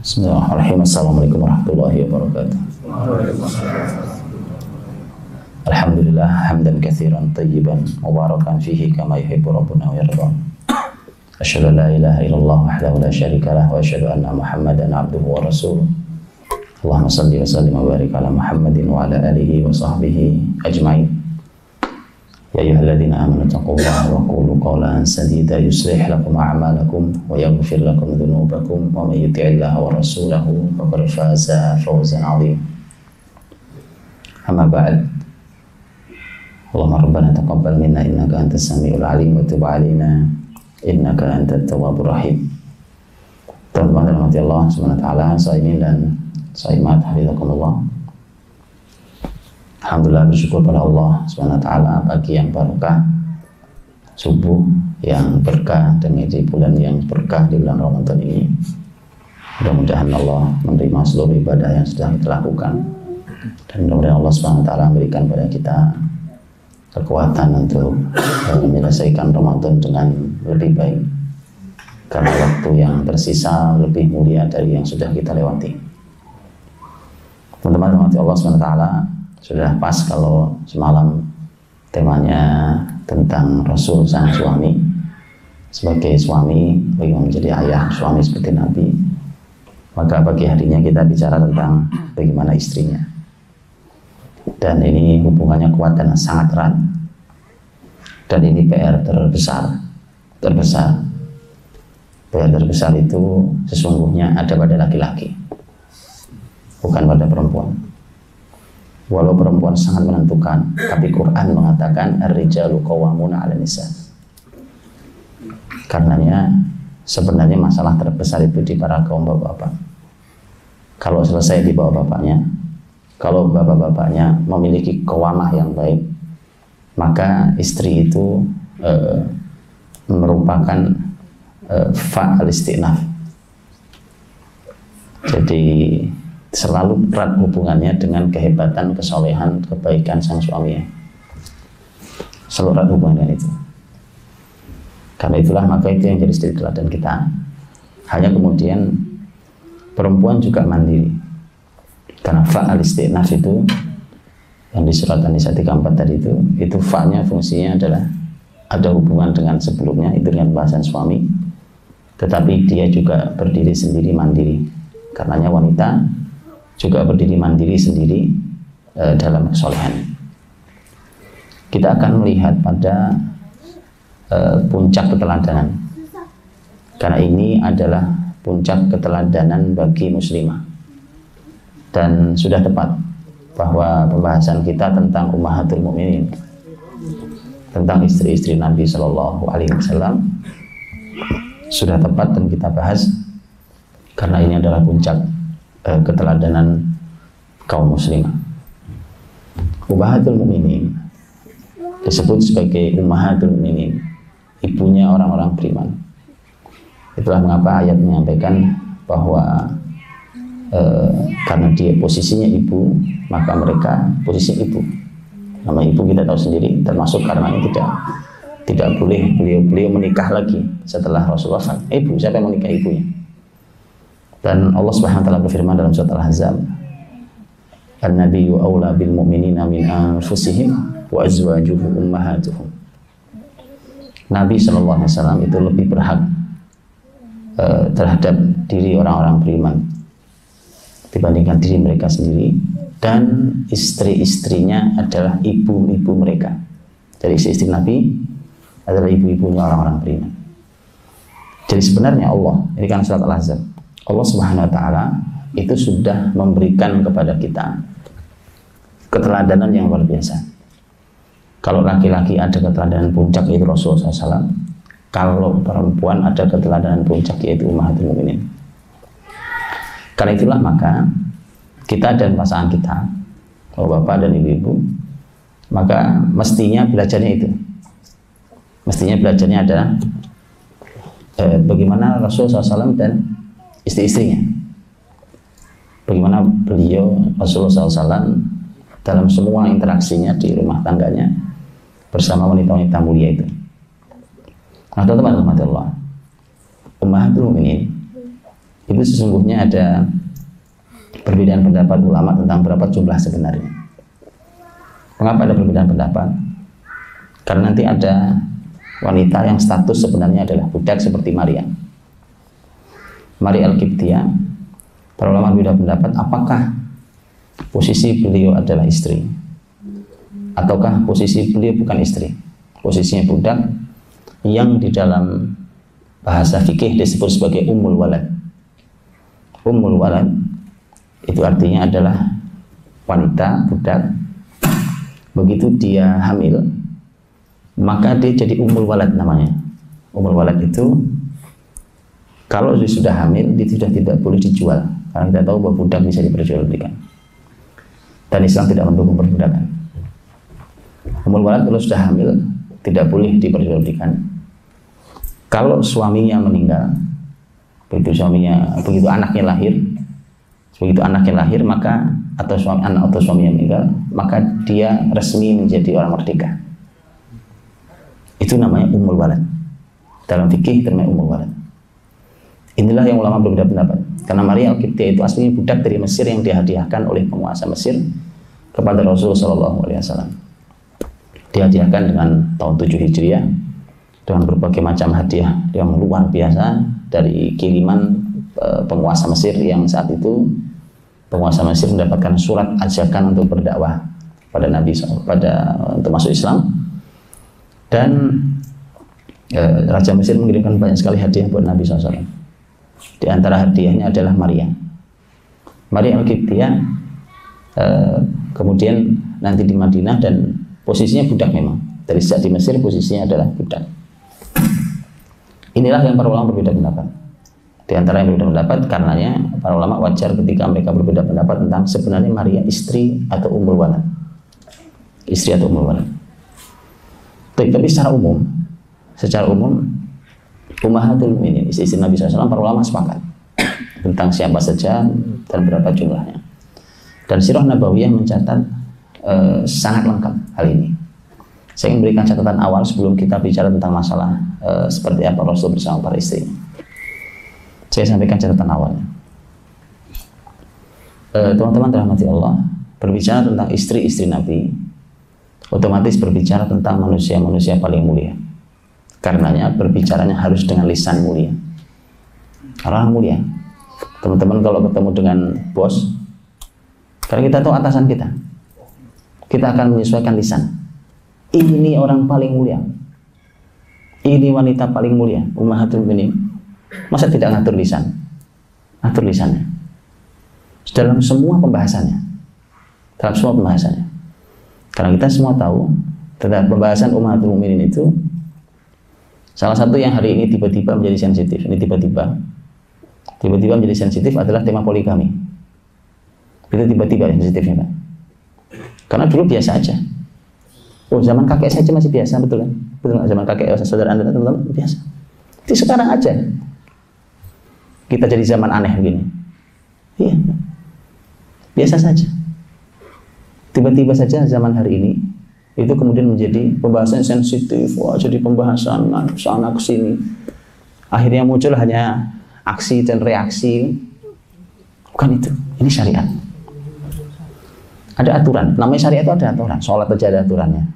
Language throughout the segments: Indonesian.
Bismillahirrahmanirrahim. Assalamualaikum warahmatullahi wabarakatuh. Alhamdulillah hamdan katsiran tayyiban mubarakan fihi kama yuhibbu rabbuna wa yarda. Asyhadu an la ilaha illallah wahdahu la syarika lah wa asyhadu anna Muhammadan abduhu wa rasuluh. Allahumma shalli wa sallim wa barik ala Muhammadin wa ala alihi wa sahbihi ajmain. Ya ayyuhalladzina amanu taqullaha wa qulu qawlan sadida yuslih lakum a'malakum wa yaghfir lakum dhunubakum wa may yuti'illaha wa rasulahu faqad faza fawzan 'azima. Amma ba'd. Allahumma rabbana taqabbal minna innaka antas samiul 'alim wa tub 'alaina innaka antat tawwabur rahim. Teman-teman rahmati Allah Subhanahu wa taala, shaimin dan shaimat hafizakumullah. Alhamdulillah, bersyukur pada Allah Subhanahu wa taala pagi yang barokah, subuh yang berkah, dan di bulan yang berkah di bulan Ramadan ini. Mudah-mudahan Allah menerima seluruh ibadah yang sudah kita lakukan, dan mudah-mudahan Allah Subhanahu wa taala memberikan pada kita kekuatan untuk menyelesaikan Ramadan dengan lebih baik, karena waktu yang tersisa lebih mulia dari yang sudah kita lewati. Teman-teman rahmati Allah Subhanahu wa taala, sudah pas kalau semalam temanya tentang Rasul sang suami. Sebagai suami, bagaimana menjadi ayah suami seperti Nabi, maka pagi harinya kita bicara tentang bagaimana istrinya. Dan ini hubungannya kuat dan sangat erat. Dan ini PR terbesar. PR terbesar itu sesungguhnya ada pada laki-laki, bukan pada perempuan. Walau perempuan sangat menentukan, tapi Quran mengatakan ar-rijalu qawwamuna 'alan nisa. Karenanya sebenarnya masalah terbesar itu di para kaum bapak-bapak. Kalau selesai di bawah bapaknya, kalau bapak-bapaknya memiliki qawamah yang baik, maka istri itu merupakan fa'al istinaf. Jadi selalu erat hubungannya dengan kehebatan, kesolehan, kebaikan sang suami. Selalu erat hubungan dengan itu. Karena itulah maka itu yang jadi istri teladan kita. Hanya kemudian perempuan juga mandiri. Karena fa'al istinaf itu yang di surat An-Nisa 34 tadi itu fa-nya fungsinya adalah ada hubungan dengan sebelumnya, itu dengan bahasan suami. Tetapi dia juga berdiri sendiri mandiri. Karenanya wanita juga berdiri mandiri sendiri dalam kesolehan. Kita akan melihat pada puncak keteladanan, karena ini adalah puncak keteladanan bagi muslimah. Dan sudah tepat bahwa pembahasan kita tentang ummahatul mukminin, tentang istri-istri Nabi Shallallahu Alaihi Wasallam, sudah tepat dan kita bahas karena ini adalah puncak keteladanan kaum muslimah. Ummahatul mukminin disebut sebagai ummahatul mukminin, ibunya orang-orang beriman. Itulah mengapa ayat menyampaikan bahwa karena dia posisinya ibu, maka mereka posisi ibu. Nama ibu kita tahu sendiri, termasuk karena tidak boleh beliau menikah lagi setelah Rasulullah SAW. Ibu, siapa yang menikah ibunya? Dan Allah Subhanahu wa taala berfirman dalam surat Al-Ahzab, "An-nabiyyu aula bil mu'minina min anfusihim wa azwajuhu ummahatuhum." Nabi sallallahu alaihi wasallam itu lebih berhak terhadap diri orang-orang beriman dibandingkan diri mereka sendiri, dan istri-istrinya adalah ibu-ibu mereka. Jadi istri Nabi adalah ibu-ibunya orang-orang beriman. Jadi sebenarnya Allah, ini kan surat Al-Ahzab, Allah Subhanahu wa taala itu sudah memberikan kepada kita keteladanan yang luar biasa. Kalau laki-laki ada keteladanan puncak yaitu Rasulullah SAW, kalau perempuan ada keteladanan puncak yaitu ummahatul mukminin. Karena itulah maka kita dan pasangan kita, kalau bapak dan ibu-ibu, maka mestinya belajarnya itu. Mestinya belajarnya adalah bagaimana Rasulullah SAW dan istri-istrinya, bagaimana beliau Rasulullah SAW dalam semua interaksinya di rumah tangganya bersama wanita-wanita mulia itu. Nah teman-teman Allah, ummahatul mukminin Itu sesungguhnya ada perbedaan pendapat ulama tentang berapa jumlah sebenarnya. Mengapa ada perbedaan pendapat? Karena nanti ada wanita yang status sebenarnya adalah budak seperti Maria Al-Qibtiyah. Para ulama berbeda pendapat apakah posisi beliau adalah istri ataukah posisi beliau bukan istri, posisinya budak yang di dalam bahasa fikih disebut sebagai ummul walad. Ummul walad itu artinya adalah wanita budak, begitu dia hamil maka dia jadi ummul walad namanya. Ummul walad itu kalau dia sudah hamil dia sudah tidak boleh dijual, karena kita tahu bahwa budak bisa diperjualbelikan dan Islam tidak mendukung perbudakan. Ummul walad kalau sudah hamil tidak boleh diperjualbelikan. Kalau suaminya meninggal, begitu anaknya lahir maka atau suaminya meninggal, maka dia resmi menjadi orang merdeka. Itu namanya ummul walad. Dalam fikih namanya ummul walad. Inilah yang ulama berbeda pendapat. Karena Maria Al-Qibtiyah itu aslinya budak dari Mesir yang dihadiahkan oleh penguasa Mesir kepada Rasulullah SAW. Dihadiahkan dengan tahun 7 Hijriah dengan berbagai macam hadiah yang luar biasa dari kiriman penguasa Mesir yang saat itu penguasa Mesir mendapatkan surat ajakan untuk berdakwah pada Nabi untuk masuk Islam, dan Raja Mesir mengirimkan banyak sekali hadiah buat Nabi SAW. Di antara hadiahnya adalah Maria Al-Qibtiyah. Kemudian nanti di Madinah, dan posisinya budak memang. Dari sejak di Mesir posisinya adalah budak. Inilah yang para ulama berbeda pendapat. Di antara yang berbeda pendapat, karenanya para ulama wajar ketika mereka berbeda pendapat tentang sebenarnya Maria istri atau ummul walad. Istri atau ummul walad. Tapi secara umum Ummahatul Mukminin, istri Nabi SAW, para ulama sepakat tentang siapa saja dan berapa jumlahnya. Dan Sirah Nabawiyah mencatat sangat lengkap hal ini. Saya ingin memberikan catatan awal sebelum kita bicara tentang masalah seperti apa Rasul bersama para istrinya. Saya sampaikan catatan awalnya. Teman-teman dirahmati Allah, berbicara tentang istri-istri Nabi otomatis berbicara tentang manusia-manusia paling mulia. Karenanya berbicaranya harus dengan lisan mulia. Orang mulia. Teman-teman kalau ketemu dengan bos, karena kita tahu atasan kita akan menyesuaikan lisan. Ini orang paling mulia, ini wanita paling mulia, ummahatul mukminin. Masa tidak ngatur lisan? Atur lisannya dalam semua pembahasannya. Karena kita semua tahu tentang pembahasan ummahatul mukminin itu, salah satu yang hari ini tiba-tiba menjadi sensitif. Ini tiba-tiba menjadi sensitif adalah tema poligami. Itu tiba-tiba sensitifnya, Pak. Karena dulu biasa aja. Oh, zaman kakek saja masih biasa, betul kan? Betul kan? Zaman kakek saudara Anda teman-teman biasa. Itu sekarang aja kita jadi zaman aneh begini. Iya. Biasa saja. Tiba-tiba saja zaman hari ini itu kemudian menjadi pembahasan sensitif, wah jadi pembahasan sana ke sini. Akhirnya muncul hanya aksi dan reaksi. Bukan itu. Ini syariat. Ada aturan. Namanya syariat itu ada aturan. Sholat aja ada aturannya.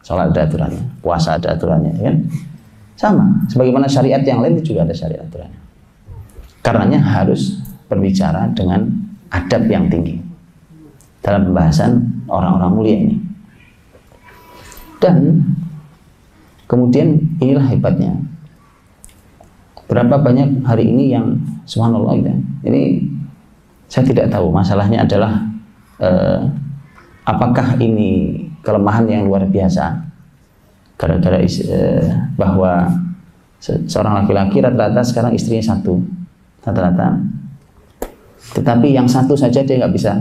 Sholat ada aturannya. Puasa ada aturannya, kan? Sama. Sebagaimana syariat yang lain itu juga ada syariat aturannya. Karenanya harus berbicara dengan adab yang tinggi dalam pembahasan orang-orang mulia ini. Dan kemudian inilah hebatnya. Berapa banyak hari ini yang subhanallah gitu. Ini saya tidak tahu. Masalahnya adalah apakah ini kelemahan yang luar biasa gara-gara bahwa seorang laki-laki rata-rata sekarang istrinya satu rata-rata, tetapi yang satu saja dia nggak bisa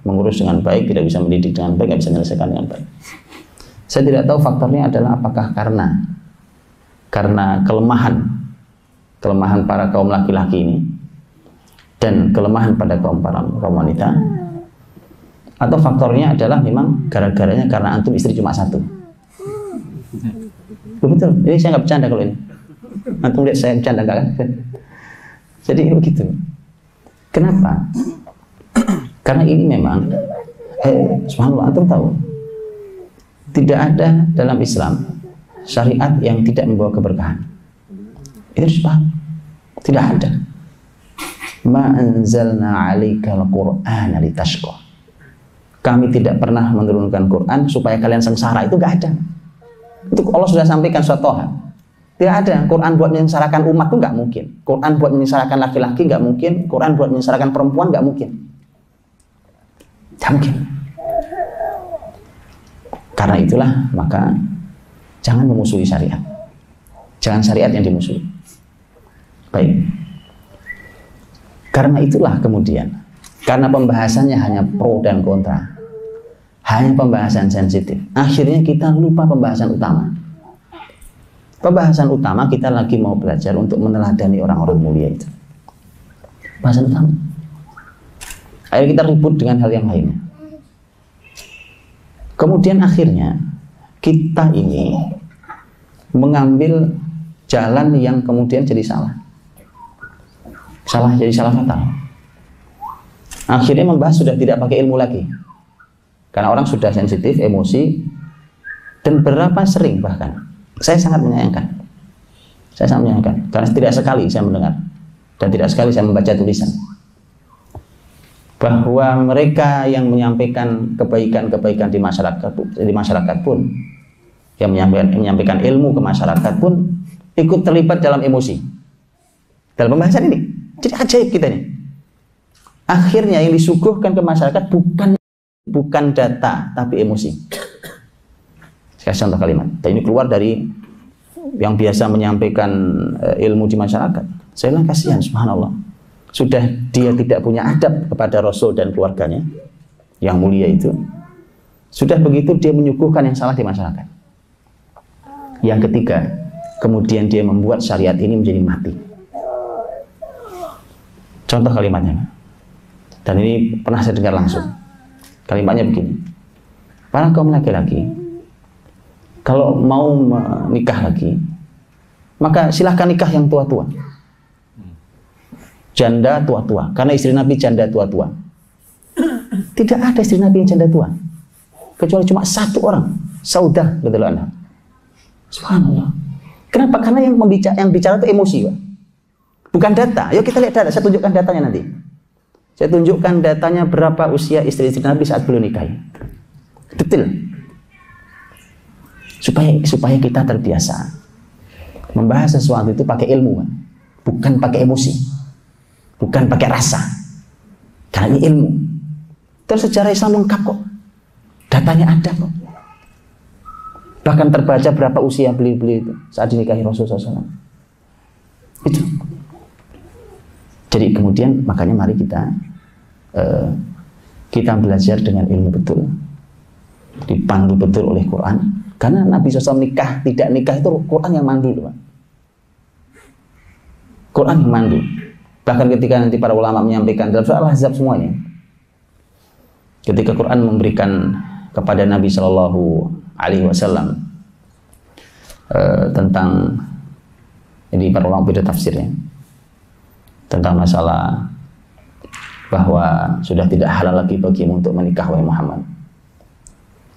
mengurus dengan baik, tidak bisa mendidik dengan baik, nggak bisa menyelesaikan dengan baik. Saya tidak tahu faktornya adalah apakah karena kelemahan para kaum laki-laki ini dan kelemahan pada kaum wanita, atau faktornya adalah memang gara-garanya karena antum istri cuma satu. Betul, ini saya nggak bercanda kalau ini. Antum lihat saya bercanda nggak kan? Jadi begitu. Kenapa? Karena ini memang subhanallah, antum tahu tidak ada dalam Islam syariat yang tidak membawa keberkahan. Itu harus paham. Tidak ada. Ma anzalna 'alaikal Qur'ana litashqa. Kami tidak pernah menurunkan Quran supaya kalian sengsara. Itu enggak ada. Itu Allah sudah sampaikan surat Thaha. Tidak ada. Quran buat menyengsarakan umat itu enggak mungkin. Quran buat menyengsarakan laki-laki enggak mungkin. Quran buat menyengsarakan perempuan enggak mungkin. Tidak mungkin. Karena itulah maka jangan memusuhi syariat. Jangan syariat yang dimusuhi. Baik. Karena itulah kemudian, karena pembahasannya hanya pro dan kontra, hanya pembahasan sensitif, akhirnya kita lupa pembahasan utama. Pembahasan utama kita lagi mau belajar untuk meneladani orang-orang mulia itu. Pembahasan utama. Akhirnya kita ribut dengan hal yang lainnya. Kemudian akhirnya kita ini mengambil jalan yang kemudian jadi salah fatal. Akhirnya membahas sudah tidak pakai ilmu lagi, karena orang sudah sensitif, emosi, dan berapa sering bahkan saya sangat menyayangkan karena tidak sekali saya mendengar dan tidak sekali saya membaca tulisan bahwa mereka yang menyampaikan kebaikan-kebaikan di masyarakat pun, yang menyampaikan ilmu ke masyarakat pun ikut terlibat dalam emosi dalam pembahasan ini. Jadi ajaib kita ini. Akhirnya yang disuguhkan ke masyarakat bukan data tapi emosi. Saya kasih contoh kalimat. Dan ini keluar dari yang biasa menyampaikan ilmu di masyarakat. Saya bilang kasihan, subhanallah. Sudah dia tidak punya adab kepada Rasul dan keluarganya yang mulia itu. Sudah begitu dia menyuguhkan yang salah di masyarakat. Yang ketiga, kemudian dia membuat syariat ini menjadi mati. Contoh kalimatnya, dan ini pernah saya dengar langsung. Kalimatnya begini: para kaum laki-laki kalau mau menikah lagi, maka silahkan nikah yang tua-tua, janda tua-tua, karena istri Nabi janda tua-tua. Tidak ada istri Nabi yang janda tua, kecuali cuma satu orang, Saudah radhiyallahu anha. Subhanallah. Kenapa? Karena yang bicara itu emosi, Pak. Bukan data. Yuk kita lihat data. Saya tunjukkan datanya nanti. Saya tunjukkan datanya berapa usia istri-istri Nabi saat belum nikah. Detail. Supaya kita terbiasa membahas sesuatu itu pakai ilmu, bukan pakai emosi, bukan pakai rasa. Karena ini ilmu. Terus sejarah Islam lengkap kok. Datanya ada kok. Bahkan terbaca berapa usia beliau itu saat dinikahi Rasulullah SAW. Itu. Jadi kemudian makanya mari kita belajar dengan ilmu betul, dipandu betul oleh Quran. Karena Nabi SAW tidak nikah itu Quran yang mandu, Pak. Quran yang mandu. Bahkan ketika nanti para ulama menyampaikan dalam surah Al-Ahzab semuanya, ketika Quran memberikan kepada Nabi SAW tentang ini, para ulama beda tafsirnya, tentang masalah bahwa sudah tidak halal lagi bagimu untuk menikah wahai Muhammad.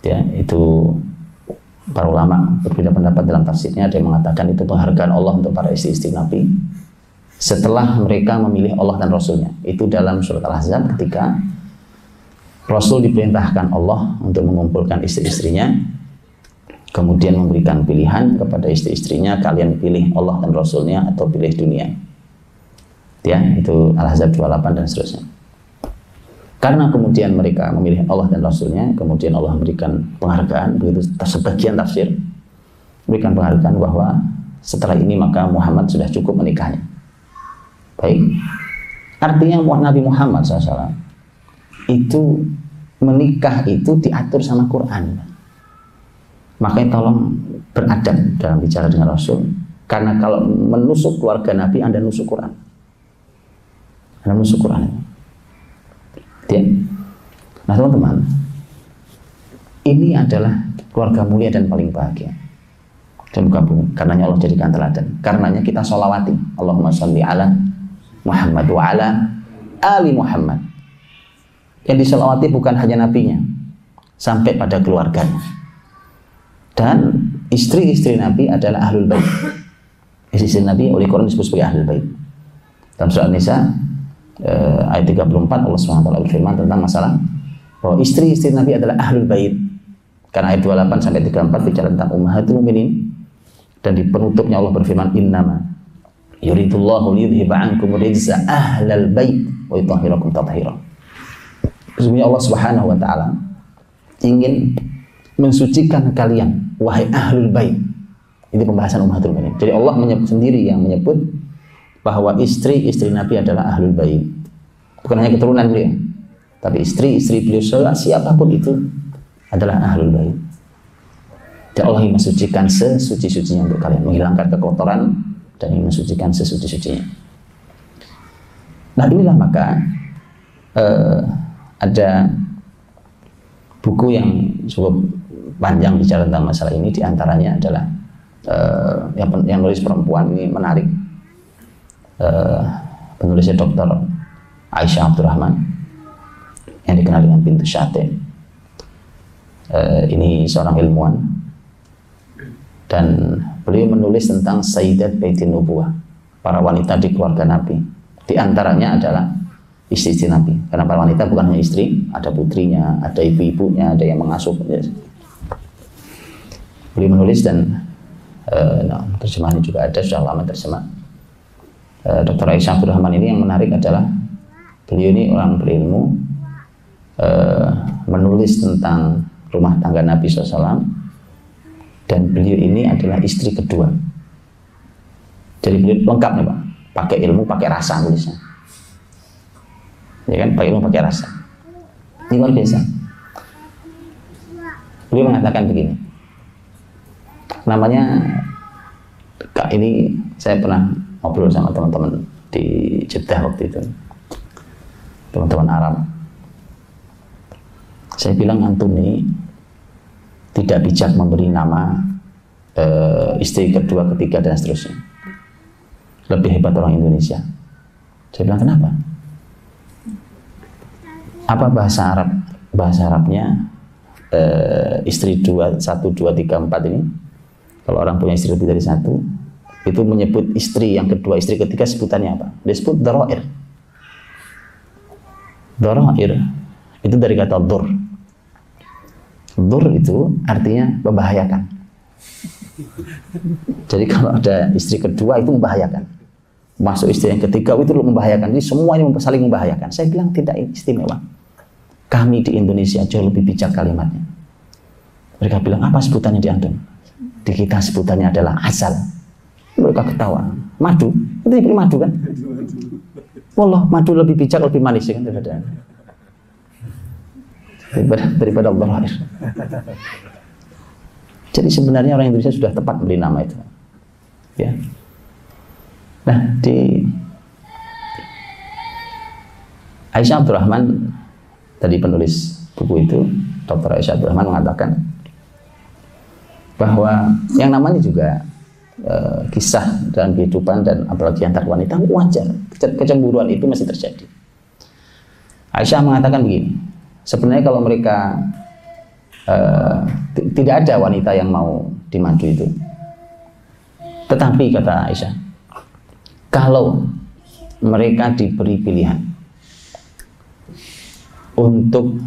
Ya, itu para ulama berbeda pendapat dalam tafsirnya. Ada yang mengatakan itu penghargaan Allah untuk para istri-istri Nabi setelah mereka memilih Allah dan Rasulnya. Itu dalam surat Al-Ahzab ketika Rasul diperintahkan Allah untuk mengumpulkan istri-istrinya, kemudian memberikan pilihan kepada istri-istrinya, kalian pilih Allah dan Rasulnya atau pilih dunia. Ya, itu Al-Ahzab 28 dan seterusnya. Karena kemudian mereka memilih Allah dan Rasulnya, kemudian Allah memberikan penghargaan, begitu sebagian tafsir memberikan penghargaan bahwa setelah ini maka Muhammad sudah cukup menikahnya. Baik, artinya Nabi Muhammad SAW itu menikah itu diatur sama Quran. Makanya tolong beradab dalam bicara dengan Rasul, karena kalau menusuk keluarga Nabi Anda nusuk Quran. Anda nusuk Quran. Ya. Nah teman-teman, ini adalah keluarga mulia dan paling bahagia di muka bumi. Karenanya Allah jadikan teladan. Karenanya kita sholawati Allahumma sholli ala Muhammad wa ala ali Muhammad. Yang diselawati bukan hanya nabinya, sampai pada keluarganya. Dan istri-istri Nabi adalah ahlul bait. Istri Nabi oleh Quran disebut sebagai ahlul bait. Dalam surah An-Nisa ayat 34 Allah SWT berfirman tentang masalah bahwa istri-istri Nabi adalah ahlul bait. Karena ayat 28 sampai 34 bicara tentang ummahatul mukminin, dan di penutupnya Allah berfirman innama yuridullahu liyudhiba ankum rijza ahlal bait wa yutahhirakum tathira. Sesungguhnya Allah Subhanahu wa taala ingin mensucikan kalian wahai ahlul bait. Ini pembahasan ummahatul mukminin. Jadi Allah sendiri yang menyebut bahwa istri-istri Nabi adalah ahlul bait. Bukan hanya keturunan beliau, tapi istri-istri beliau siapapun itu adalah ahlul bait. Dan Allah ingin mensucikan sesuci-sucinya untuk kalian, menghilangkan kekotoran dan ingin mensucikan sesuci-sucinya. Nah inilah maka ada buku yang cukup panjang bicara tentang masalah ini. Di antaranya adalah yang nulis perempuan ini menarik. Penulisnya Dr. Aisyah Abdurrahman yang dikenal dengan Bintu Syate. Ini seorang ilmuwan dan beliau menulis tentang Sayyidat Baitin Nubuwah, para wanita di keluarga Nabi. Di antaranya adalah istri-istri Nabi, karena para wanita bukan hanya istri, ada putrinya, ada ibu-ibunya, ada yang mengasuh. Beliau menulis dan terjemahannya juga ada, sudah lama terjemah. Dr. Aisyah Abdurrahman ini yang menarik adalah beliau ini orang berilmu, menulis tentang rumah tangga Nabi SAW, dan beliau ini adalah istri kedua. Jadi beliau lengkap nih Pak, pakai ilmu, pakai rasa tulisnya. Ya kan, pakai ilmu, pakai rasa. Ini luar biasa. Beliau mengatakan begini, namanya, ini saya pernah ngobrol sama teman-teman di Jeddah waktu itu, teman-teman Arab. Saya bilang antum ini tidak bijak memberi nama istri kedua, ketiga dan seterusnya. Lebih hebat orang Indonesia. Saya bilang kenapa? Apa bahasa Arab? Bahasa Arabnya istri 1, 2, 3, 4 ini, kalau orang punya istri lebih dari 1, itu menyebut istri yang kedua, istri ketiga sebutannya apa? Disebut dharair. Dharair itu dari kata dhur. Dhur itu artinya membahayakan. Jadi kalau ada istri kedua itu membahayakan, masuk istri yang ketiga itu membahayakan. Jadi semuanya saling membahayakan. Saya bilang tidak istimewa. Kami di Indonesia jauh lebih bijak kalimatnya. Mereka bilang apa sebutannya di antum? Di kita sebutannya adalah asal. Mereka ketawa. Madu, itu diberi madu kan? Wallah, madu lebih bijak, lebih manis kan daripada Allah. Jadi sebenarnya orang Indonesia sudah tepat beri nama itu. Ya. Nah, di Aisyah Abdurrahman, tadi penulis buku itu, Dr. Aisyah Abdurrahman mengatakan bahwa yang namanya juga kisah dalam kehidupan dan apalagi antar wanita wajar, kecemburuan itu masih terjadi. Aisyah mengatakan begini, sebenarnya kalau mereka tidak ada wanita yang mau dimadu itu, tetapi kata Aisyah, kalau mereka diberi pilihan untuk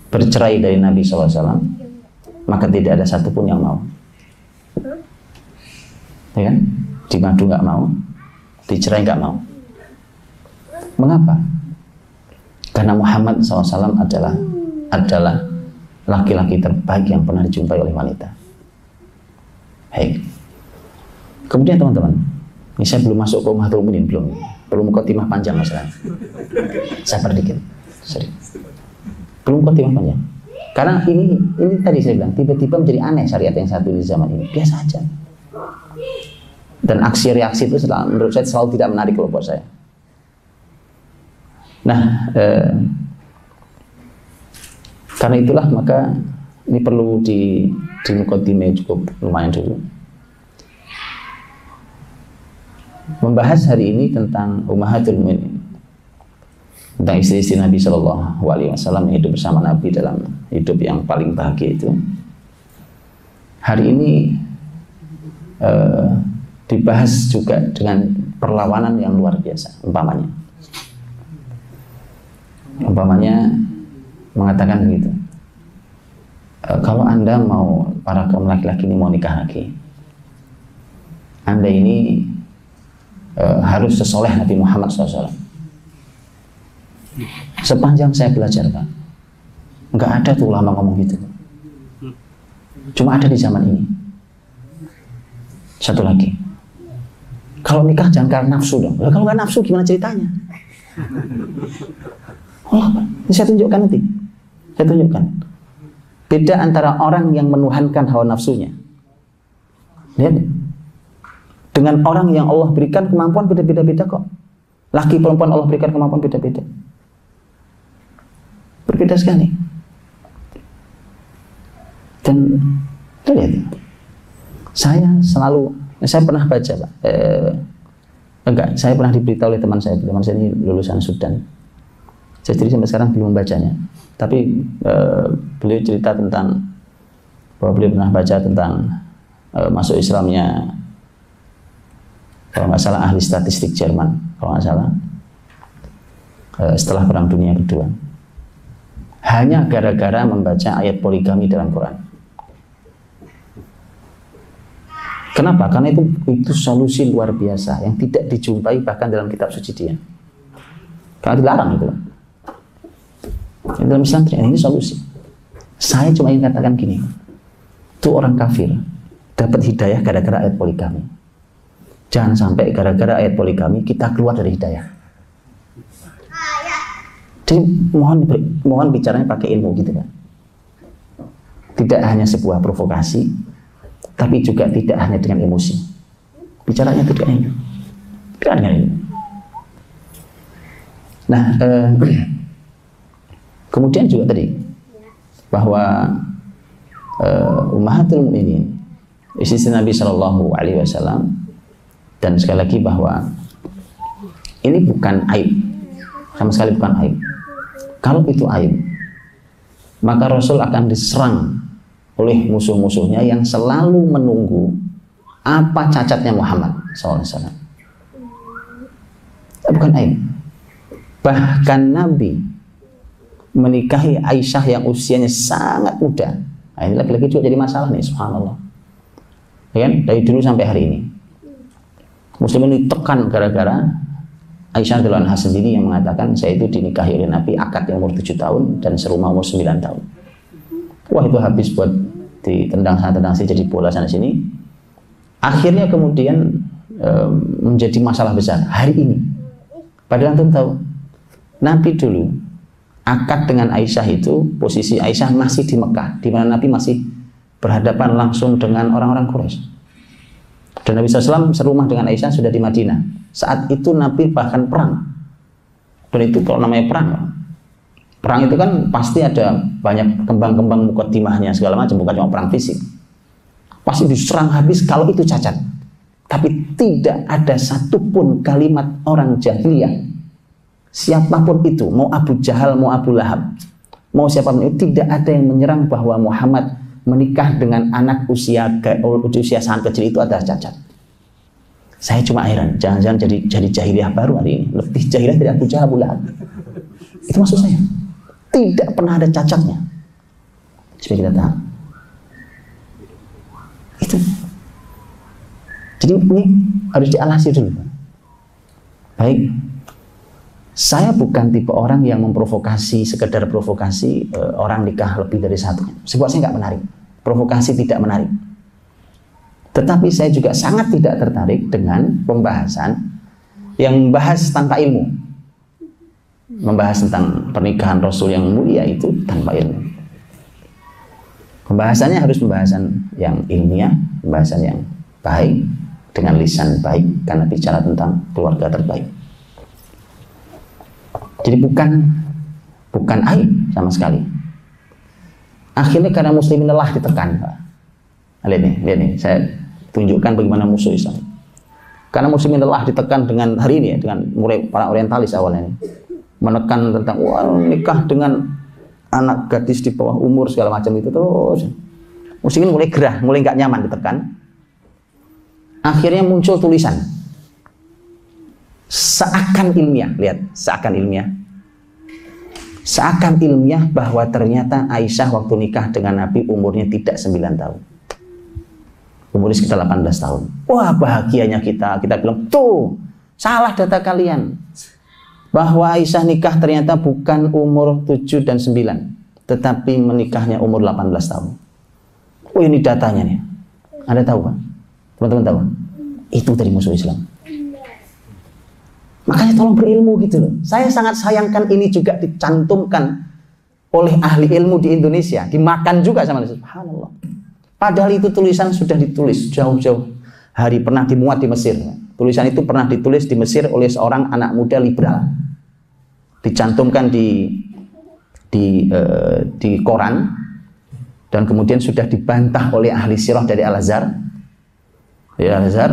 bercerai dari Nabi SAW, maka tidak ada satupun yang mau. Ya kan? Dimadu nggak mau, dicerai nggak mau. Mengapa? Karena Muhammad SAW adalah laki-laki terbaik yang pernah dijumpai oleh wanita. Baik. Kemudian teman-teman, ini saya belum masuk ke ummahatul mukminin, belum khotimah panjang masalah. Sabar dikit, sorry. Belum khotimah panjang. Karena ini tadi saya bilang tiba-tiba menjadi aneh syariat yang satu di zaman ini. Biasa aja. Dan aksi reaksi itu menurut saya selalu tidak menarik kalau buat saya. Nah, karena itulah maka ini perlu di mukadimah cukup lumayan dulu. Membahas hari ini tentang ummahatul mukminin. tentang istri-istri Nabi Shallallahu Alaihi Wasallam yang hidup bersama Nabi dalam hidup yang paling bahagia itu. Hari ini dibahas juga dengan perlawanan yang luar biasa. Umpamanya mengatakan begitu. Kalau Anda mau, para kaum laki-laki ini mau nikah lagi, Anda ini harus sesoleh Nabi Muhammad SAW. Sepanjang saya belajar, Pak, nggak ada tuh ulama ngomong gitu. Cuma ada di zaman ini. Satu lagi, kalau nikah jangan karena nafsu dong. Kalau nggak nafsu gimana ceritanya? Oh, ini saya tunjukkan nanti. Saya tunjukkan. Beda antara orang yang menuhankan hawa nafsunya. Lihat. Dengan orang yang Allah berikan kemampuan beda-beda kok. Laki perempuan Allah berikan kemampuan beda-beda. Berbeda sekali. Dan lihat, saya pernah baca, Pak. Saya pernah diberitahu oleh teman saya ini lulusan Sudan. Saya sendiri sampai sekarang belum membacanya. Tapi beliau cerita tentang bahwa beliau pernah baca tentang masuk Islamnya, kalau nggak salah, ahli statistik Jerman, kalau nggak salah, setelah Perang Dunia Kedua, hanya gara-gara membaca ayat poligami dalam Quran. Kenapa? Karena itu solusi luar biasa yang tidak dijumpai bahkan dalam kitab suci dia. Karena dilarang itu. Dalam Islam ini solusi. Saya cuma ingin katakan gini, itu orang kafir dapat hidayah gara-gara ayat poligami. Jangan sampai gara-gara ayat poligami kita keluar dari hidayah. Jadi mohon bicaranya pakai ilmu gitu kan. Tidak hanya sebuah provokasi, tapi juga tidak hanya dengan emosi. Bicaranya tidak ilmu. Tidak dengan ilmu. Nah, kemudian juga tadi bahwa Ummahatul Mukminin, istri Nabi Shallallahu Alaihi Wasallam. Dan sekali lagi bahwa ini bukan aib, sama sekali bukan aib. Kalau itu aib, maka Rasul akan diserang oleh musuh-musuhnya yang selalu menunggu apa cacatnya Muhammad SAW. Bukan aib. Bahkan Nabi menikahi Aisyah yang usianya sangat muda. Nah, ini lagi-lagi juga jadi masalah nih, subhanallah. Ya kan? Dari dulu sampai hari ini. Muslim ini tekan gara-gara Aisyah radhiyallahu anha sendiri yang mengatakan, saya itu dinikahi oleh Nabi akad yang umur 7 tahun dan serumah umur 9 tahun. Wah, itu habis buat ditendang sana tendang sini, jadi bola sana sini. Akhirnya kemudian menjadi masalah besar hari ini. Padahal antum tahu, Nabi dulu akad dengan Aisyah itu, posisi Aisyah masih di Mekah, di mana Nabi masih berhadapan langsung dengan orang-orang Quraisy. Dan Nabi SAW serumah dengan Aisyah sudah di Madinah. Saat itu Nabi bahkan perang. Dan itu kalau namanya perang itu kan pasti ada banyak kembang-kembang mukaddimahnya segala macam, bukan cuma perang fisik. Pasti diserang habis kalau itu cacat. Tapi tidak ada satupun kalimat orang jahiliyah, siapapun itu, mau Abu Jahal, mau Abu Lahab, mau siapapun itu, tidak ada yang menyerang bahwa Muhammad menikah dengan anak usia sangat kecil itu adalah cacat. Saya cuma heran, jangan-jangan jadi jahiliyah baru hari ini, lebih jahiliyah dari Abu Jahal, Abu Lahab. Itu maksud saya. Tidak pernah ada cacatnya. Supaya kita tahu. Itu. Jadi ini harus dialasi dulu. Baik. Saya bukan tipe orang yang memprovokasi, sekedar provokasi orang nikah lebih dari satu. Sebab saya nggak menarik. Provokasi tidak menarik. Tetapi saya juga sangat tidak tertarik dengan pembahasan yang membahas tanpa ilmu. Membahas tentang pernikahan Rasul yang mulia itu tanpa ilmu. Pembahasannya harus pembahasan yang ilmiah, pembahasan yang baik, dengan lisan baik, karena bicara tentang keluarga terbaik. Jadi bukan aib sama sekali. Akhirnya karena muslimin lelah ditekan, Pak. Lihat nih, saya tunjukkan bagaimana musuh Islam. Karena muslimin lelah ditekan dengan hari ini ya, dengan mulai para orientalis awalnya ini. menekan tentang wah nikah dengan anak gadis di bawah umur segala macam itu terus. Muslimin mulai gerah, mulai nggak nyaman ditekan. Akhirnya muncul tulisan seakan ilmiah, lihat, seakan ilmiah bahwa ternyata Aisyah waktu nikah dengan Nabi umurnya tidak 9 tahun. Umurnya sekitar 18 tahun. Wah, bahagianya kita bilang, tuh, salah data kalian. Bahwa Aisyah nikah ternyata bukan umur 7 dan 9, tetapi menikahnya umur 18 tahun. Oh, ini datanya nih. Anda tahu Pak? Teman-teman tahu? Itu dari musuh Islam. Makanya tolong berilmu gitu loh. Saya sangat sayangkan ini juga dicantumkan oleh ahli ilmu di Indonesia, dimakan juga sama Indonesia. Subhanallah. Padahal itu tulisan sudah ditulis jauh-jauh hari, pernah dimuat di Mesir. Tulisan itu pernah ditulis di Mesir oleh seorang anak muda liberal. Dicantumkan di koran dan kemudian sudah dibantah oleh ahli sirah dari Al-Azhar. Ya, Al-Azhar,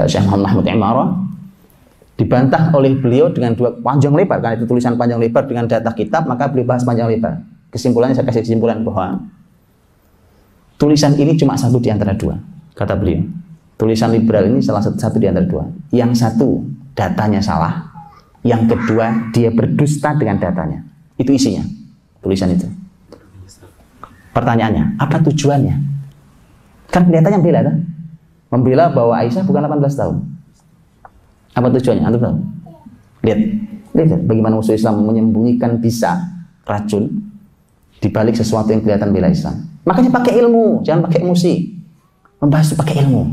Syekh Muhammad Mahmud Imarah, dibantah oleh beliau dengan dua panjang lebar, karena itu tulisan panjang lebar dengan data kitab, maka beliau bahas panjang lebar. Kesimpulannya saya kasih kesimpulan bahwa tulisan ini cuma satu di antara dua, kata beliau. Tulisan liberal ini salah satu di antara dua. Yang satu datanya salah, yang kedua dia berdusta dengan datanya. Itu isinya tulisan itu. Pertanyaannya, apa tujuannya? Kan kelihatannya membela, kan? Membela bahwa Aisyah bukan 18 tahun. Apa tujuannya? Anda tahu? Lihat bagaimana musuh Islam menyembunyikan bisa racun di balik sesuatu yang kelihatan bela Islam. Makanya pakai ilmu, jangan pakai emosi. Membahas itu pakai ilmu.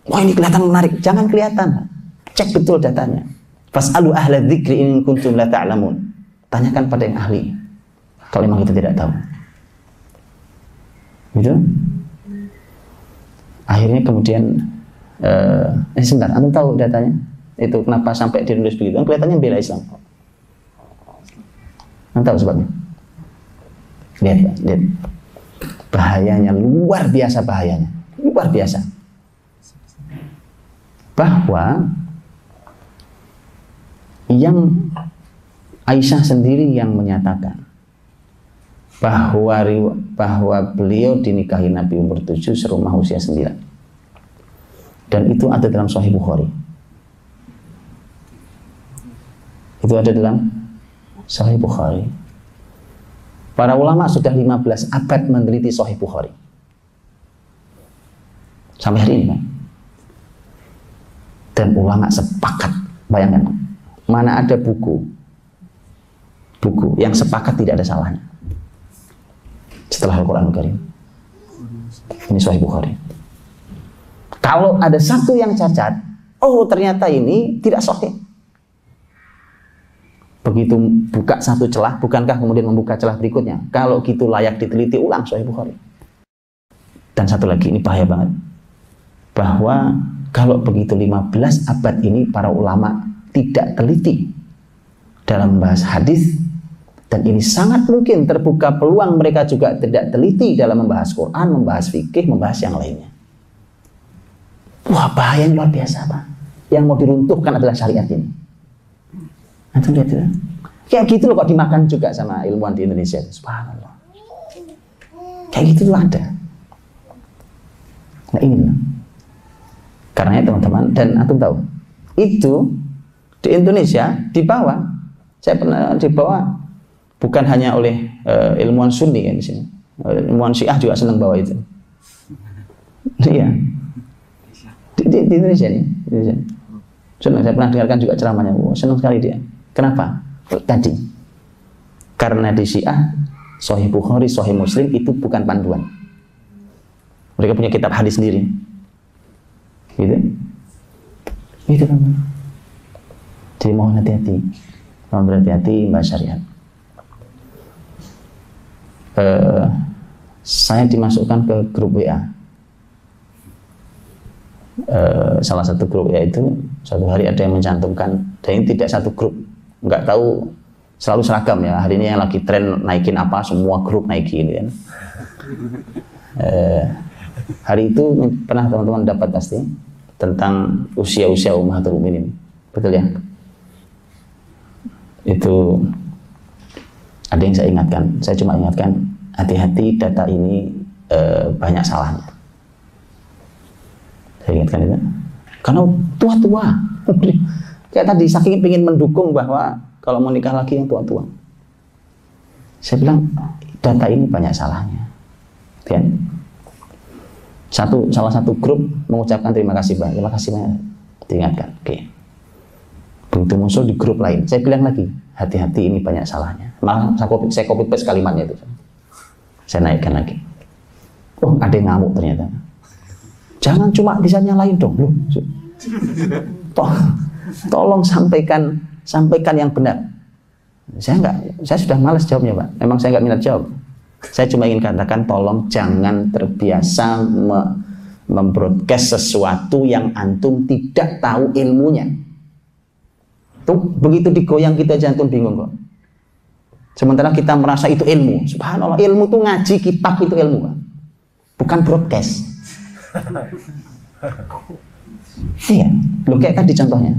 Wah, ini kelihatan menarik, jangan kelihatan. Cek betul datanya. Fas'alu ahla dzikri in kuntum la ta'lamun. Tanyakan pada yang ahli kalau memang kita tidak tahu. Gitu. Akhirnya kemudian sebentar, antum tahu datanya? Itu kenapa sampai ditulis begitu? Kan kelihatannya bela Islam. Antum tahu sebabnya? Lihat. Bahayanya luar biasa, bahayanya. Luar biasa. Bahwa yang Aisyah sendiri yang menyatakan bahwa beliau dinikahi Nabi umur 7, serumah usia 9. Dan itu ada dalam Sahih Bukhari. Itu ada dalam Sahih Bukhari. Para ulama sudah 15 abad meneliti Sahih Bukhari. Sampai hari ini, Pak. Dan ulama sepakat, bayangkan, mana ada buku yang sepakat tidak ada salahnya setelah Al-Quran Al-Karim. Ini Sahih Bukhari. Kalau ada satu yang cacat, oh ternyata ini tidak sahih. Begitu buka satu celah, bukankah kemudian membuka celah berikutnya? Kalau gitu layak diteliti ulang Sahih Bukhari. Dan satu lagi, ini bahaya banget. Bahwa kalau begitu 15 abad ini para ulama tidak teliti dalam membahas hadis, dan ini sangat mungkin terbuka peluang mereka juga tidak teliti dalam membahas Quran, membahas fikih, membahas yang lainnya. Wah, bahaya luar biasa, Pak. Yang mau diruntuhkan adalah syariat ini. Antum lihat itu. Kayak gitu loh kok dimakan juga sama ilmuwan di Indonesia. Subhanallah. Kayak gitu tuh ada. Nah ini loh. Karena teman-teman, dan antum tahu, itu di Indonesia dibawa, saya pernah dibawa bukan hanya oleh ilmuwan Sunni kan di sini, ilmuwan Syiah juga senang bawa itu. Iya. Di Indonesia nih, senang. Saya pernah dengarkan juga ceramahnya. Senang sekali dia. Kenapa? Tadi, karena di Syiah Sahih Bukhari, Sahih Muslim itu bukan panduan. Mereka punya kitab hadis sendiri. Gitu. Itu kan. Jadi mohon hati-hati. Mohon berhati-hati membahas syariat. Saya dimasukkan ke grup WA. Salah satu grup WA itu suatu hari ada yang mencantumkan, dan ini tidak satu grup, nggak tahu, selalu seragam ya. Hari ini yang lagi tren naikin apa, semua grup naikin kan. Hari itu pernah teman-teman dapat pasti tentang usia-usia ummahatul mukminin, betul ya? itu ada yang saya ingatkan. Saya cuma ingatkan, hati-hati, data ini banyak salahnya. Saya ingatkan itu karena tua-tua. Kayak tadi saking ingin mendukung bahwa kalau mau nikah lagi yang tua-tua. Saya bilang data ini banyak salahnya. Kan? Salah satu grup mengucapkan terima kasih banyak, diingatkan. Oke. Begitu muncul di grup lain, saya bilang lagi, hati-hati ini banyak salahnya. Malah saya copy paste kalimatnya itu. Saya naikkan lagi. Oh, ada yang ngamuk ternyata. Jangan cuma bisa nyalain dong, loh. Tolong sampaikan yang benar. Saya sudah malas jawabnya, Pak. Memang saya nggak minat jawab. Saya cuma ingin katakan, tolong jangan terbiasa membroadcast sesuatu yang antum tidak tahu ilmunya. Tuh, begitu digoyang kita jantung bingung kok. Sementara kita merasa itu ilmu. Subhanallah, ilmu itu ngaji kitab itu ilmu, Pak. Bukan broadcast. Iya, lo kayak tadi contohnya.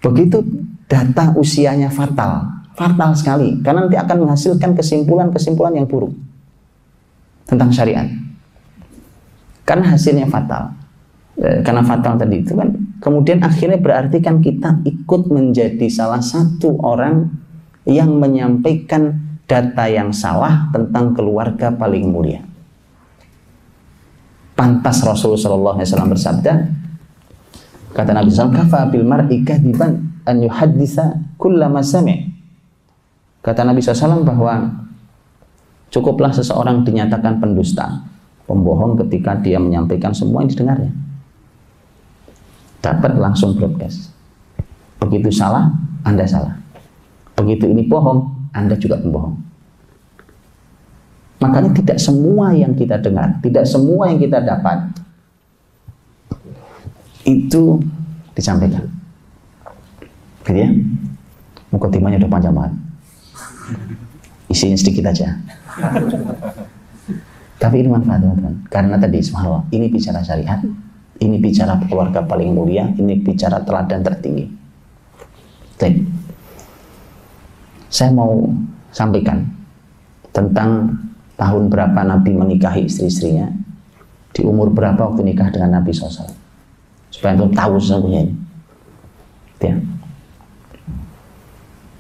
Begitu data usianya fatal sekali, karena nanti akan menghasilkan kesimpulan-kesimpulan yang buruk tentang syariat. Karena hasilnya fatal. Karena fatal tadi itu kan, kemudian akhirnya berarti kan kita ikut menjadi salah satu orang yang menyampaikan data yang salah tentang keluarga paling mulia. Pantas Rasulullah SAW bersabda, kata Nabi SAW, kafa bil mar'i kadiban an yuhadditsa kullama sami'. Kata Nabi SAW bahwa cukuplah seseorang dinyatakan pendusta, pembohong ketika dia menyampaikan semua yang didengarnya. Dapat langsung broadcast. Begitu salah, Anda salah. Begitu ini bohong, Anda juga pembohong. Makanya tidak semua yang kita dengar, tidak semua yang kita dapat itu disampaikan. Gitu ya? Mukadimahnya udah panjang banget. Isinya sedikit aja. Tapi ini manfaat, teman-teman. Karena tadi, subhanallah, ini bicara syariat, ini bicara keluarga paling mulia, ini bicara teladan tertinggi. Baik. Saya mau sampaikan tentang tahun berapa Nabi menikahi istri-istrinya, di umur berapa waktu nikah dengan Nabi SAW, supaya untuk tahu sesungguhnya ini. Ya.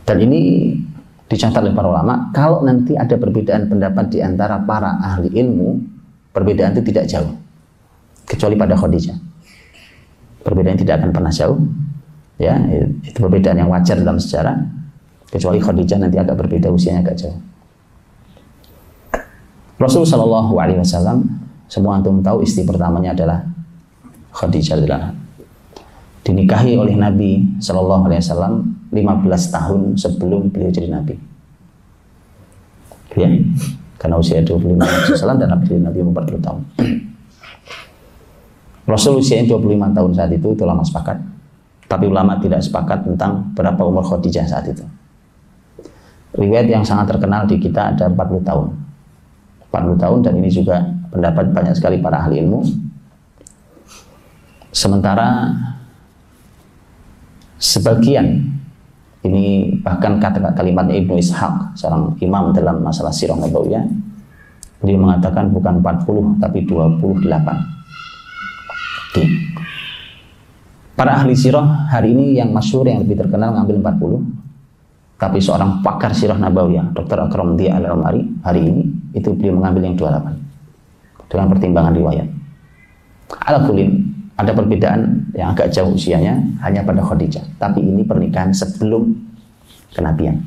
Dan ini dicatat oleh para ulama, kalau nanti ada perbedaan pendapat di antara para ahli ilmu, perbedaan itu tidak jauh, kecuali pada Khadijah. Perbedaan tidak akan pernah jauh, ya, itu perbedaan yang wajar dalam sejarah, kecuali Khadijah nanti agak berbeda usianya agak jauh. Rasulullah SAW, semua antum tahu, istri pertamanya adalah Khadijah radhiyallahu anha. Dinikahi oleh Nabi SAW 15 tahun sebelum beliau jadi Nabi. Ya, karena usia 25 tahun dan Nabi 40 tahun. Rasul usianya 25 tahun saat itu lama sepakat. Tapi ulama tidak sepakat tentang berapa umur Khadijah saat itu. Riwayat yang sangat terkenal di kita ada 40 tahun. 40 tahun, dan ini juga pendapat banyak sekali para ahli ilmu. Sementara sebagian, ini bahkan kalimatnya Ibnu Ishaq, seorang imam dalam masalah sirah nabawiyah, dia mengatakan bukan 40 tapi 28. Oke. Para ahli sirah hari ini yang masyhur, yang lebih terkenal ngambil 40, tapi seorang pakar sirah nabawiyah, Dr. Akram Dia Al-Umari, hari ini itu beliau mengambil yang 28 dengan pertimbangan riwayat. Al-Kulin, ada perbedaan yang agak jauh usianya hanya pada Khadijah, tapi ini pernikahan sebelum kenabian.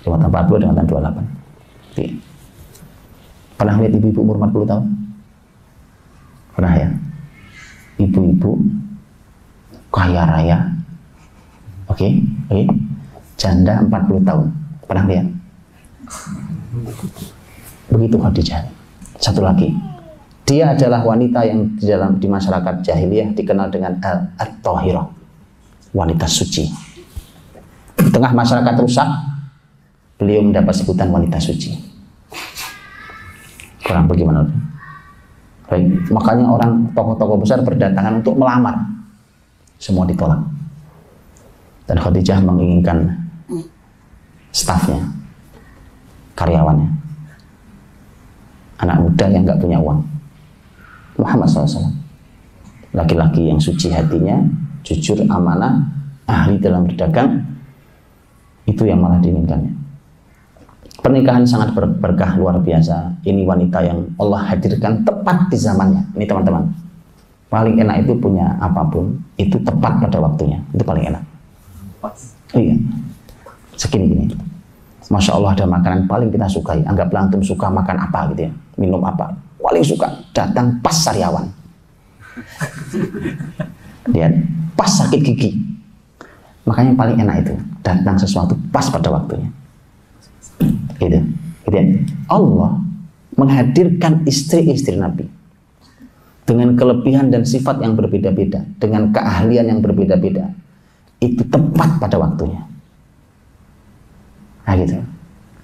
Cuma 40 dengan 28. Oke. Pernah lihat ibu-ibu umur 40 tahun? Pernah ya? Ibu-ibu kaya raya. Oke. Janda 40 tahun. Pernah lihat? Begitu Khadijah. Satu lagi, dia adalah wanita yang di masyarakat jahiliyah dikenal dengan at-tahirah, wanita suci. Di tengah masyarakat rusak, beliau mendapat sebutan wanita suci. Kurang bagaimana? Baik, makanya orang tokoh-tokoh besar berdatangan untuk melamar, semua ditolak. Dan Khadijah menginginkan stafnya, karyawannya, anak muda yang nggak punya uang. Muhammad SAW, laki-laki yang suci hatinya, jujur, amanah, ahli dalam berdagang, itu yang malah diinginkannya. Pernikahan sangat berkah luar biasa. Ini wanita yang Allah hadirkan tepat di zamannya. Ini teman-teman, paling enak itu punya apapun itu tepat pada waktunya, itu paling enak. Iya, segini-gini, Masya Allah ada makanan paling kita sukai. Anggaplah antum suka makan apa gitu ya, minum apa, paling suka, datang pas sariawan. Lihat, pas sakit gigi. Makanya paling enak itu datang sesuatu pas pada waktunya. Gitu. Ya. Allah menghadirkan istri-istri Nabi dengan kelebihan dan sifat yang berbeda-beda, dengan keahlian yang berbeda-beda, itu tepat pada waktunya. Nah gitu.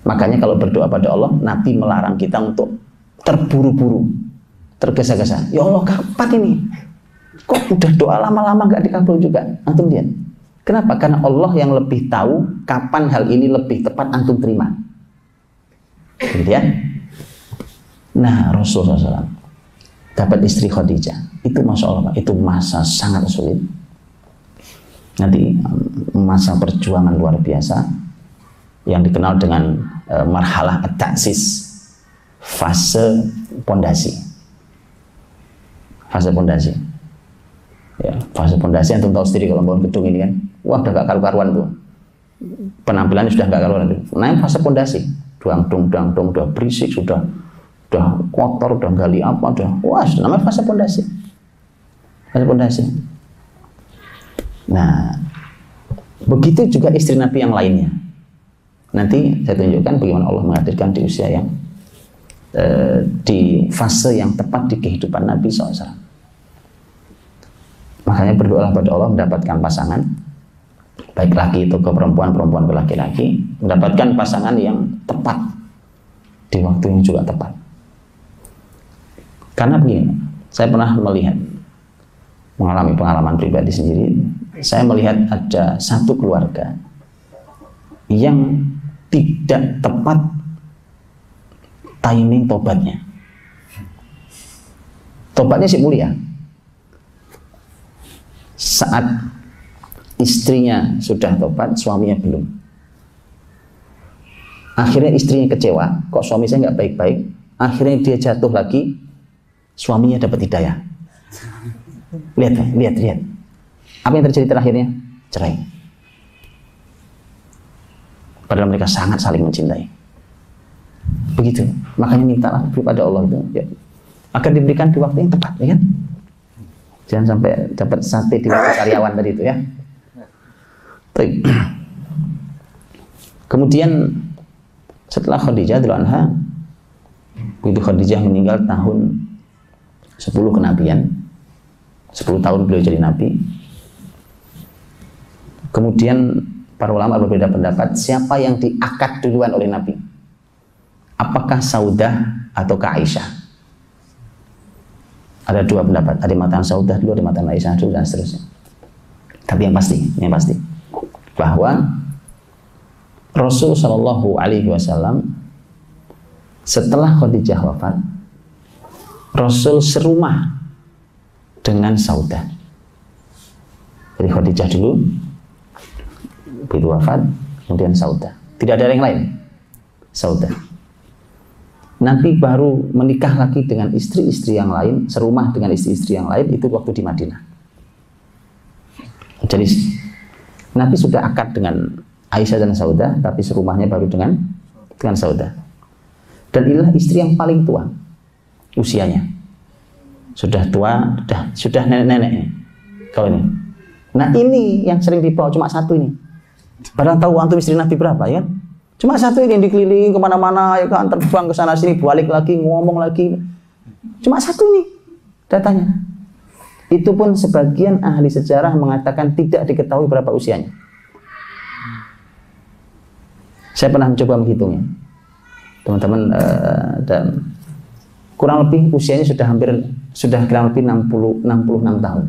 Makanya kalau berdoa pada Allah, Nabi melarang kita untuk terburu-buru, tergesa-gesa. Ya Allah, kapan ini? Kok udah doa lama-lama gak dikabul juga? Antum lihat. Kenapa? Karena Allah yang lebih tahu kapan hal ini lebih tepat antum terima. Gitu ya. Nah, Rasulullah SAW dapat istri Khadijah. Itu Masya Allah, itu masa sangat sulit. Nanti masa perjuangan luar biasa yang dikenal dengan marhalah at-ta'sis, fase pondasi. Fase pondasi. Ya, fase pondasi antum tahu sendiri kalau bangun gedung ini kan. Wah, udah gak karu-karuan tuh. Penampilannya sudah gak karuan tuh. Nah, fase pondasi. Dang dong, udah berisik, sudah kotor, udah gali apa, wah, namanya fase pondasi. Fase pondasi. Nah, begitu juga istri Nabi yang lainnya. Nanti saya tunjukkan bagaimana Allah menghadirkan di usia yang di fase yang tepat di kehidupan Nabi SAW. Makanya berdoalah pada Allah mendapatkan pasangan, baik laki itu ke perempuan, perempuan ke laki-laki, mendapatkan pasangan yang tepat di waktu yang juga tepat. Karena begini, saya pernah melihat, mengalami pengalaman pribadi sendiri, saya melihat ada satu keluarga yang tidak tepat timing tobatnya. Tobatnya sih mulia. Saat istrinya sudah tobat, suaminya belum. Akhirnya istrinya kecewa, kok suami saya nggak baik-baik. Akhirnya dia jatuh lagi, suaminya dapat hidayah. Lihat. Apa yang terjadi terakhirnya? Cerai. Padahal mereka sangat saling mencintai. Begitu. Makanya mintalah kepada Allah itu, ya, agar diberikan di waktu yang tepat, ya kan? Jangan sampai dapat sate di waktu karyawan tadi itu ya. Kemudian setelah Khadijah radhiyallahu anha, begitu Khadijah meninggal tahun 10 kenabian, 10 tahun beliau jadi nabi. Kemudian para ulama berbeda pendapat siapa yang diakad duluan oleh Nabi, apakah Saudah atau Aisyah. Ada dua pendapat, ada yang mengatakan Saudah dulu, ada yang mengatakan Aisyah dulu, dan seterusnya. Tapi yang pasti bahwa Rasul Shallallahu Alaihi Wasallam setelah Khadijah wafat, Rasul serumah dengan Saudah. Jadi Khadijah dulu, begitu wafat, kemudian Saudah. Tidak ada yang lain, Saudah. Nanti baru menikah lagi dengan istri-istri yang lain, serumah dengan istri-istri yang lain, itu waktu di Madinah. Jadi Nabi sudah akad dengan Aisyah dan Saudah, tapi serumahnya baru dengan Saudah. Dan inilah istri yang paling tua usianya. Sudah tua, sudah nenek-nenek kalau ini. Nah ini yang sering dibawa cuma satu ini. Padahal tahu antum istri Nabi berapa ya? Cuma satu ini yang dikelilingi kemana-mana, ya kan, terbang ke sana sini, balik lagi, ngomong lagi. Cuma satu ini datanya. Itu pun sebagian ahli sejarah mengatakan tidak diketahui berapa usianya. Saya pernah mencoba menghitungnya, teman-teman, dan kurang lebih usianya sudah kurang lebih 66 tahun.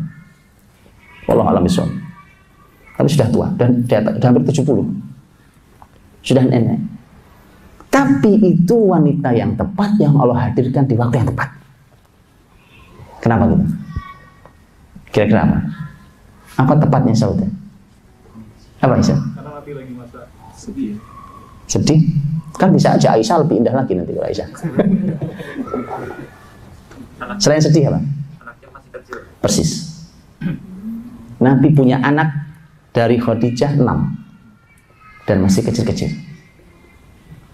Wallahu a'lam bishawab. Tapi sudah tua dan hampir 70. sudah nenek. Tapi itu wanita yang tepat yang Allah hadirkan di waktu yang tepat. Kenapa gitu? Kira-kira apa? Apa tepatnya Saudah? Apa Aisyah? Karena Nabi lagi masa sedih. Sedih? Kan bisa aja Aisyah lebih indah lagi nanti kalau Aisyah. Selain sedih apa? Anaknya masih kecil. Persis. Nabi punya anak dari Khadijah 6 dan masih kecil-kecil.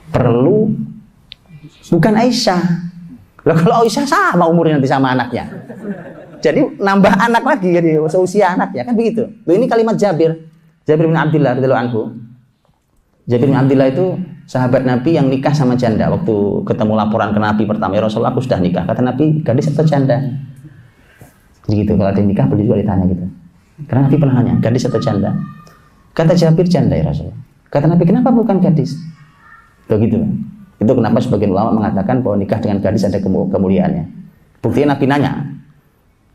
Perlu bukan Aisyah. Lah kalau Aisyah sama umurnya nanti sama anaknya. Jadi nambah anak lagi jadi seusia anaknya kan begitu. Loh, ini kalimat Jabir bin Abdullah radhiyallahu anhu. Jabir bin Abdullah itu sahabat Nabi yang nikah sama janda. Waktu ketemu laporan ke Nabi pertama, ya Rasulullah aku sudah nikah. Kata Nabi, gadis atau janda? Jadi gitu, kalau ada yang nikah boleh juga ditanya gitu. Karena Nabi pernah nanya, gadis atau janda? Kata Jabir, janda ya Rasulullah. Kata Nabi, kenapa bukan gadis? Begitu. Itu kenapa sebagian ulama mengatakan bahwa nikah dengan gadis ada kemuliaannya. Buktinya Nabi nanya,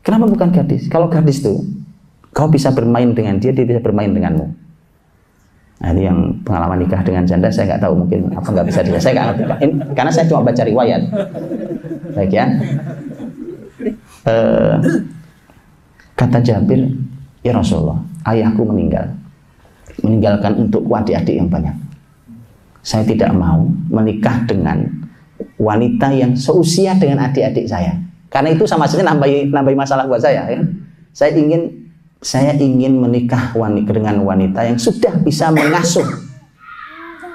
kenapa bukan gadis? Kalau gadis tuh, kau bisa bermain dengan dia, dia bisa bermain denganmu. Nah, ini yang pengalaman nikah dengan janda saya nggak tahu, mungkin apa nggak bisa saya nggak ngerti karena saya cuma baca riwayat. Baik ya. Kata Jabir, ya Rasulullah, ayahku meninggalkan untukku adik-adik yang banyak. Saya tidak mau menikah dengan wanita yang seusia dengan adik-adik saya, karena itu sama saja nambahi masalah buat saya. Ya. Saya ingin menikah dengan wanita yang sudah bisa mengasuh.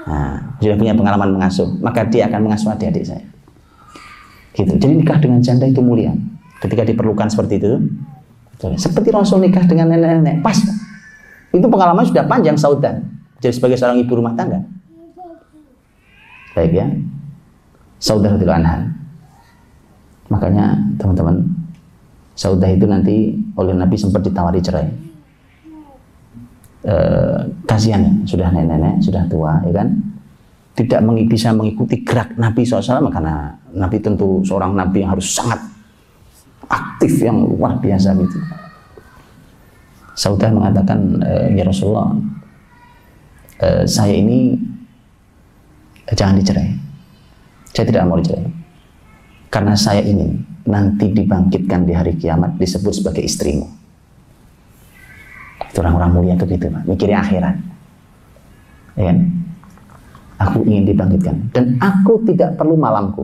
Nah, sudah punya pengalaman mengasuh, maka dia akan mengasuh adik-adik saya. Gitu. Jadi nikah dengan janda itu mulia. Ketika diperlukan seperti itu, seperti Rasul nikah dengan nenek-nenek, pas. Itu pengalaman sudah panjang Saudah. Jadi sebagai seorang ibu rumah tangga. Baik ya. Saudah radhiyallahu anha. Makanya teman-teman, Saudah itu nanti oleh Nabi sempat ditawari cerai. Kasihan ya, sudah nenek-nenek, sudah tua, ya kan? Tidak bisa mengikuti gerak Nabi SAW, karena Nabi tentu seorang Nabi yang harus sangat aktif, yang luar biasa gitu. Saudah mengatakan, ya Rasulullah, saya ini jangan dicerai. Saya tidak mau dicerai. Karena saya ingin nanti dibangkitkan di hari kiamat disebut sebagai istrimu. Itu orang-orang mulia itu gitu, Pak. Mikirnya akhirat. Ya kan? Aku ingin dibangkitkan dan aku tidak perlu malamku.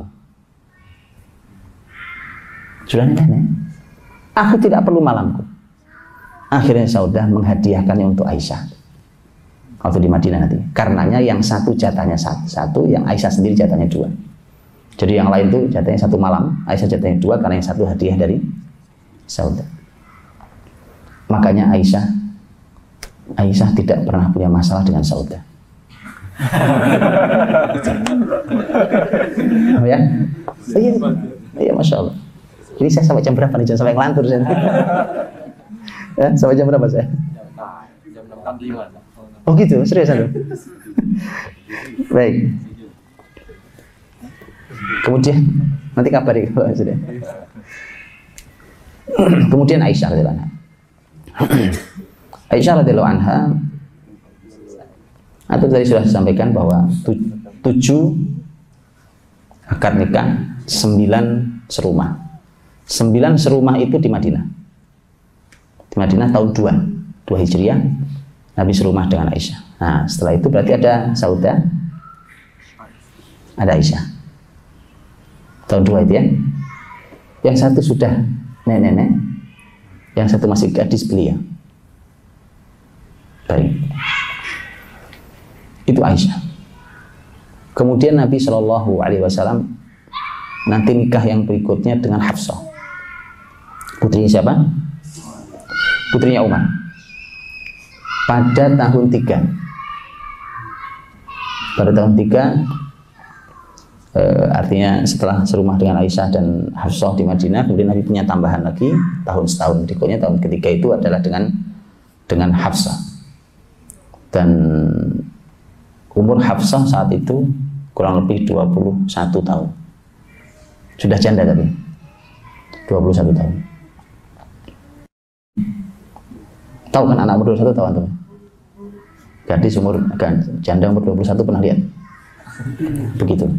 Sudah nenek. Aku tidak perlu malamku. Akhirnya Saudah menghadiahkannya untuk Aisyah. Waktu di Madinah nanti. Karenanya yang satu jatahnya satu, yang Aisyah sendiri jatahnya 2. Jadi yang lain tuh jatahnya 1 malam, Aisyah jatahnya 2 karena yang satu hadiah dari Saudah. Makanya Aisyah tidak pernah punya masalah dengan Saudah. Oh ya? Iya, Masya Allah. Ini saya sampai jam berapa nih? Jangan sampai ngelantur saya. Ya, sampai jam berapa saya? Jam 6.45. Oh gitu, serius aduh. Baik. Kemudian nanti kabari kalau sudah. Kemudian Aisyah radhiyallahu anha. Aisyah radhiyallahu anha, atau tadi sudah disampaikan bahwa 7 akad nikah, 9 serumah. 9 serumah itu di Madinah. Di Madinah tahun 2 Hijriah, Nabi serumah dengan Aisyah. Nah, setelah itu berarti ada Saudah, ada Aisyah. Tahun 2 itu ya. Yang satu sudah nenek-nenek, yang satu masih gadis belia. Baik. Itu Aisyah. Kemudian Nabi SAW nanti nikah yang berikutnya dengan Hafsah. Putrinya siapa? Putrinya Umar. Pada tahun 3. Pada tahun 3, artinya setelah serumah dengan Aisyah dan Hafsah di Madinah, kemudian Nabi punya tambahan lagi tahun setahun berikutnya. Tahun ketiga itu adalah dengan Hafsah. Dan umur Hafsah saat itu kurang lebih 21 tahun. Sudah janda tapi 21 tahun. Tahu kan anak umur 21 tahun tuh? Gadis janda umur 21 pernah lihat? Begitu.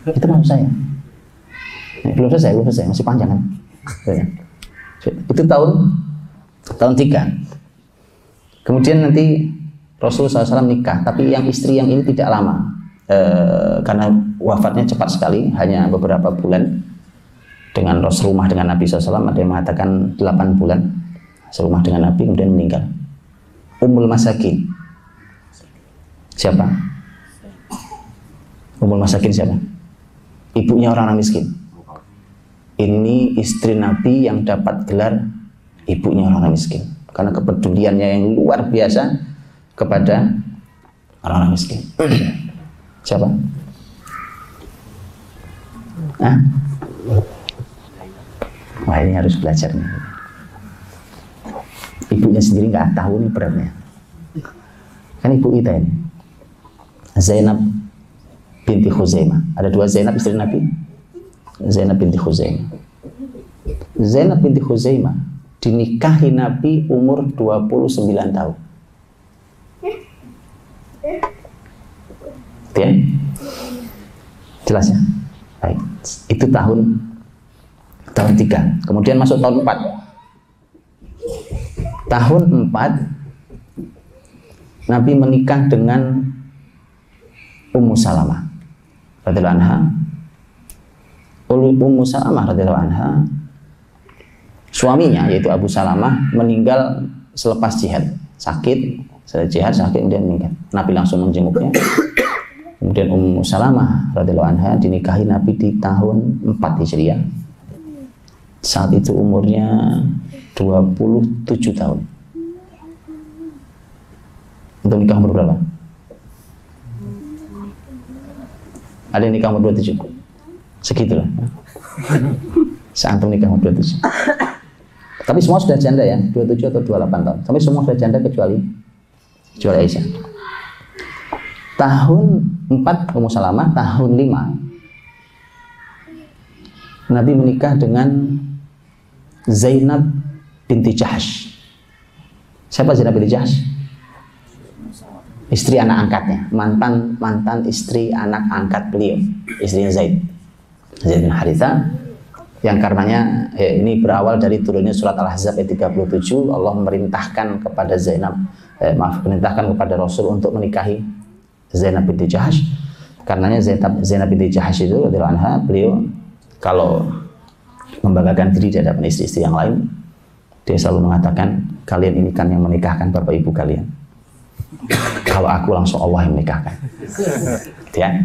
Itu maksud saya. Belum selesai, masih panjang kan? Itu tahun 3. Kemudian nanti Rasulullah SAW nikah, tapi yang istri yang ini tidak lama, karena wafatnya cepat sekali, hanya beberapa bulan. Dengan serumah dengan Nabi SAW, ada yang mengatakan 8 bulan serumah dengan Nabi, kemudian meninggal. Ummul Masakin. Siapa? Ummul Masakin siapa? Ibunya orang-orang miskin. Ini istri Nabi yang dapat gelar ibunya orang-orang miskin, karena kepeduliannya yang luar biasa kepada orang-orang miskin. Siapa? Wah, ini harus belajar nih. Ibunya sendiri nggak tahu nih beratnya. Kan ibu kita ini Zainab binti Khuzaimah. Ada 2 Zainab istri Nabi. Zainab binti Khuzaimah. Zainab binti Khuzaimah dinikahi Nabi umur 29 tahun. Ya? Jelas ya? Baik. Itu tahun 3. Kemudian masuk tahun 4. Tahun 4 Nabi menikah dengan Ummu Salamah radhiyallahu anha. Ummu Salamah radhiyallahu anha, suaminya yaitu Abu Salamah meninggal selepas jihad, sakit, kemudian meninggal. Nabi langsung menjenguknya. Kemudian Ummu Salamah radhiyallahu anha dinikahi Nabi di tahun 4 Hijriah. Saat itu umurnya 27 tahun. Untuk nikah umur berapa? Ada yang nikah umur 27? Segitulah. Saat nikah umur 27. Tapi semua sudah janda ya, 27 atau 28 tahun. Tapi semua sudah janda kecuali Aisyah. Tahun 4 Ummu Salamah, tahun 5 Nabi menikah dengan Zainab binti Jahsh. Siapa Zainab binti Jahsh? Istri anak angkatnya, mantan istri anak angkat beliau, istrinya Zaid bin Haritha, yang karenanya ini berawal dari turunnya surat Al-Ahzab ayat 37. Allah memerintahkan kepada memerintahkan kepada Rasul untuk menikahi Zainab binti Jahsh. Karenanya Zainab binti Jahsh itu radhiyallahu anha, beliau kalau membanggakan diri di hadapan istri-istri yang lain, dia selalu mengatakan, kalian ini kan yang menikahkan bapak ibu kalian. Kalau aku langsung Allah yang menikahkan. Ya.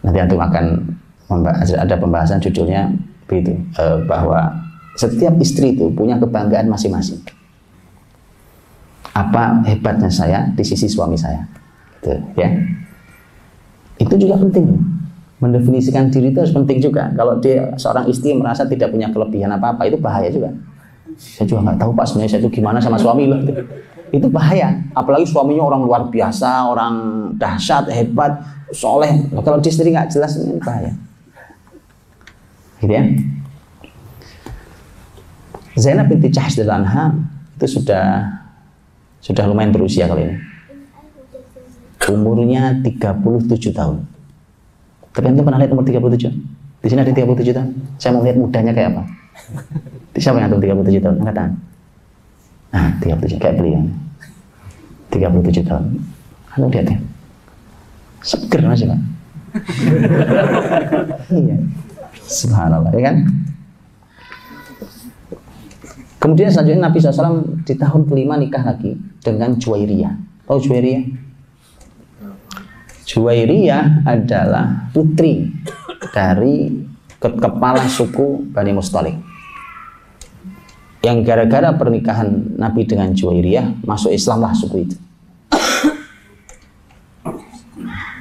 Nanti antum akan ada pembahasan judulnya begitu, bahwa setiap istri itu punya kebanggaan masing-masing. Apa hebatnya saya di sisi suami saya, gitu, ya. Itu juga penting. Mendefinisikan diri itu harus penting juga. Kalau dia seorang istri merasa tidak punya kelebihan apa-apa, itu bahaya juga. Saya juga nggak tahu Pak sebenarnya saya itu gimana sama suami loh. Itu bahaya. Apalagi suaminya orang luar biasa, orang dahsyat, hebat, soleh. Kalau dia sendiri nggak jelas, ini bahaya. Gitu ya. Zainab binti Jahsh radhiyallahu anha itu sudah lumayan berusia kali ini. Umurnya 37 tahun. Tapi antum pernah lihat umur 37? Di sini ada 37 tahun. Saya mau lihat mudanya kayak apa. Siapa yang antum 37 tahun? Angkat tangan. Nah, 37 kayak beliau. 37 tahun. Antum lihat ya. Seger masih Pak. Iya. Subhanallah, ya kan? Kemudian selanjutnya Nabi SAW di tahun kelima nikah lagi dengan Juwairiyah. Tahu Juwairiyah? Juwairiyah adalah putri dari kepala suku Bani Mustalik, yang gara-gara pernikahan Nabi dengan Juwairiyah masuk Islam lah suku itu.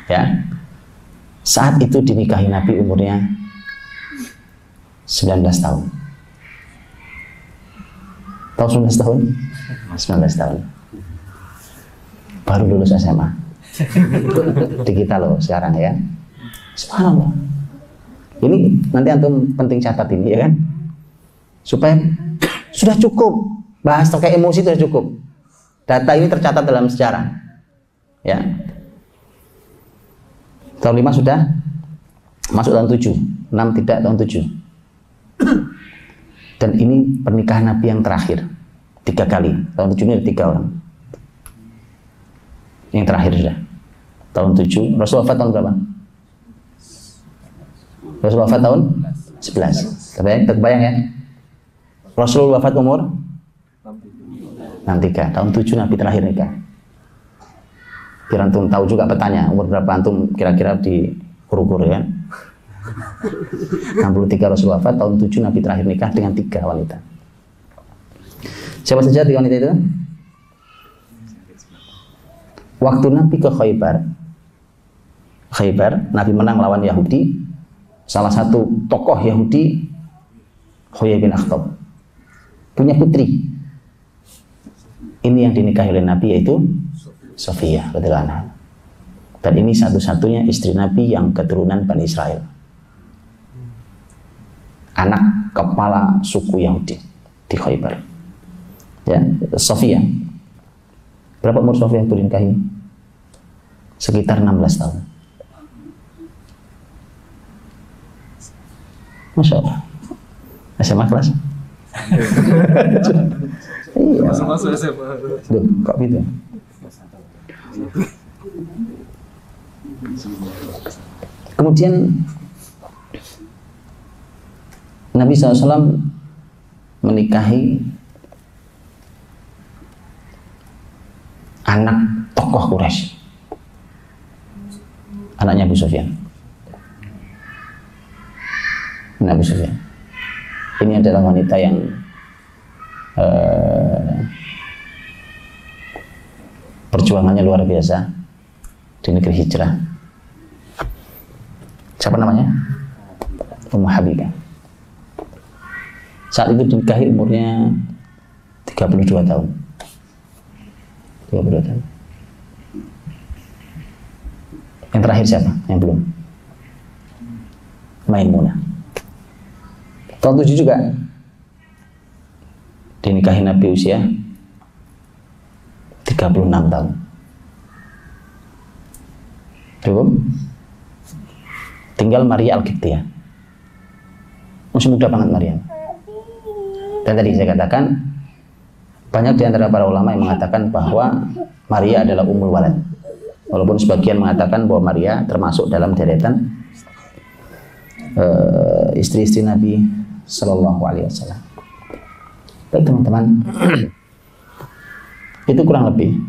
Ya, saat itu dinikahi Nabi umurnya 19 tahun. Tahu 19 tahun? 19 tahun. Baru lulus SMA. Di kita loh sekarang ya. Subhanallah. Ini nanti antum penting catat ini ya kan, supaya sudah cukup bahas terkait emosi sudah cukup. Data ini tercatat dalam sejarah. Ya. Tahun 5 sudah masuk tahun 7, 6 tidak, tahun 7. Dan ini pernikahan Nabi yang terakhir 3 kali. Tahun 7 ini ada 3 orang. Yang terakhir sudah. Tahun 7, Rasul wafat tahun berapa? Rasul wafat tahun 11. Terbayang ya? Rasul wafat umur 63. Tahun 7 Nabi terakhir nikah. Biar antum tahu juga petanya, umur berapa antum kira-kira di kur-kur ya. 63 Rasul wafat, tahun 7 Nabi terakhir nikah dengan 3 wanita. Siapa saja 3 wanita itu? Waktu Nabi ke Khaybar, Nabi menang lawan Yahudi. Salah satu tokoh Yahudi, Huyai bin Akhtab, punya putri. Ini yang dinikahi oleh Nabi, yaitu Sofia radhiyallahu anha. Dan ini satu-satunya istri Nabi yang keturunan Bani Israel, anak kepala suku Yahudi di Khaybar. Ya, Sofia. Berapa umur Sofia itu dinikahi? Sekitar 16 tahun. Masya Allah. SMA kelas? Iya. Masuk SMA. Duh, kok gitu? Kemudian Nabi SAW menikahi anak tokoh Quraisy, anaknya Abu Sufyan. Abu Sufyan ini adalah wanita yang perjuangannya luar biasa di negeri hijrah. Siapa namanya? Ummu Habibah. Saat itu dinikahi umurnya 32 tahun. 32 tahun. Yang terakhir siapa? Yang belum? Maimunah. Tahun 7 juga dinikahi Nabi usia 36 tahun. Cukup? Tinggal Maria Al-Qibtiyah. Masih muda banget Maria. Dan tadi saya katakan, banyak di antara para ulama yang mengatakan bahwa Maria adalah Ummul Walad. Walaupun sebagian mengatakan bahwa Maria termasuk dalam deretan istri-istri Nabi Sallallahu Alaihi Wasallam. Baik teman-teman, itu kurang lebih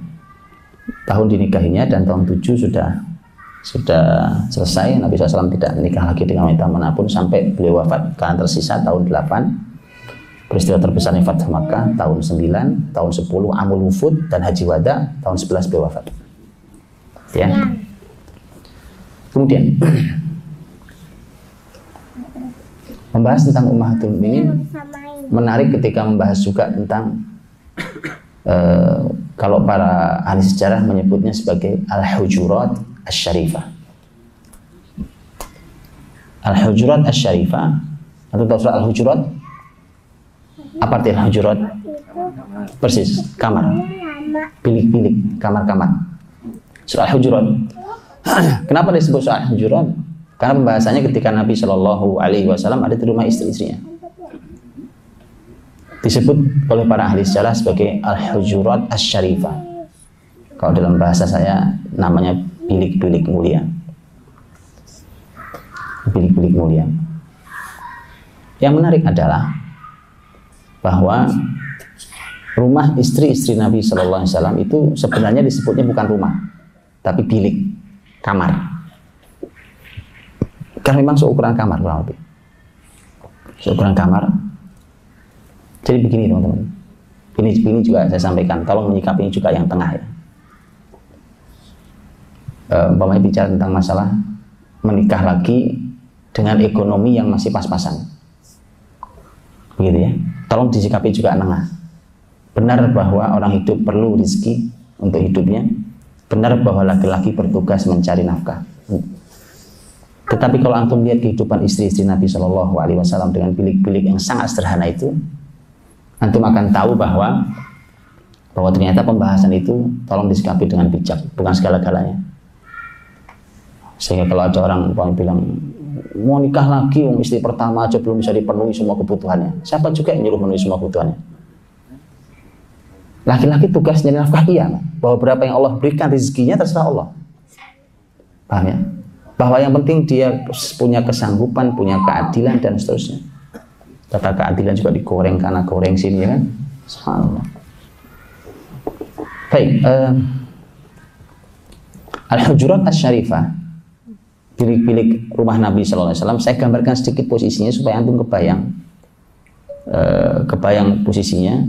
tahun dinikahinya, dan tahun 7 sudah selesai. Nabi SAW tidak menikah lagi dengan wanita manapun sampai beliau wafat. Karena tersisa tahun 8 peristiwa terbesarnya Fathu Makkah, tahun 9, tahun 10 Amul Wufud dan Haji Wada, tahun 11 beliau wafat. Ya. Kemudian membahas tentang Ummahatul Mukminin menarik ketika membahas juga tentang kalau para ahli sejarah menyebutnya sebagai Al-Hujurat Asy-Syarifah. Al-Hujurat Asy-Syarifah, atau tahu surah Al-Hujurat? Apa arti Al-Hujurat? Persis, kamar, bilik-bilik, kamar-kamar. Surah Al-Hujurat. Kenapa disebut surah Al-Hujurat? Karena pembahasannya ketika Nabi Shallallahu Alaihi Wasallam ada di rumah istri-istrinya. Disebut oleh para ahli sejarah sebagai Al-Hujurat Asy-Syarifah. Kalau dalam bahasa saya namanya bilik-bilik mulia. Bilik-bilik mulia. Yang menarik adalah bahwa rumah istri-istri Nabi Shallallahu Alaihi Wasallam itu sebenarnya disebutnya bukan rumah, tapi bilik, kamar. Karena memang seukuran kamar kurang lebih. Seukuran kamar. Jadi begini teman-teman. Ini juga saya sampaikan. Tolong menyikapi juga yang tengah ya. Umpamanya bicara tentang masalah menikah lagi dengan ekonomi yang masih pas-pasan. Begitu ya. Tolong disikapi juga tengah. Benar bahwa orang hidup perlu rezeki untuk hidupnya. Benar bahwa laki-laki bertugas mencari nafkah. Tetapi kalau antum lihat kehidupan istri-istri Nabi Shallallahu Alaihi Wasallam dengan bilik-bilik yang sangat sederhana itu, antum akan tahu bahwa bahwa ternyata pembahasan itu tolong disikapi dengan bijak, bukan segala-galanya. Sehingga kalau ada orang yang bilang mau nikah lagi, istri pertama aja belum bisa dipenuhi semua kebutuhannya, siapa juga yang nyuruh memenuhi semua kebutuhannya? Laki-laki tugasnya nafkah iya, bahwa berapa yang Allah berikan rezekinya terserah Allah. Paham ya? Bahwa yang penting dia punya kesanggupan, punya keadilan dan seterusnya. Kata keadilan juga digoreng karena goreng sini ya kan? Subhanallah. Baik, Al-Hujurat Asy-Syarifah, bilik-bilik rumah Nabi Sallallahu Alaihi Wasallam. Saya gambarkan sedikit posisinya supaya antum kebayang posisinya.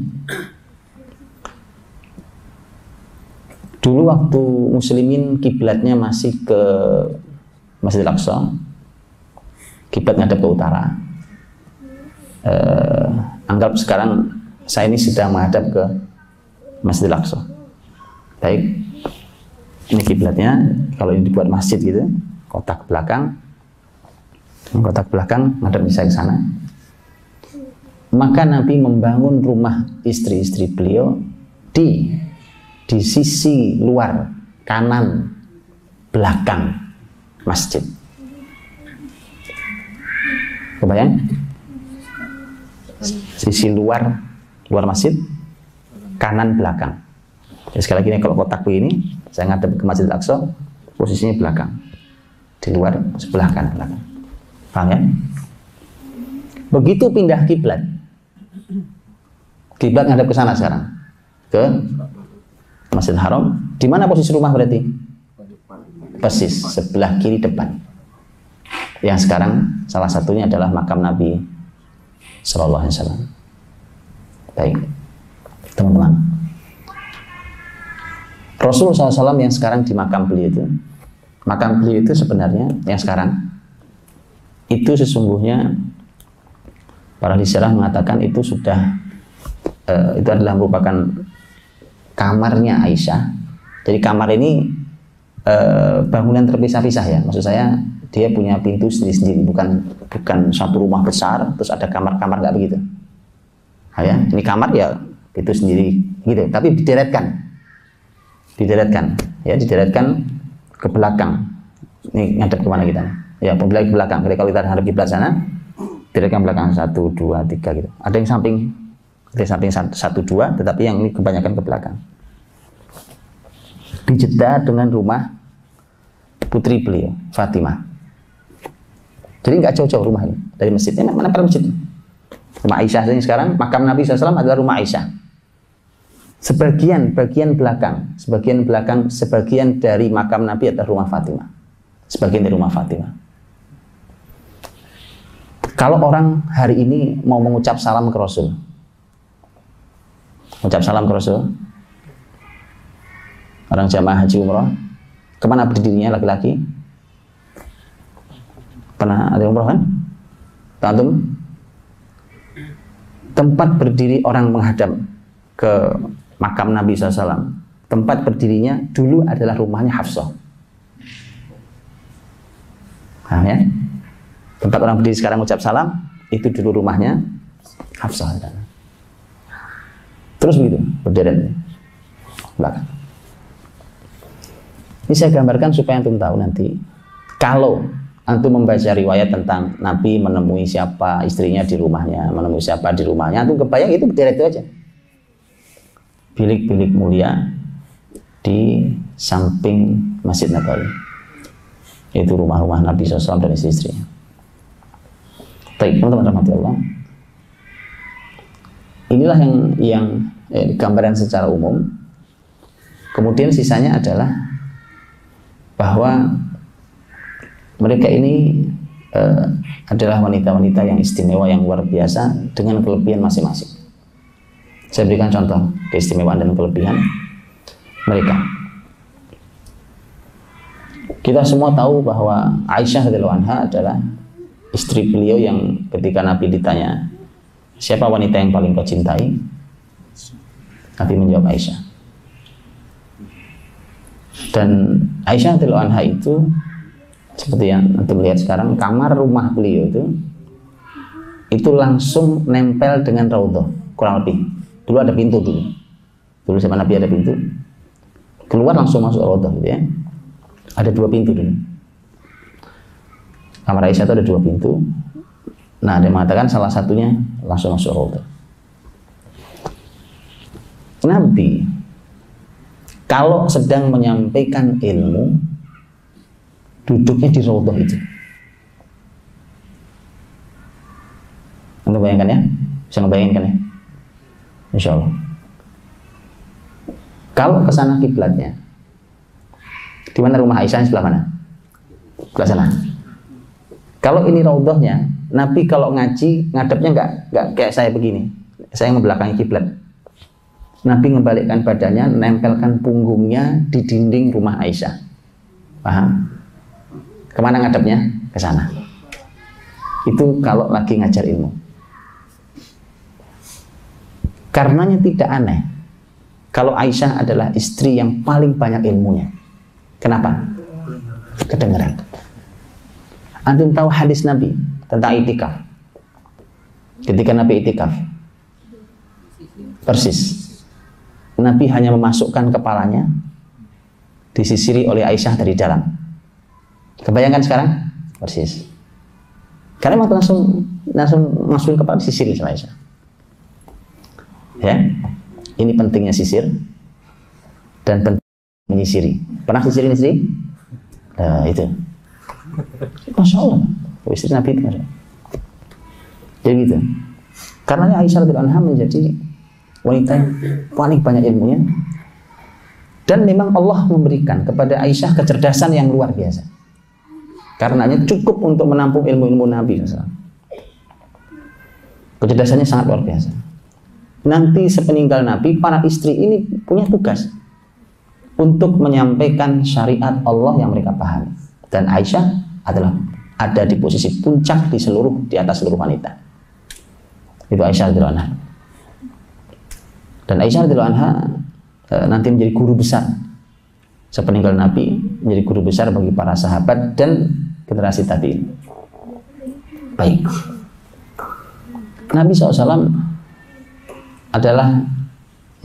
Dulu waktu muslimin kiblatnya masih ke Masjidil Aqsa, kiblat ngadep ke utara. Anggap sekarang saya ini sedang menghadap ke Masjidil Aqsa. Baik, ini kiblatnya. Kalau ini dibuat masjid gitu, kotak belakang ngadep bisa ke sana. Maka Nabi membangun rumah istri-istri beliau di sisi luar kanan belakang masjid. Kebayang? Sisi luar masjid kanan belakang. Ya, sekali lagi kalau kotak begini, saya ngadep ke Masjidil Aqsa, posisinya belakang. Di luar sebelah kanan belakang. Paham ya? Begitu pindah kiblat ngadep ke sana sekarang, ke Masjidil Haram. Di mana posisi rumah berarti? Persis sebelah kiri depan. Yang sekarang salah satunya adalah makam Nabi Sallallahu Alaihi Wasallam. Baik, teman-teman. Rasulullah SAW yang sekarang di makam beliau itu sebenarnya yang sekarang itu sesungguhnya para risalah mengatakan itu sudah itu adalah merupakan kamarnya Aisyah. Jadi kamar ini bangunan terpisah-pisah ya. Maksud saya dia punya pintu sendiri-sendiri, bukan satu rumah besar terus ada kamar-kamar, nggak begitu. Ya, ini kamar ya itu sendiri gitu, tapi dideretkan ke belakang. Ini ngadep kemana kita? Ya, ke belakang. Jadi kalau kita hadap kiblat sana, dideretkan belakang 1, 2, 3 gitu. Ada yang samping 1, 2, tetapi yang ini kebanyakan ke belakang. Dijeda dengan rumah putri beliau, Fatimah. Jadi nggak jauh-jauh rumahnya dari masjidnya. Mana pada masjid? Rumah Aisyah ini sekarang, makam Nabi SAW adalah rumah Aisyah. Sebagian belakang, sebagian dari makam Nabi adalah rumah Fatimah. Sebagian dari rumah Fatimah. Kalau orang hari ini mau mengucap salam ke Rasul, orang jamaah haji umroh, kemana berdirinya laki-laki? Pernah ada umroh kan? Antum? Tempat berdiri orang menghadap ke makam Nabi SAW, tempat berdirinya dulu adalah rumahnya Hafsah. Nah, ya? Tempat orang berdiri sekarang mengucap salam, itu dulu rumahnya Hafsah. Terus begitu, berderet belakang. Ini saya gambarkan supaya antum tahu nanti, kalau antum membaca riwayat tentang Nabi menemui siapa istrinya di rumahnya, antum kebayang itu berderet itu aja. Bilik-bilik mulia di samping Masjid Nabawi. Itu rumah-rumah Nabi SAW dan istri-istrinya. Baik, teman-teman rahmati Allah. Inilah yang gambaran secara umum. Kemudian sisanya adalah bahwa mereka ini adalah wanita-wanita yang istimewa, yang luar biasa dengan kelebihan masing-masing. Saya berikan contoh keistimewaan dan kelebihan mereka. Kita semua tahu bahwa Aisyah radhiyallahu anha adalah istri beliau yang ketika Nabi ditanya, siapa wanita yang paling kau cintai? Nabi menjawab Aisyah. Dan Aisyah radhiyallahu anha itu seperti yang antum lihat sekarang, kamar rumah beliau itu langsung nempel dengan raudhah, kurang lebih. Dulu ada pintu dulu. Dulu zaman Nabi ada pintu, keluar langsung masuk Raudhah gitu ya. Ada 2 pintu dulu. Kamar Aisyah itu ada 2 pintu. Nah, ada yang mengatakan salah satunya langsung masuk Raudhah. Nabi kalau sedang menyampaikan ilmu, duduknya di Raudhah itu. Anda bayangkan ya? Bisa ngebayangkan ya? Insya Allah. Kalau ke sana kiblatnya, di mana rumah Aisyah, sebelah mana? Sebelah sana. Kalau ini Raudhahnya, Nabi kalau ngaji ngadepnya nggak kayak saya begini. Saya ngebelakangi kiblat. Nabi membalikkan badannya, nempelkan punggungnya di dinding rumah Aisyah. Paham? Kemana ngadepnya? Ke sana. Itu kalau lagi ngajar ilmu. Karenanya tidak aneh kalau Aisyah adalah istri yang paling banyak ilmunya. Kenapa? Kedengeran. Antum tahu hadis Nabi tentang itikaf. Ketika Nabi itikaf, persis Nabi hanya memasukkan kepalanya, disisiri oleh Aisyah dari dalam. Kebayangkan sekarang? Persis. Karena waktu langsung masukin kepala, disisiri sama Aisyah. Ya, ini pentingnya sisir dan penting menyisiri. Pernah sisirin istri? Nah, itu. Masya Allah, istri Nabi itu. Masya Allah. Jadi gitu. Karena Aisyah radhiyallahu anha menjadi wanita yang paling banyak ilmunya, dan memang Allah memberikan kepada Aisyah kecerdasan yang luar biasa. Karenanya cukup untuk menampung ilmu-ilmu Nabi SAW. Kecerdasannya sangat luar biasa. Nanti sepeninggal Nabi, para istri ini punya tugas untuk menyampaikan syariat Allah yang mereka pahami. Dan Aisyah adalah ada di posisi puncak di atas seluruh wanita. Itu Aisyah radhiyallahu anha. Dan Aisyah radhiyallahu anha nanti menjadi guru besar sepeninggal Nabi, menjadi guru besar bagi para sahabat dan generasi tabi'in. Baik. Nabi SAW adalah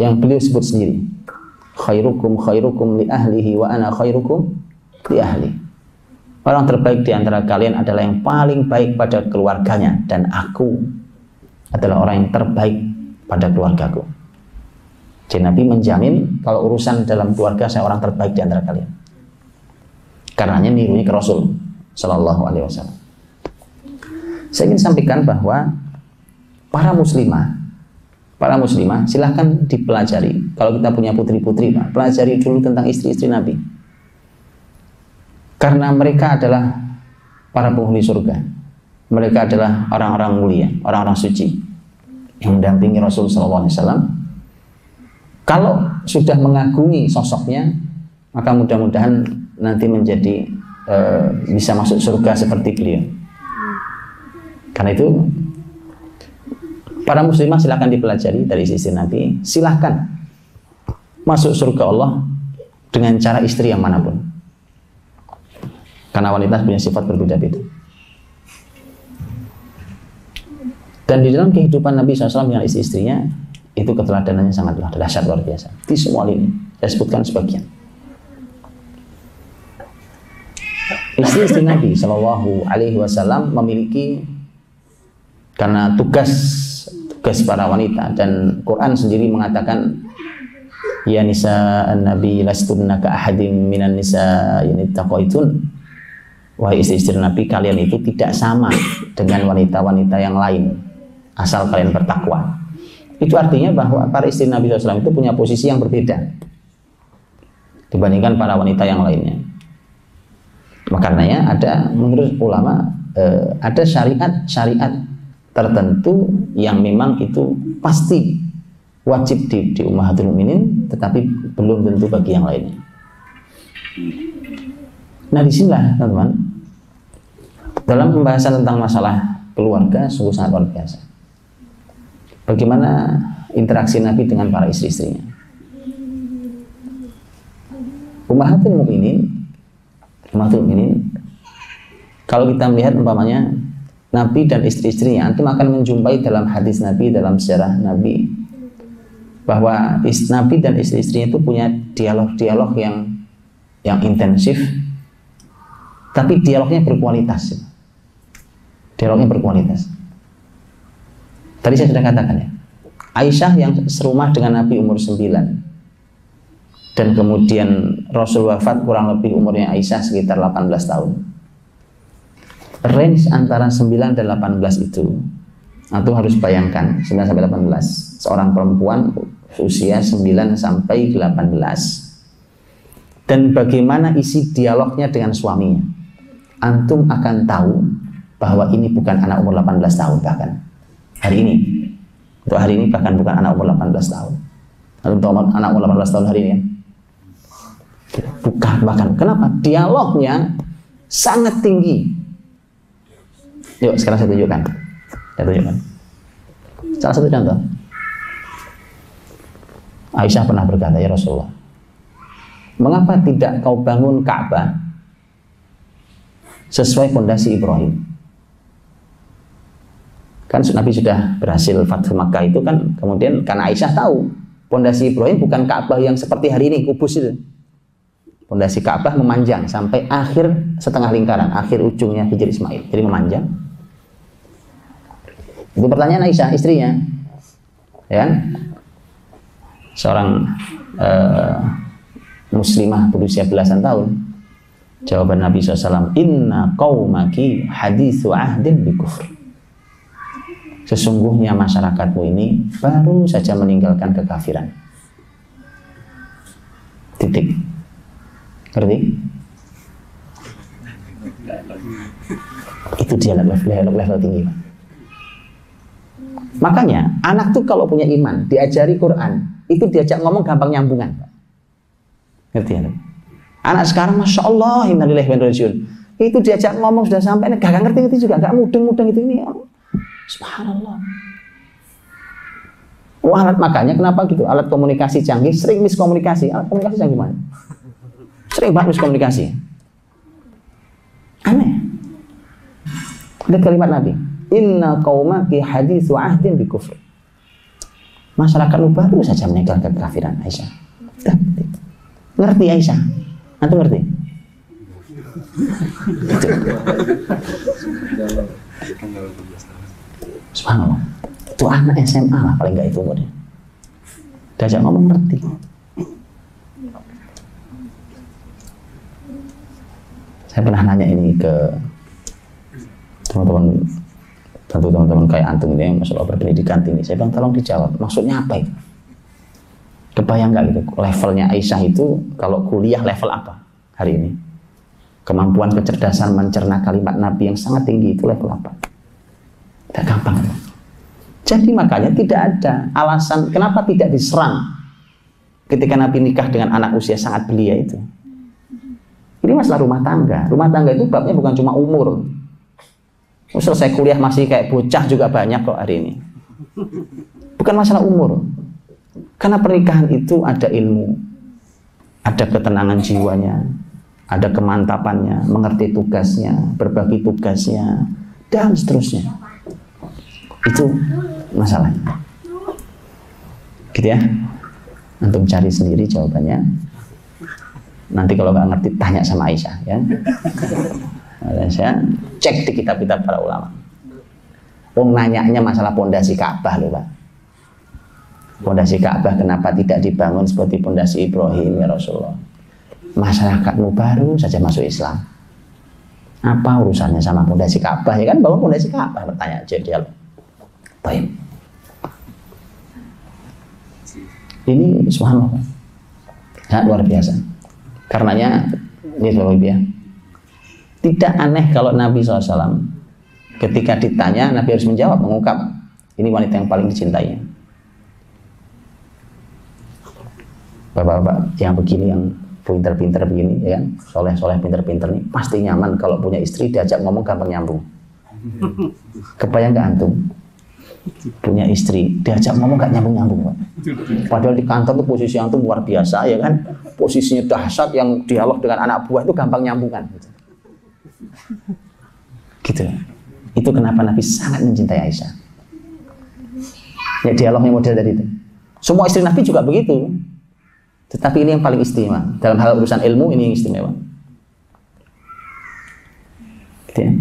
yang beliau sebut sendiri, khairukum khairukum li ahlihi wa ana khairukum li ahli. Orang terbaik di antara kalian adalah yang paling baik pada keluarganya, dan aku adalah orang yang terbaik pada keluargaku. Jadi Nabi menjamin kalau urusan dalam keluarga, saya orang terbaik di antara kalian. Karenanya nirunya ke Rasul Sallallahu Alaihi Wasallam. Saya ingin sampaikan bahwa para muslimah silahkan dipelajari. Kalau kita punya putri-putri, pelajari dulu tentang istri-istri Nabi. Karena mereka adalah para penghuni surga. Mereka adalah orang-orang mulia, orang-orang suci yang mendampingi Rasul Sallallahu Alaihi Wasallam. Kalau sudah mengagumi sosoknya, maka mudah-mudahan nanti menjadi bisa masuk surga seperti beliau. Karena itu para muslimah silahkan dipelajari dari istri Nabi. Silahkan masuk surga Allah dengan cara istri yang manapun. Karena wanita punya sifat berbeda-beda. Dan di dalam kehidupan Nabi SAW dengan istri-istrinya, itu keteladanannya sangat dahsyat, luar biasa. Di semua lini, saya sebutkan sebagian. Istri-istri Nabi Shallallahu Alaihi Wasallam memiliki, karena tugas para wanita, dan Quran sendiri mengatakan, ya nisa an-nabi lastunna ka ahadin minan nisa yanittaqaitun. Wahai istri-istri Nabi, kalian itu tidak sama dengan wanita-wanita yang lain, asal kalian bertakwa. Itu artinya bahwa para istri Nabi SAW itu punya posisi yang berbeda dibandingkan para wanita yang lainnya. Makanya ada, menurut ulama, ada syariat tertentu yang memang itu pasti wajib di ummahatul mukminin, tetapi belum tentu bagi yang lainnya. Nah, disinilah teman-teman, dalam pembahasan tentang masalah keluarga sungguh sangat luar biasa. Bagaimana interaksi Nabi dengan para istri-istrinya. Ummahatul mukminin, kalau kita melihat umpamanya Nabi dan istri-istrinya, antum akan menjumpai dalam hadis Nabi, dalam sejarah Nabi, bahwa Nabi dan istri-istrinya itu punya dialog-dialog yang intensif, tapi dialognya berkualitas. Dialognya berkualitas. Tadi saya sudah katakan ya, Aisyah yang serumah dengan Nabi umur 9, dan kemudian Rasul wafat kurang lebih umurnya Aisyah sekitar 18 tahun. Range antara 9 dan 18 itu, antum harus bayangkan 9 sampai 18. Seorang perempuan usia 9 sampai 18. Dan bagaimana isi dialognya dengan suaminya. Antum akan tahu bahwa ini bukan anak umur 18 tahun bahkan. Hari ini. Untuk hari ini bahkan bukan anak umur 18 tahun. Antum tahu anak umur 18 tahun hari ini ya? Bukan bahkan. Kenapa? Dialognya sangat tinggi. Yuk sekarang saya tunjukkan. Salah satu contoh. Aisyah pernah berkata, ya Rasulullah, mengapa tidak kau bangun Ka'bah sesuai fondasi Ibrahim? Kan Nabi sudah berhasil Fathu Makkah itu kan, kemudian karena Aisyah tahu fondasi Ibrahim bukan Ka'bah yang seperti hari ini, kubus itu. Fondasi Ka'bah memanjang sampai akhir setengah lingkaran, akhir ujungnya Hijr Ismail. Jadi memanjang. Itu pertanyaan Aisyah, istrinya. Ya. Seorang muslimah berusia belasan tahun. Jawaban Nabi SAW, inna qaumaki hadithu ahdin bi kufr. Sesungguhnya masyarakatmu ini baru saja meninggalkan kekafiran. Titik. Ngerti? Itu dia level tinggi. Makanya anak tuh kalau punya iman, diajari Quran, itu diajak ngomong gampang nyambungan. Ngerti ya? Anak sekarang Masya Allah, innalillahi wa inna ilaihi raji'un, itu diajak ngomong sudah sampai, gak ngerti juga, gak mudeng-mudeng itu ini. Subhanallah. Alat makanya kenapa gitu? Alat komunikasi canggih sering miskomunikasi. Alat komunikasi canggih mana? Sering banget miskomunikasi. Aneh. Ada kalimat Nabi, inna qaumaki hadithu ahdin bi kufr. Masyarakat baru saja meninggalkan kekafiran. Aisyah. Ngerti Aisyah? Antum ngerti? Subhanallah. Itu anak SMA lah paling enggak itu umurnya. Diajak ngomong ngerti. Saya pernah nanya ini ke teman-teman, tentu teman-teman kayak antum ini yang Masya Allah berpendidikan tinggi. Saya bilang tolong dijawab, maksudnya apa itu? Kebayang nggak gitu levelnya Aisyah itu kalau kuliah level apa hari ini? Kemampuan kecerdasan mencerna kalimat Nabi yang sangat tinggi itu level apa? Tidak gampang. Jadi makanya tidak ada alasan kenapa tidak diserang ketika Nabi nikah dengan anak usia sangat belia itu. Ini masalah rumah tangga. Rumah tangga itu babnya bukan cuma umur. Selesai kuliah masih kayak bocah juga banyak kok hari ini. Bukan masalah umur. Karena pernikahan itu ada ilmu, ada ketenangan jiwanya, ada kemantapannya, mengerti tugasnya, berbagi tugasnya, dan seterusnya. Itu masalahnya. Gitu ya. Antum cari sendiri jawabannya. Nanti kalau nggak ngerti tanya sama Aisyah ya. Saya cek di kitab-kitab para ulama. Nanyanya masalah pondasi Ka'bah loh Pak. Pondasi Ka'bah kenapa tidak dibangun seperti pondasi Ibrahim ya Rasulullah? Masyarakatmu baru saja masuk Islam. Apa urusannya sama pondasi Ka'bah? Ya kan bangun pondasi Ka'bah, bertanya aja dia. Baik. Ini subhanallah. Sangat luar biasa. Karenanya ini Bapak Ibu ya. Tidak aneh kalau Nabi SAW ketika ditanya Nabi harus menjawab, mengungkap ini wanita yang paling dicintainya. Bapak-bapak yang begini, yang pinter-pinter begini ya kan, soleh-soleh pinter-pinter nih pasti nyaman kalau punya istri diajak ngomong gampang nyambung. Kebayang gak antum punya istri diajak ngomong gak nyambung-nyambung Pak? Padahal di kantor tuh posisi antum luar biasa ya kan, posisinya dahsyat, yang dialog dengan anak buah itu gampang nyambungan gitu. Itu kenapa Nabi sangat mencintai Aisyah ya, dialognya model dari itu. Semua istri Nabi juga begitu. Tetapi ini yang paling istimewa. Dalam hal urusan ilmu ini yang istimewa. Gitu ya.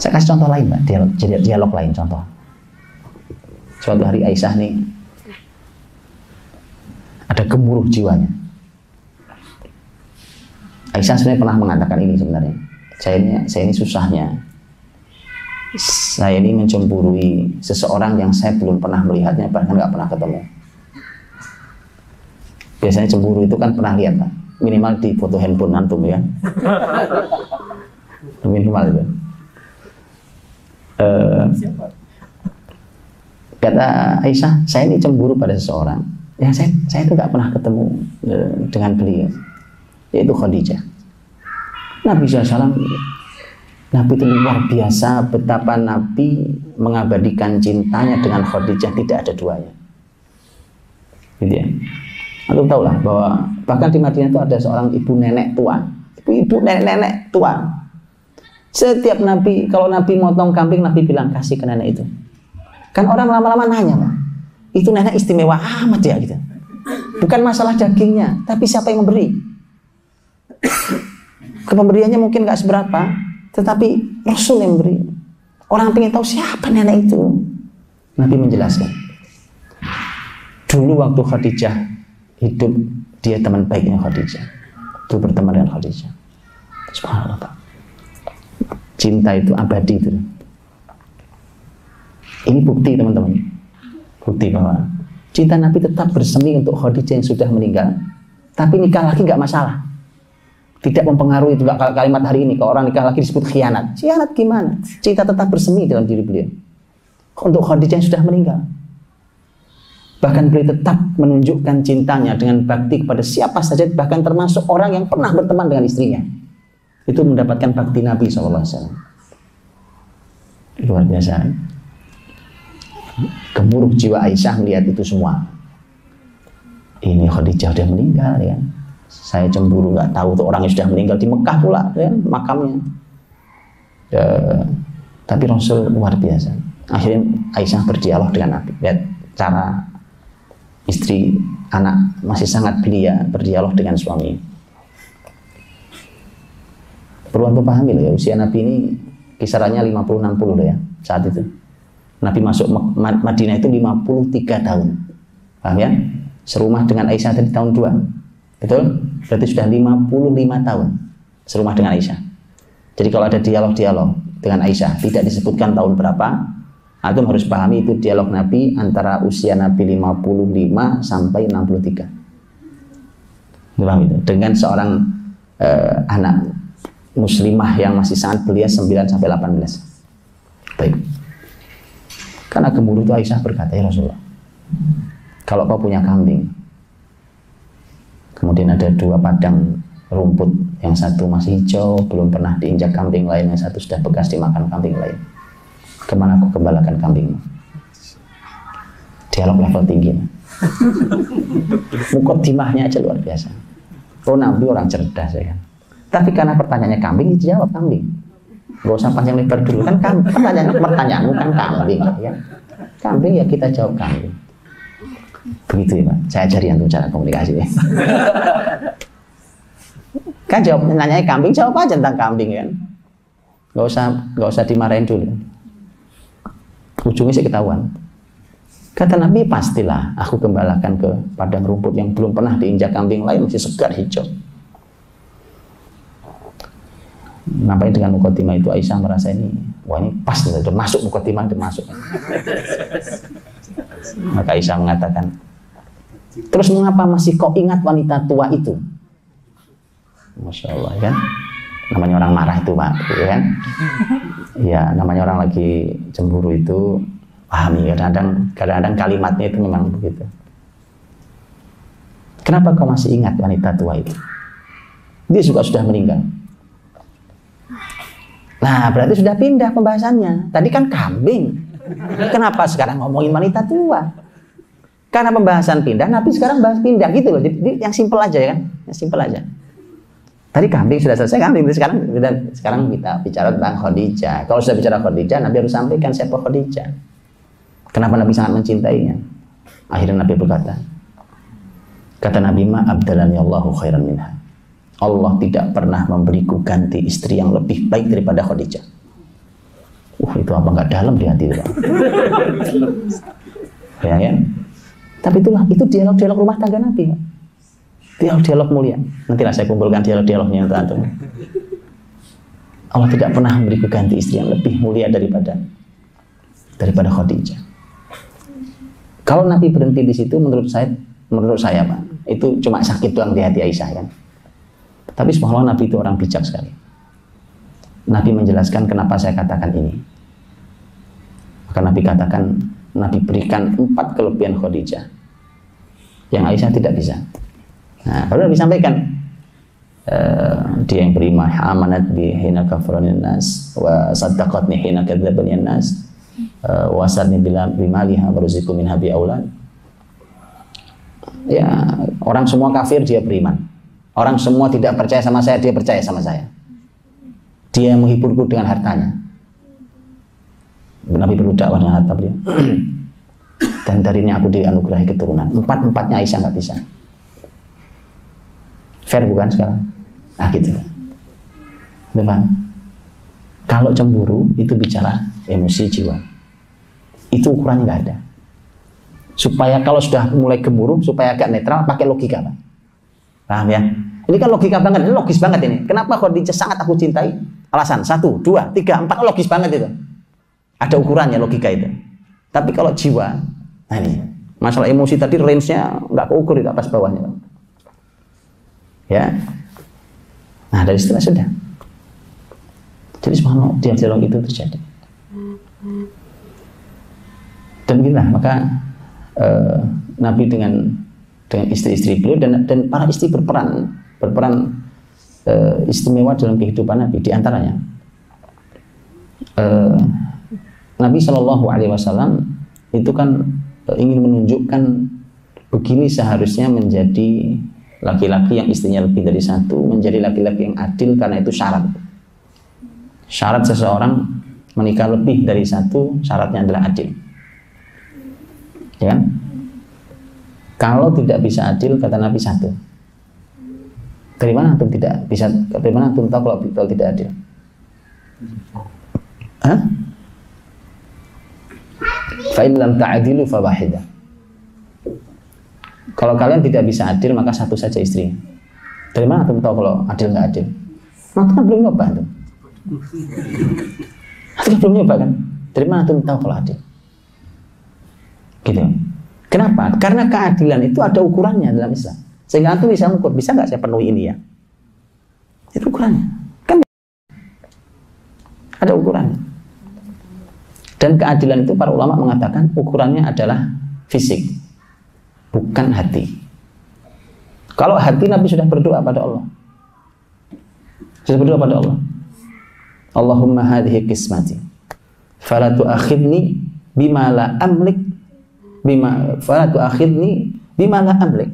Saya kasih contoh lain, Mbak. Dialog lain contoh. Suatu hari Aisyah nih ada gemuruh jiwanya. Aisyah sebenarnya pernah mengatakan ini sebenarnya. Saya ini susahnya. Saya ini mencemburui seseorang yang saya belum pernah melihatnya, bahkan nggak pernah ketemu. Biasanya cemburu itu kan pernah lihat, Pak. Minimal di foto handphone antum ya. Minimal itu. Kata Aisyah, saya ini cemburu pada seseorang. Ya saya itu nggak pernah ketemu dengan beliau, yaitu Khadijah. Nabi SAW, Nabi itu luar biasa betapa Nabi mengabadikan cintanya dengan Khadijah, tidak ada duanya. Gitu ya. Antum tahu lah bahwa bahkan di Madinah itu ada seorang ibu nenek tua, ibu nenek tua. Setiap Nabi, kalau Nabi motong kambing, Nabi bilang kasih ke nenek itu. Kan orang lama-lama nanya, Pak, itu nenek istimewa amat ya gitu. Bukan masalah dagingnya, tapi siapa yang memberi. Pemberiannya mungkin nggak seberapa, tetapi Rasul yang memberi. Orang ingin tahu siapa nenek itu. Nabi menjelaskan. Dulu waktu Khadijah hidup, dia teman baiknya Khadijah. Itu berteman dengan Khadijah. Subhanallah, Pak. Cinta itu abadi itu. Ini bukti teman-teman. Bukti bahwa cinta Nabi tetap bersemi untuk Khadijah yang sudah meninggal. Tapi nikah lagi nggak masalah. Tidak mempengaruhi juga kalimat hari ini. Kalau orang nikah lagi disebut khianat. Khianat gimana? Cinta tetap bersemi dalam diri beliau. Untuk Khadijah yang sudah meninggal. Bahkan beliau tetap menunjukkan cintanya dengan bakti kepada siapa saja. Bahkan termasuk orang yang pernah berteman dengan istrinya. Itu mendapatkan bakti Nabi SAW. Luar biasa. Gemuruh jiwa Aisyah melihat itu semua. Ini Khadijah sudah meninggal ya. Saya cemburu, nggak tahu tuh orang yang sudah meninggal di Mekah pula ya, makamnya. Tapi Rasul luar biasa. Akhirnya Aisyah berdialog dengan Nabi. Lihat cara istri anak masih sangat belia berdialog dengan suami. Perlu untuk pahami loh ya, usia Nabi ini kisarannya 50-60 loh ya saat itu. Nabi masuk Madinah itu 53 tahun. Paham ya? Serumah dengan Aisyah tadi tahun 2. Betul? Berarti sudah 55 tahun serumah dengan Aisyah. Jadi kalau ada dialog-dialog dengan Aisyah tidak disebutkan tahun berapa, antum harus pahami itu dialog Nabi antara usia Nabi 55 sampai 63. Paham itu? Dengan seorang anak muslimah yang masih sangat belia 9 sampai 18. Baik. Karena gemuruh itu Aisyah berkata, ya Rasulullah, kalau kau punya kambing, kemudian ada 2 padang rumput, yang satu masih hijau, belum pernah diinjak kambing lain, yang satu sudah bekas dimakan kambing lain, kemana aku gembalakan kambingmu? Dialog level tinggi. Mukaddimahnya aja luar biasa. Oh, Nabi orang cerdas ya kan. Tapi karena pertanyaannya kambing, dijawab kambing. Gak usah panjang lebar dulu kan, pertanyaanmu kan kambing ya. Kambing ya kita jawab kambing. Begitu ya Pak, saya ajari antum cara komunikasi ya. Kan jawab, nanyanya kambing, jawab aja tentang kambing kan. Gak usah dimarahin dulu. Ujungnya sih ketahuan. Kata Nabi, pastilah aku gembalakan ke padang rumput yang belum pernah diinjak kambing lain, masih segar hijau. Nampaknya dengan mukaddimah itu Aisyah merasa ini, wah ini pas, udah masuk mukaddimah, udah masuk. Maka Aisyah mengatakan, terus mengapa masih kau ingat wanita tua itu? Masya Allah kan, namanya orang marah itu Pak, ya kan? Ya namanya orang lagi cemburu itu, pahami kadang-kadang kalimatnya itu memang begitu. Kenapa kau masih ingat wanita tua itu? Dia juga sudah meninggal. Nah berarti sudah pindah pembahasannya. Tadi kan kambing. Kenapa sekarang ngomongin wanita tua? Karena pembahasan pindah, Nabi sekarang bahas pindah gitu loh. Jadi yang simpel aja ya kan, yang simpel aja. Tadi kambing sudah selesai, kambing sekarang kita bicara tentang Khadijah. Kalau sudah bicara Khadijah, Nabi harus sampaikan siapa Khadijah. Kenapa Nabi sangat mencintainya? Akhirnya Nabi berkata, kata Nabi, ma abdalani Allahu khairan minha. Allah tidak pernah memberiku ganti istri yang lebih baik daripada Khadijah. Itu apa nggak dalam di hati itu, Pak? Ya, ya. Tapi itu dialog-dialog rumah tangga Nabi, Pak. Dialog-dialog mulia. Nantilah saya kumpulkan dialog-dialognya untuk antum. Allah tidak pernah memberiku ganti istri yang lebih mulia daripada Khadijah. Kalau Nabi berhenti di situ, menurut saya Pak, itu cuma sakit doang di hati Aisyah kan. Tapi subhanallah Nabi itu orang bijak sekali. Nabi menjelaskan kenapa saya katakan ini. Maka Nabi katakan, Nabi berikan 4 kelebihan Khadijah yang Aisyah tidak bisa. Nah, baru Nabi sampaikan, dia yang beriman, amanat bi hina kafaronin nas, wa saddaqatni hina kadzabanin nas, wasarni bimaliha waruziku minha bi aulad. Ya, orang semua kafir dia beriman. Orang semua tidak percaya sama saya, dia percaya sama saya. Dia menghiburku dengan hartanya. Nabi berdakwah dengan harta beliau. Dan darinya aku dianugerahi keturunan. 4-4-nya Aisyah nggak bisa. Fair bukan sekarang? Nah gitu. Memang kalau cemburu itu bicara emosi jiwa. Itu ukurannya nggak ada. Supaya kalau sudah mulai gemuruh, supaya agak netral, pakai logika, Pak. Paham ya? Ini kan logika banget, ini logis banget ini. Kenapa Khadijah sangat aku cintai? Alasan 1, 2, 3, 4, logis banget itu. Ada ukurannya logika itu. Tapi kalau jiwa, nah ini masalah emosi tadi range-nya nggak keukur itu atas bawahnya. Ya, nah dari setelah sudah. Jadi subhanallah dialog itu terjadi. Dan gila, maka Nabi dengan istri-istri beliau dan para istri berperan istimewa dalam kehidupan Nabi. Di antaranya Nabi Shallallahu Alaihi Wasallam itu kan ingin menunjukkan begini seharusnya menjadi laki-laki yang istrinya lebih dari satu, menjadi laki-laki yang adil, karena itu syarat seseorang menikah lebih dari satu, syaratnya adalah adil. Ya kan? Kalau tidak bisa adil, kata Nabi, satu. Dari mana antum tidak bisa? Dari mana antum tahu kalau tidak adil? Hah? Fa in lam ta'dilu fa wahidah. Kalau kalian tidak bisa adil, maka satu saja istri. Dari mana antum tahu kalau adil nggak adil? Antum kan belum nyoba antum. Antum belum nyoba kan? Dari mana antum tahu kalau adil? Gitu. Kenapa? Karena keadilan itu ada ukurannya dalam Islam. Sehingga antum bisa mengukur, bisa nggak saya penuhi ini ya? Itu ukurannya. Kan ada ukurannya. Dan keadilan itu para ulama mengatakan ukurannya adalah fisik, bukan hati. Kalau hati, Nabi sudah berdoa pada Allah. Sudah berdoa pada Allah. Allahumma hadhihi qismati fala tu'akhidni bima la amlik fala tu'akhidni bima la amlik.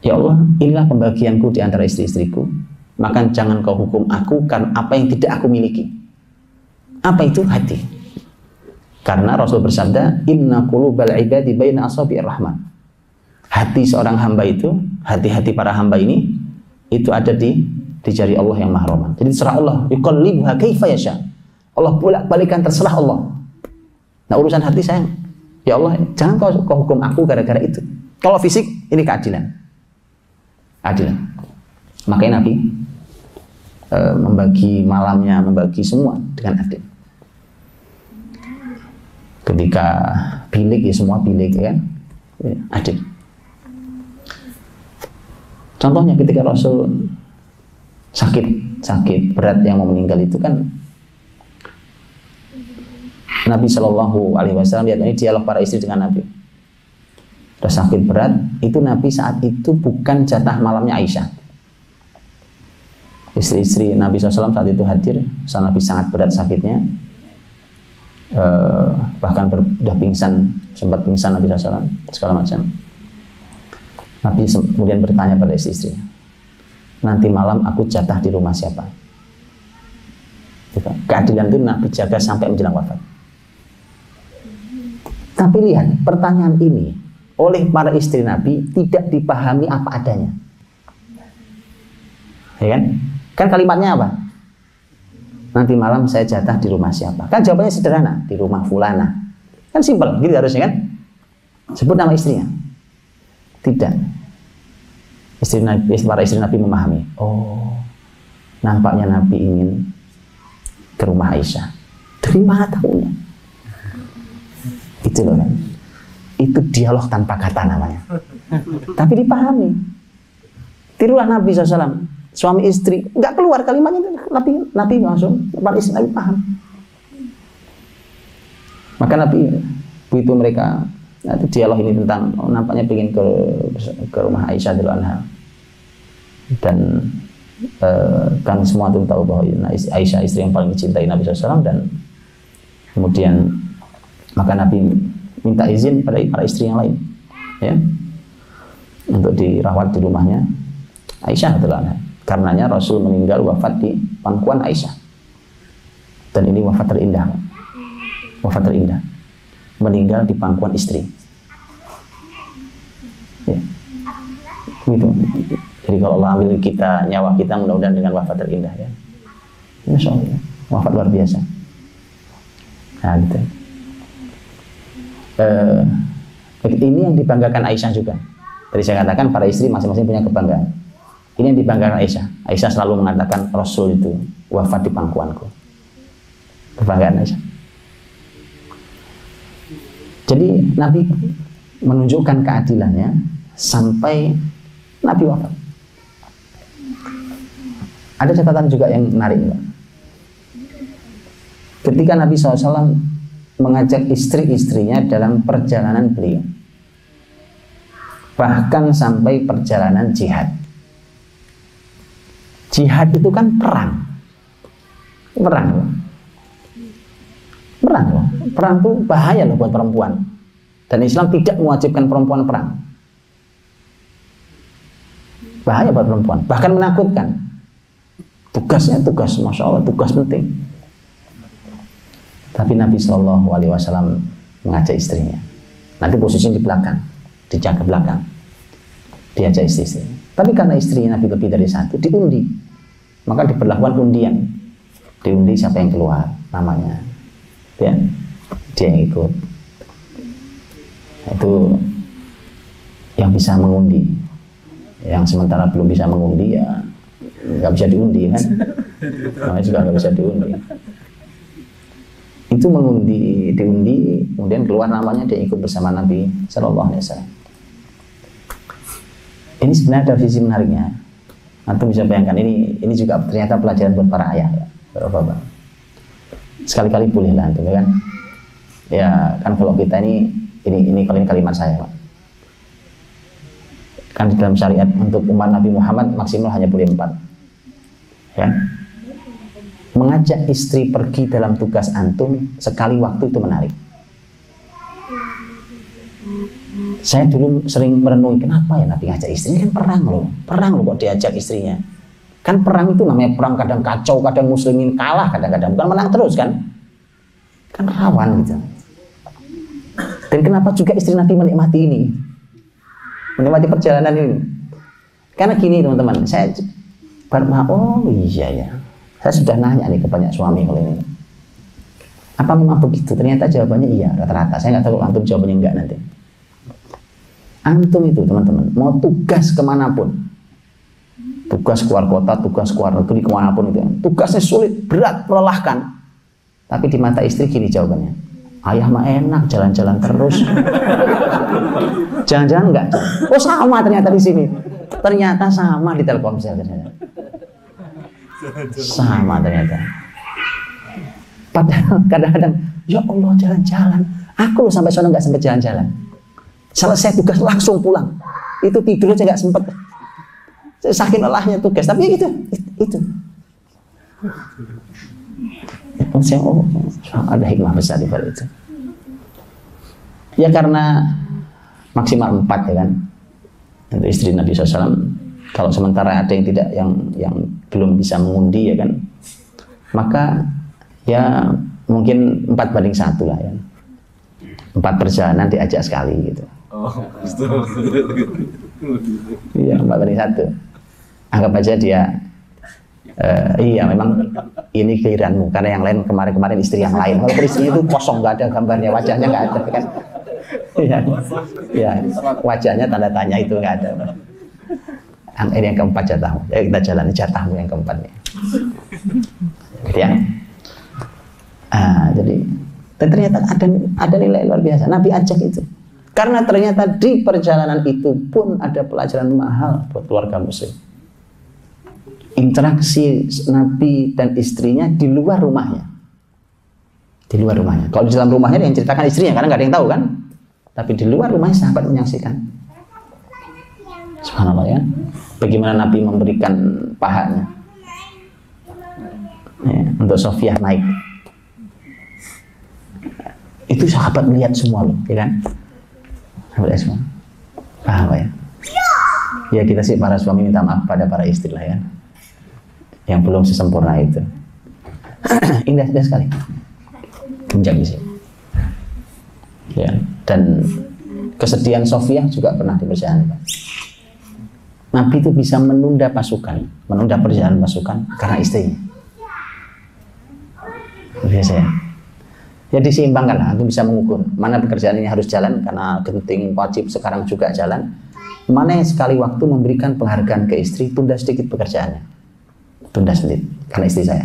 Ya Allah, inilah pembagianku di antara istri-istriku, maka jangan kau hukum aku karena apa yang tidak aku miliki. Apa itu? Hati. Karena Rasul bersabda, inna qulubal ibadi baina asabi'ir rahman. Hati seorang hamba itu, hati-hati para hamba ini, itu ada di jari Allah yang Maha Rahman. Jadi terserah Allah, yuqallibuha kaifa yasha. Allah bolak-balikan, terserah Allah. Nah, urusan hati sayang, ya Allah, jangan kau hukum aku gara-gara itu. Kalau fisik, ini keadilan. Adilan. Makanya Nabi membagi malamnya, membagi semua dengan adil. Ketika bilik, ya semua bilik, ya kan? Adil. Contohnya ketika Rasul sakit berat yang mau meninggal itu kan, Nabi Shallallahu Alaihi Wasallam, lihat ini dialog para istri dengan Nabi. Sudah sakit berat, itu Nabi saat itu bukan jatah malamnya Aisyah. Istri-istri Nabi SAW saat itu hadir, saat Nabi sangat berat sakitnya, bahkan sudah pingsan, sempat pingsan Nabi SAW, segala macam. Nabi kemudian bertanya pada istri-istrinya, nanti malam aku jatah di rumah siapa? Keadilan itu Nabi jaga sampai menjelang wafat. Tapi lihat, pertanyaan ini oleh para istri Nabi tidak dipahami apa adanya. Ya kan? Kan kalimatnya apa? Nanti malam saya jatah di rumah siapa? Kan jawabannya sederhana, di rumah fulana. Kan simpel, gitu harusnya kan? Sebut nama istrinya. Tidak. Para istri Nabi memahami. Oh, nampaknya Nabi ingin ke rumah Aisyah. Dari mana tahunya? Itu loh kan. Itu dialog tanpa kata namanya. Tapi dipahami. Tirulah Nabi SAW, suami istri, nggak keluar kalimatnya, Nabi langsung, para istri Nabi paham. Maka Nabi begitu mereka dialog ini tentang nampaknya ingin ke rumah Aisyah radhiyallahu anha. Dan kan semua itu tahu bahwa Aisyah istri yang paling dicintai Nabi SAW, dan kemudian maka Nabi minta izin pada para istri yang lain, ya, untuk dirawat di rumahnya Aisyah radhiyallahu anha. Karenanya Rasul meninggal wafat di pangkuan Aisyah, dan ini wafat terindah, meninggal di pangkuan istri. Ya. Gitu. Jadi kalau Allah ambil kita, nyawa kita, mudah-mudahan dengan wafat terindah, ya. Masya Allah, wafat luar biasa. Nah, gitu. Ini yang dibanggakan Aisyah juga. Tadi saya katakan para istri masing-masing punya kebanggaan. Ini yang dibanggakan Aisyah. Aisyah selalu mengatakan Rasul itu wafat di pangkuanku. Kebanggaan Aisyah. Jadi Nabi menunjukkan keadilannya sampai Nabi wafat. Ada catatan juga yang menarik, Pak. Ketika Nabi SAW mengajak istri-istrinya dalam perjalanan beliau, bahkan sampai perjalanan jihad. Jihad itu kan perang loh. Perang itu bahaya loh buat perempuan, dan Islam tidak mewajibkan perempuan perang. Bahaya buat perempuan, bahkan menakutkan. Tugasnya tugas, masya Allah, tugas penting. Tapi Nabi SAW mengajak istrinya. Nanti posisinya di belakang, dijaga belakang, diajak istri. Tapi karena istrinya Nabi lebih dari satu, diundi, maka diberlakukan undian. Diundi siapa yang keluar namanya, ya, dia yang ikut. Itu yang bisa mengundi. Yang sementara belum bisa mengundi, ya nggak bisa diundi kan, namanya juga nggak bisa diundi. Itu diundi, kemudian keluar namanya, dia ikut bersama Nabi Sallallahu Alaihi Wasallam. Ini sebenarnya ada sisi menariknya. Antum bisa bayangkan, ini juga ternyata pelajaran buat para ayah, ya, para bapak. Sekali-kali boleh lah antum, ya kan? Ya kan kalau kita ini kalimat saya, Pak. Kan di dalam syariat untuk umat Nabi Muhammad maksimal hanya boleh 4, ya. Mengajak istri pergi dalam tugas antum sekali waktu itu menarik. Saya dulu sering merenungi, kenapa ya Nabi ngajak istri? Ini kan perang loh kok diajak istrinya. Kan perang itu namanya perang, kadang kacau, kadang muslimin kalah, kadang-kadang bukan menang terus kan rawan gitu. Dan kenapa juga istri Nabi menikmati ini, menikmati perjalanan ini? Karena gini teman-teman, saya oh iya ya, saya sudah nanya nih ke banyak suami kalau ini, apa memang begitu? Ternyata jawabannya iya rata-rata. Saya nggak tahu antum jawabannya enggak nanti. Antum itu teman-teman mau tugas kemanapun, tugas keluar kota, tugas keluar negeri, kemanapun itu, tugasnya sulit, berat, melelahkan. Tapi di mata istri gini jawabannya, ayah mah enak, jalan-jalan terus. Jangan-jangan enggak? Oh sama ternyata di sini. Ternyata sama di Telkomsel ternyata. Sama ternyata. Padahal kadang-kadang, ya Allah jalan-jalan. Aku loh sampai sana nggak sempat jalan-jalan. Selesai tugas langsung pulang. Itu tidur aja nggak sempat. Saking lelahnya tugas. Tapi gitu, itu. Saya ada hikmah besar di balik itu. Ya karena maksimal 4 ya kan. Untuk istri Nabi SAW. Kalau sementara ada yang tidak, yang belum bisa mengundi ya kan, maka ya mungkin 4:1 lah ya. 4 perjalanan diajak sekali gitu. Oh, betul. Iya, 4 banding 1. Anggap aja dia iya memang ini keliranmu karena yang lain kemarin istri yang lain. Kalau istri itu kosong, nggak ada gambarnya, wajahnya nggak ada kan? Iya, ya, wajahnya tanda tanya itu nggak ada. Ini yang keempat jatahmu. Kita jalani jatahmu yang keempat nih. Ya. Jadi ternyata ada nilai luar biasa. Nabi ajak itu. Karena ternyata di perjalanan itu pun ada pelajaran mahal buat keluarga muslim. Interaksi Nabi dan istrinya di luar rumahnya. Di luar rumahnya. Kalau di dalam rumahnya yang ceritakan istrinya, karena nggak ada yang tahu kan. Tapi di luar rumahnya sahabat menyaksikan. Subhanallah ya. Bagaimana Nabi memberikan pahanya ya, untuk Sofiyah naik. Itu sahabat melihat semua loh, ya kan? Sahabat semua. Paham ya? Ya kita sih para suami minta maaf pada para istri lah ya. Yang belum sesempurna itu. Indah sekali. Puncak di sini. Ya, dan kesedihan Sofiyah juga pernah diperjalanan. Nabi itu bisa menunda perjalanan pasukan karena istrinya. Biasa ya. Ya diseimbangkan lah, aku bisa mengukur mana pekerjaan ini harus jalan karena genting wajib sekarang juga jalan. Mana yang sekali waktu memberikan penghargaan ke istri, tunda sedikit pekerjaannya. Tunda sedikit karena istri saya.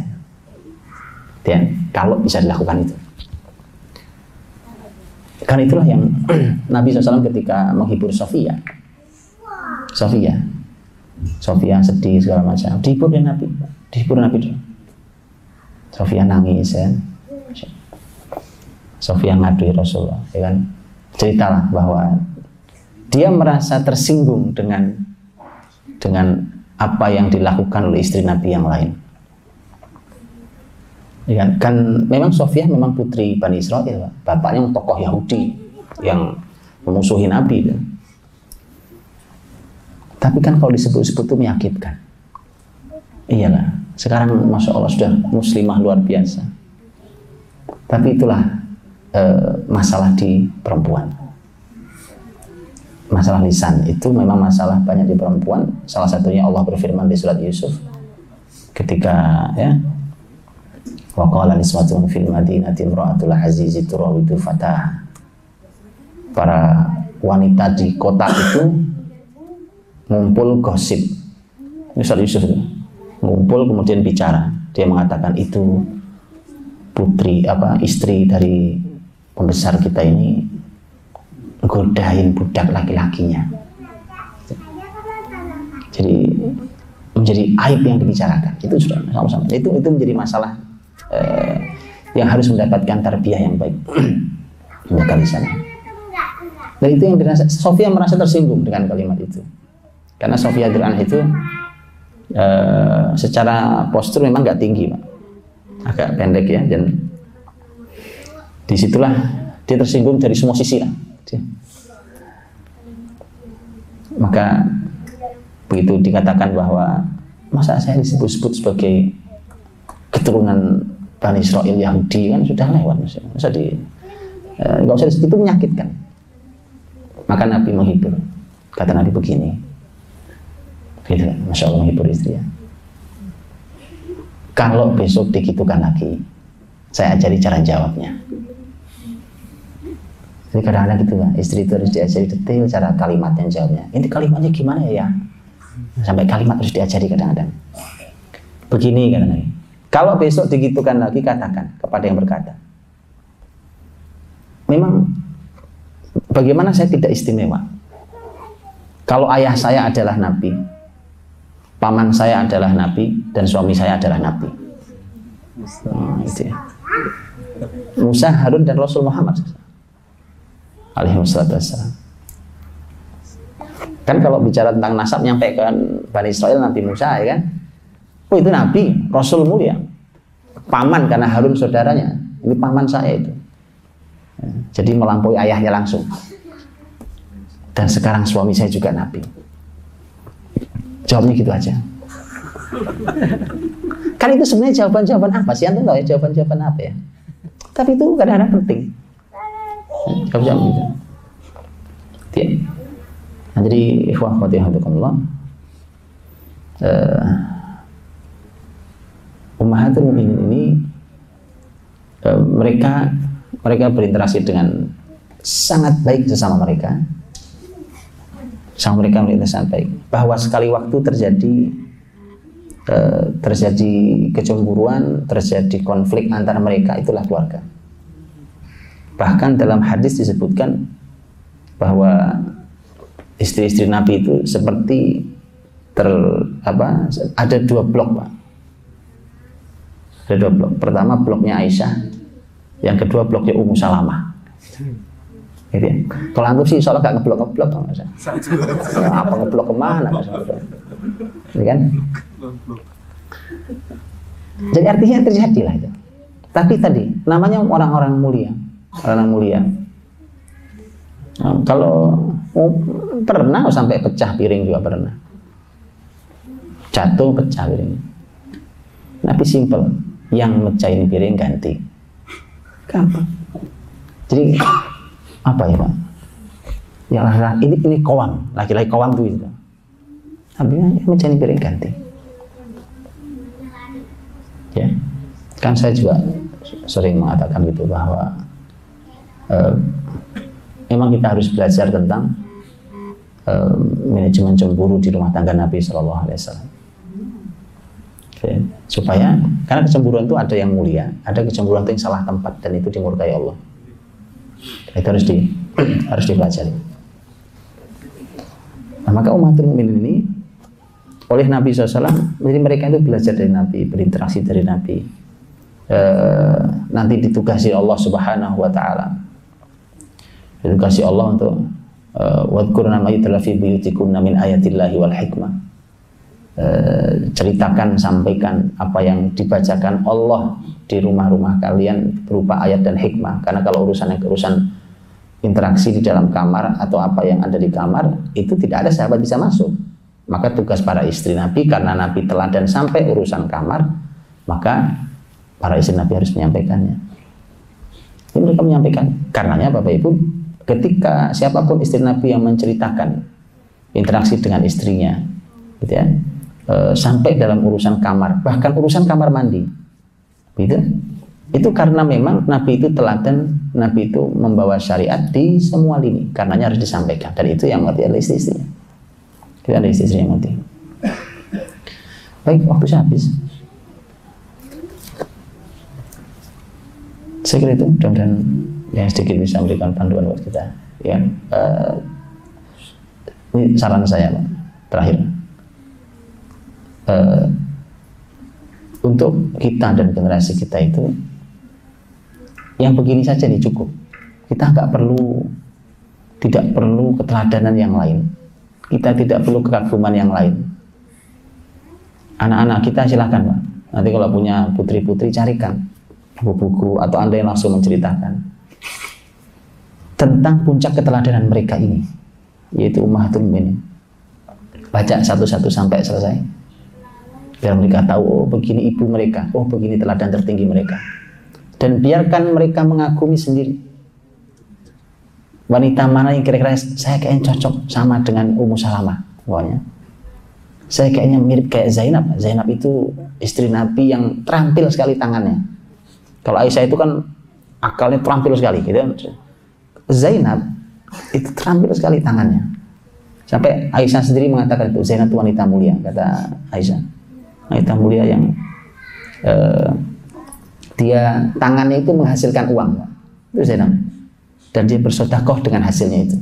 Ya, kalau bisa dilakukan itu. Karena itulah yang Nabi SAW ketika menghibur Sofiyah sedih segala macam, dihibur Nabi dulu. Sofiyah nangis ya. Sofiyah ngadui Rasulullah, ya kan? Ceritalah bahwa dia merasa tersinggung dengan apa yang dilakukan oleh istri Nabi yang lain. Ya kan memang Sofiyah memang putri Bani Israel, bapaknya tokoh Yahudi yang memusuhi Nabi. Ya. Tapi kan kalau disebut-sebut itu menyakitkan. Iyalah, sekarang Masya Allah sudah muslimah luar biasa. Tapi itulah masalah di perempuan. Masalah lisan itu memang masalah banyak di perempuan. Salah satunya Allah berfirman di surat Yusuf ketika ya wa qala niswatun fil madinati imra'atul azizi turawidu fatah. Para wanita di kota itu ngumpul gosip. Surat Yusuf itu ngumpul kemudian bicara. Dia mengatakan itu istri dari pembesar kita ini godain budak laki-lakinya. Jadi menjadi aib yang dibicarakan. Itu sudah sama-sama. Itu menjadi masalah yang harus mendapatkan tarbiyah yang baik. Menjaga lisannya. Dan itu yang dirasa Sofiyah merasa tersinggung dengan kalimat itu. Karena Sofiyah itu secara postur memang nggak tinggi, Pak. Agak pendek ya, dan disitulah dia tersinggung dari semua sisi lah. Maka begitu dikatakan bahwa masa saya disebut-sebut sebagai keturunan Bani Israel Yahudi, kan sudah lewat, nggak usah disebut, itu menyakitkan. Maka Nabi menghibur, kata Nabi begini, gitu, Masya Allah menghibur istri ya. Kalau besok digitukan lagi, saya ajari cara jawabnya. Jadi kadang-kadang gitu Pak, istri itu harus diajari detail cara kalimatnya jawabnya. Ini kalimatnya gimana ya? Sampai kalimat harus diajari kadang-kadang. Begini kata Nabi. Kalau besok digitukan lagi, katakan kepada yang berkata, memang bagaimana saya tidak istimewa? Kalau ayah saya adalah Nabi, paman saya adalah Nabi, dan suami saya adalah Nabi. Itu ya. Musa, Harun, dan Rasul Muhammad alaihissalam. Kan kalau bicara tentang nasab nyampaikan Bani Israel Nabi Musa, ya kan? Oh itu Nabi, Rasul mulia. Paman karena Harun saudaranya. Ini paman saya itu. Jadi melampaui ayahnya langsung. Dan sekarang suami saya juga Nabi. Jawabnya gitu aja. Kan itu sebenarnya jawaban-jawaban apa sih? Antum tahu ya jawaban-jawaban apa ya? Tapi itu kadang-kadang penting. jam gitu. Ya. Nah, jadi ikhwah khawatihadukumullah, Ummahatul Mukminin ini mereka berinteraksi dengan sangat baik sesama mereka. Sama mereka sangat baik. Bahwa sekali waktu terjadi kecemburuan, terjadi konflik antara mereka, itulah keluarga. Bahkan dalam hadis disebutkan bahwa istri-istri Nabi itu seperti ada dua blok, Pak. Ada dua blok. Pertama bloknya Aisyah, yang kedua bloknya Ummu Salamah. Gitu ya. Kalau antum sih soalnya gak ngeblok apa ngeblok kemana ini kan? Jadi artinya terjadilah itu. Tapi tadi namanya orang-orang mulia, orang mulia. Nah, kalau pernah sampai pecah piring juga pernah, jatuh pecah piring. Tapi simple, yang mecahin piring ganti, gampang. Jadi apa ya Pak? Ya ini kawam, laki-laki kawam tuh itu. Tapi yang mecahin piring ganti. Ya, kan saya juga sering mengatakan gitu bahwa memang kita harus belajar tentang manajemen cemburu di rumah tangga Nabi Shallallahu Alaihi Wasallam. Okay. Supaya karena kecemburuan itu ada yang mulia, ada kecemburuan itu yang salah tempat dan itu dimurkai Allah. Itu harus dipelajari. Nah, maka umatul mukminin ini oleh Nabi SAW, jadi mereka itu belajar dari Nabi, berinteraksi dari Nabi. Nanti ditugasi Allah Subhanahu Wa Taala, ditugasi Allah untuk wadkurna ma yutla fi buyutikunna min ayatillahi wal hikmah. Ceritakan, sampaikan apa yang dibacakan Allah di rumah-rumah kalian berupa ayat dan hikmah. Karena kalau urusan interaksi di dalam kamar atau apa yang ada di kamar itu tidak ada sahabat bisa masuk. Maka tugas para istri Nabi, karena Nabi teladan sampai urusan kamar, maka para istri Nabi harus menyampaikannya. Jadi mereka menyampaikan. Karenanya Bapak Ibu, ketika siapapun istri Nabi yang menceritakan interaksi dengan istrinya, gitu ya, sampai dalam urusan kamar, bahkan urusan kamar mandi, gitu, itu karena memang Nabi itu teladan, Nabi itu membawa syariat di semua lini, karenanya harus disampaikan. Dan itu yang ngerti adalah istri-istrinya. Kita ada istri yang ngerti. Baik, waktu saya habis. Saya kira itu, mudah-mudahan yang sedikit bisa memberikan panduan buat kita. Ya, ini saran saya, Pak, terakhir. Untuk kita dan generasi kita itu, yang begini saja nih cukup. Kita tidak perlu keteladanan yang lain. Kita tidak perlu kekaguman yang lain. Anak-anak kita silahkan Pak. Nanti kalau punya putri-putri carikan buku-buku atau Anda yang langsung menceritakan tentang puncak keteladanan mereka ini, yaitu Ummahatul Mukminin. Baca satu-satu sampai selesai. Biar mereka tahu, oh begini ibu mereka, oh begini teladan tertinggi mereka. Dan biarkan mereka mengagumi sendiri. Wanita mana yang kira-kira saya kayaknya cocok sama dengan Ummu Salamah, pokoknya. Saya kayaknya mirip kayak Zainab. Zainab itu istri Nabi yang terampil sekali tangannya. Kalau Aisyah itu kan akalnya terampil sekali, gitu. Zainab itu terampil sekali tangannya. Sampai Aisyah sendiri mengatakan itu Zainab itu wanita mulia, kata Aisyah. Wanita mulia yang dia tangannya itu menghasilkan uang, itu Zainab. Dan dia bersedekah dengan hasilnya itu.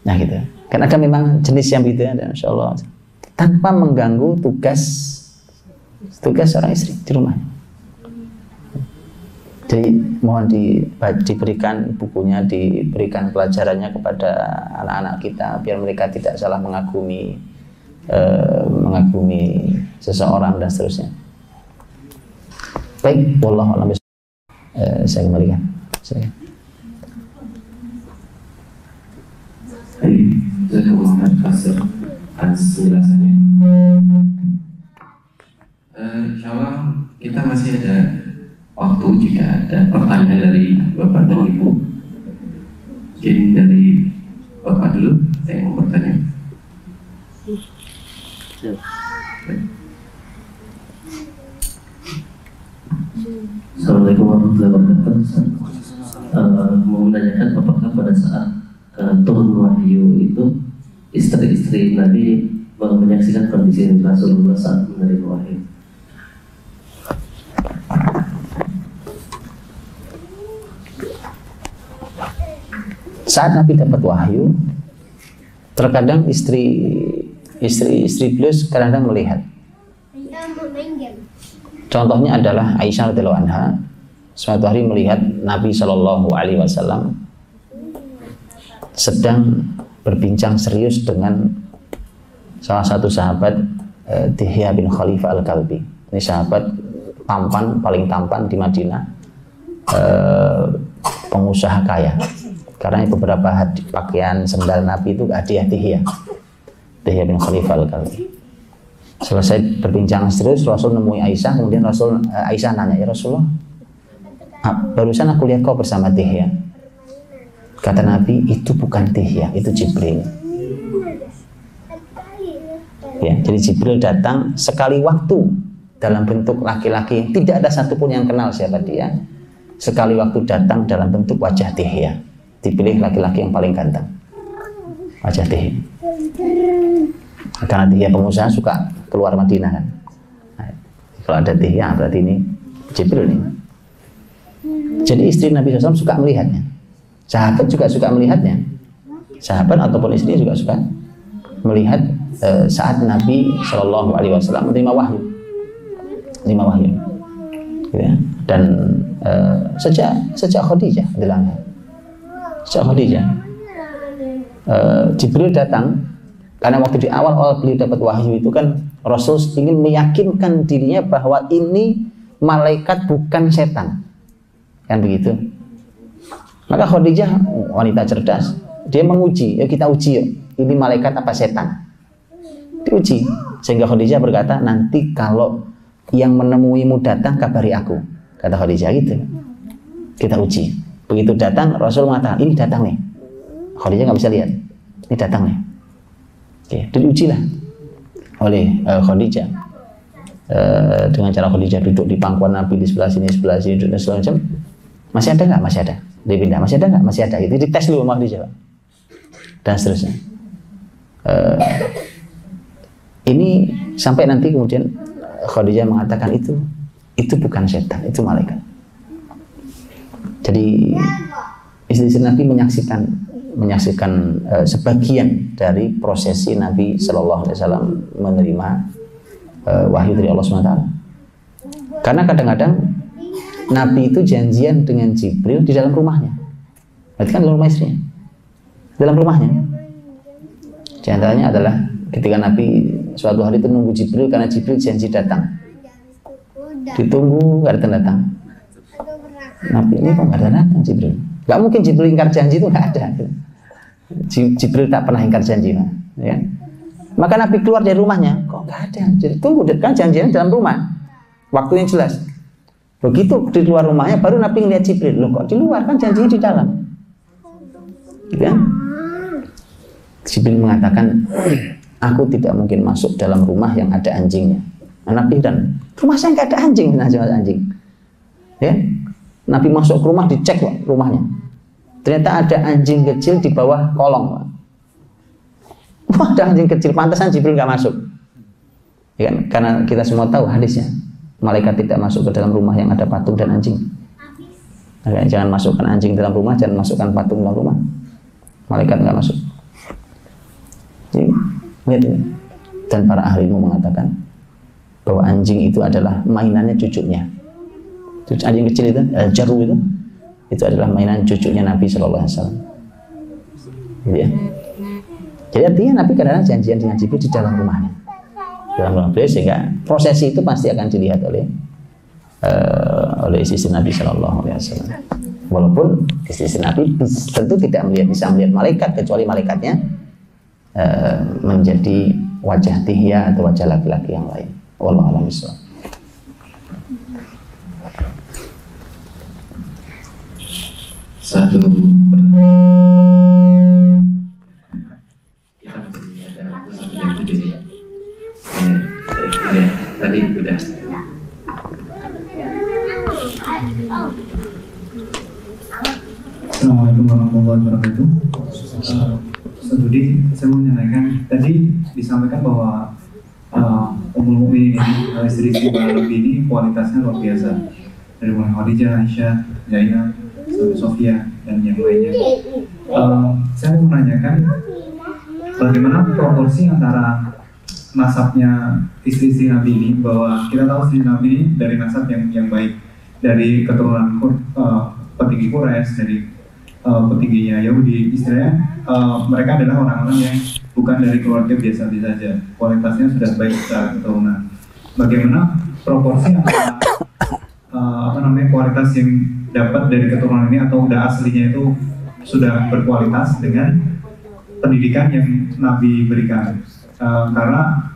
Nah gitu. Kan ada memang jenis yang begitu ya, Insya Allah, tanpa mengganggu tugas seorang istri di rumah. Jadi mohon diberikan bukunya, diberikan pelajarannya kepada anak-anak kita biar mereka tidak salah mengagumi seseorang dan seterusnya. Baik, wallahu a'lam. Saya kembalikan. Saya Muhammad Kasir atas penjelasannya. Insyaallah kita masih ada waktu jika ada pertanyaan dari Bapak dan Ibu. Mungkin dari Bapak dulu, saya mau bertanya. Assalamualaikum warahmatullahi wabarakatuh. Mau menanyakan apakah pada saat turun wahyu itu istri-istri Nabi menyaksikan kondisi Rasulullah saat menerima wahyu? Saat Nabi dapat wahyu, terkadang istri beliau kadang melihat. Contohnya adalah Aisyah radhiyallahu anha suatu hari melihat Nabi Shallallahu Alaihi Wasallam sedang berbincang serius dengan salah satu sahabat, Dihya bin Khalifah Al-Kalbi. Ini sahabat paling tampan di Madinah, pengusaha kaya. Karena beberapa pakaian sendal Nabi itu hadiah Dihya bin Khalifah Al-Kalbi. Selesai berbincang serius, Rasul nemui Aisyah. Kemudian Aisyah nanya, ya Rasulullah, barusan aku lihat kau bersama Dihya. Kata Nabi, itu bukan Dihya, itu Jibril. Ya, jadi Jibril datang sekali waktu dalam bentuk laki-laki, tidak ada satupun yang kenal siapa dia. Sekali waktu datang dalam bentuk wajah Dihya. Dipilih laki-laki yang paling ganteng, wajah Dihya. Karena Dihya pengusaha suka keluar Madinah kan. Nah, kalau ada Dihya berarti ini Jibril nih. Jadi istri Nabi SAW suka melihatnya. Sahabat juga suka melihatnya. Sahabat ataupun istri juga suka melihat saat Nabi Shallallahu Alaihi Wasallam menerima wahyu. Ya. Dan sejak Khadijah bilang, Jibril datang karena waktu di awal beliau dapat wahyu itu kan Rasul ingin meyakinkan dirinya bahwa ini malaikat bukan setan, kan begitu. Maka Khadijah wanita cerdas, dia menguji, ya kita uji yuk, ini malaikat apa setan, diuji. Sehingga Khadijah berkata, nanti kalau yang menemuimu datang kabari aku, kata Khadijah gitu. Kita uji. Begitu datang, Rasul mengatakan, ini datang nih. Khadijah nggak bisa lihat, ini datang nih. Oke, diujilah oleh Khadijah dengan cara Khadijah duduk di pangkuan Nabi di sebelah sini, duduk segala macam. Masih ada nggak? Masih ada. Dia pindah, masih ada nggak? Masih ada. Itu dites dulu sama Khadijah, dan seterusnya. Ini sampai nanti kemudian Khadijah mengatakan itu bukan setan, itu malaikat. Jadi istri Nabi menyaksikan sebagian dari prosesi Nabi Shallallahu Alaihi Wasallam menerima wahyu dari Allah SWT. Karena kadang-kadang Nabi itu janjian dengan Jibril di dalam rumahnya. Berarti kan dalam rumah istrinya, dalam rumahnya. Di antaranya adalah ketika Nabi suatu hari itu nunggu Jibril karena Jibril janji datang. Ditunggu nggak datang. Nabi ini kok nggak datang Jibril? Nggak mungkin Jibril ingkar janji, itu nggak ada. Jibril tak pernah ingkar janji, ya. Maka Nabi keluar dari rumahnya, kok nggak ada. Jadi tunggu, kan janjinya dalam rumah, waktu yang jelas. Begitu di luar rumahnya, baru Nabi ngeliat Jibril. Loh kok di luar, kan janjinya di dalam. Gitu kan? Jibril mengatakan, aku tidak mungkin masuk dalam rumah yang ada anjingnya. Nabi dan rumah saya nggak ada anjing, ya. Nabi masuk ke rumah, dicek rumahnya. Ternyata ada anjing kecil di bawah kolong. Wah, ada anjing kecil, pantasan Jibril nggak masuk. Ya kan? Karena kita semua tahu hadisnya, malaikat tidak masuk ke dalam rumah yang ada patung dan anjing. Nah, jangan masukkan anjing dalam rumah, jangan masukkan patung dalam rumah. Malaikat nggak masuk. Jadi, lihat ini. Dan para ahli ilmu mengatakan bahwa anjing itu adalah mainannya cucunya. Anjing kecil itu, jaru itu adalah mainan cucunya Nabi Shallallahu Alaihi Wasallam. Gitu ya. Jadi artinya Nabi kadang-kadang janjian dengan Jibril di dalam rumahnya, dalam rumah beliau, sehingga prosesi itu pasti akan dilihat oleh istri Nabi Shallallahu Alaihi Wasallam. Walaupun istri Nabi tentu tidak bisa melihat malaikat, kecuali malaikatnya menjadi wajah Dihya atau wajah laki-laki yang lain. Wallahu a'lam bishawab. Satu Ya, tadi udah. Assalamualaikum warahmatullahi wabarakatuh. Ustaz Budi, saya mau menanyakan, tadi disampaikan bahwa Ummul Mukminin ini, istri-istri Nabi ini kualitasnya luar biasa, dari mulai Khadijah, Aisyah, Zainab, sampai Sofia dan yang lainnya. Saya mau menanyakan bagaimana proporsi antara nasabnya istri-istri Nabi ini, bahwa kita tahu istri Nabi ini dari nasab yang baik, dari keturunan petinggi Quraisy, dari petingginya Yahudi, istilahnya mereka adalah orang-orang yang bukan dari keluarga biasa-biasa saja, kualitasnya sudah baik secara keturunan. Bagaimana proporsi antara kualitas yang dapat dari keturunan ini atau udah aslinya itu sudah berkualitas dengan pendidikan yang Nabi berikan? Karena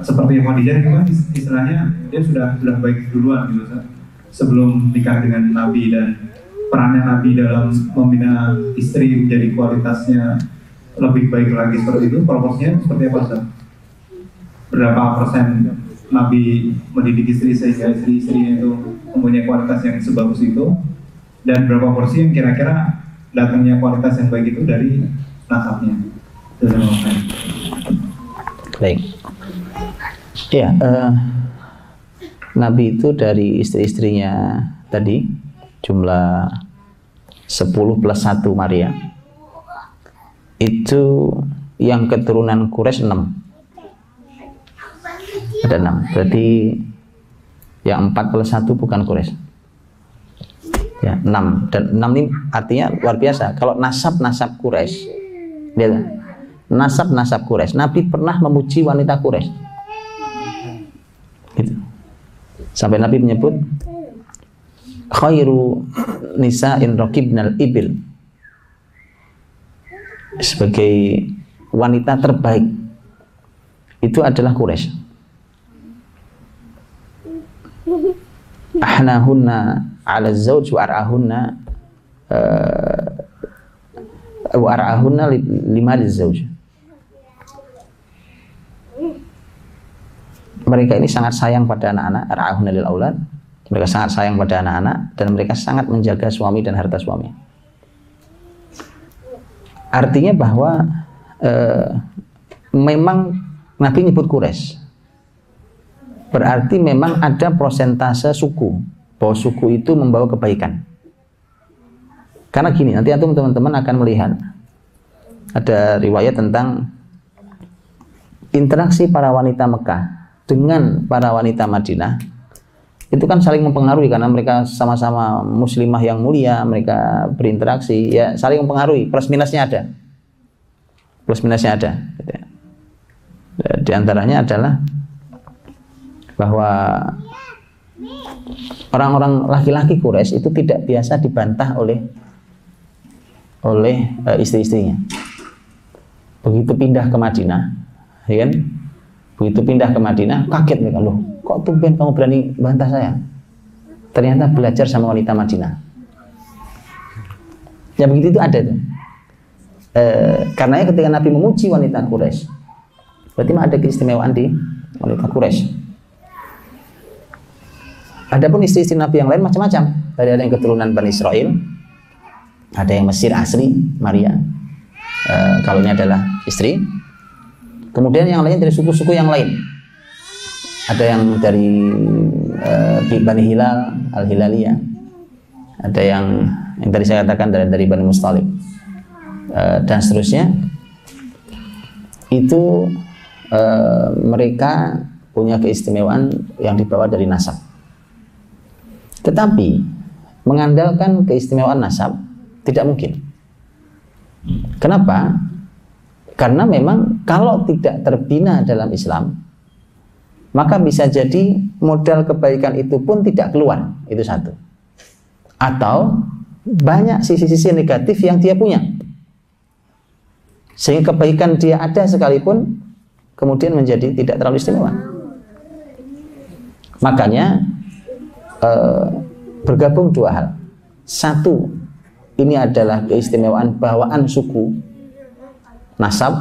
seperti Khadijah itu kan istilahnya dia sudah baik duluan gitu, sebelum nikah dengan Nabi, dan perannya Nabi dalam membina istri menjadi kualitasnya lebih baik lagi seperti itu. Proporsinya seperti apa, Ustaz? Berapa persen Nabi mendidik istri sehingga istri-istrinya itu mempunyai kualitas yang sebagus itu, dan berapa porsi yang kira-kira datangnya kualitas yang baik itu dari nasabnya? Baik. Ya, Nabi itu dari istri-istrinya tadi jumlah 10 plus 1 Maria. Itu yang keturunan Quraisy 6. Ada 6. Berarti yang 4 plus 1 bukan Quraisy. Ya, 6. Dan 6 ini artinya luar biasa. Kalau nasab-nasab Quraisy, lihat, nasab-nasab Quraisy, Nabi pernah memuji wanita Quraisy. Gitu. Sampai Nabi menyebut khairu nisa'in raqibnal ibil, sebagai wanita terbaik itu adalah Quraisy. Ahnahunna 'ala zauj wa ar'ahunna lima zauj. Mereka ini sangat sayang pada anak-anak, ar'ahunna lil aulad. Mereka sangat sayang pada anak-anak dan mereka sangat menjaga suami dan harta suami. Artinya bahwa memang Nabi nyebut Quraisy, berarti memang ada prosentase suku, bahwa suku itu membawa kebaikan. Karena gini, nanti teman-teman akan melihat ada riwayat tentang interaksi para wanita Mekah dengan para wanita Madinah. Itu kan saling mempengaruhi karena mereka sama-sama muslimah yang mulia, mereka berinteraksi, ya saling mempengaruhi, plus minusnya ada. Plus minusnya ada. Di antaranya adalah bahwa orang-orang laki-laki Quraisy itu tidak biasa dibantah oleh istri-istrinya. Begitu pindah ke Madinah, ya kan? Begitu pindah ke Madinah, kaget mereka, loh, kok tumben kamu berani bantah saya? Ternyata belajar sama wanita Madinah. Ya begitu itu ada tuh. Karena ketika Nabi memuji wanita Quraisy, berarti ada keistimewaan di wanita Quraisy. Adapun istri-istri Nabi yang lain macam-macam. Tadi ada yang keturunan Bani Israel, ada yang Mesir asli, Maria. Kalau ini adalah istri. Kemudian yang lain dari suku-suku yang lain. Ada yang dari Bani Hilal, Al-Hilaliyah. Ada yang tadi saya katakan dari Bani Mustalib. Dan seterusnya. Itu mereka punya keistimewaan yang dibawa dari nasab. Tetapi mengandalkan keistimewaan nasab tidak mungkin. Kenapa? Karena memang kalau tidak terbina dalam Islam, maka bisa jadi modal kebaikan itu pun tidak keluar. Itu satu. Atau banyak sisi-sisi negatif yang dia punya, sehingga kebaikan dia ada sekalipun kemudian menjadi tidak terlalu istimewa. Makanya bergabung dua hal. Satu, ini adalah keistimewaan bawaan suku, nasab.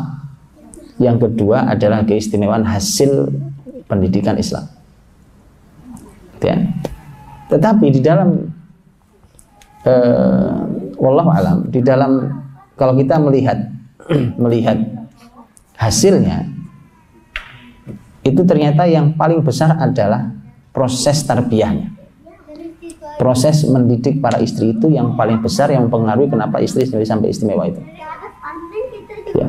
Yang kedua adalah keistimewaan hasil pendidikan Islam. Ya. Tetapi di dalam wallahu alam, di dalam kalau kita melihat hasilnya, itu ternyata yang paling besar adalah proses tarbiyahnya. Proses mendidik para istri itu yang paling besar, yang mempengaruhi kenapa istri sampai istimewa itu. Ya.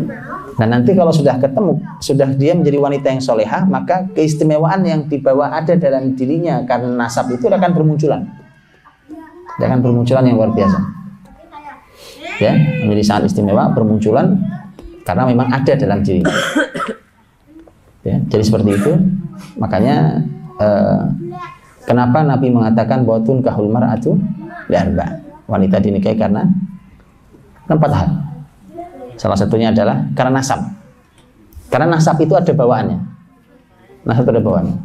Nah nanti kalau sudah ketemu, sudah dia menjadi wanita yang solehah, maka keistimewaan yang dibawa ada dalam dirinya karena nasab itu akan bermunculan. Akan bermunculan yang luar biasa. Ya, menjadi sangat istimewa, bermunculan karena memang ada dalam diri. Ya, jadi seperti itu. Makanya kenapa Nabi mengatakan bahwa tunkahul mar'atu li'arba', wanita dinikahi karena 4 hal. Salah satunya adalah karena nasab. Karena nasab itu ada bawaannya. Nasab itu ada bawaannya.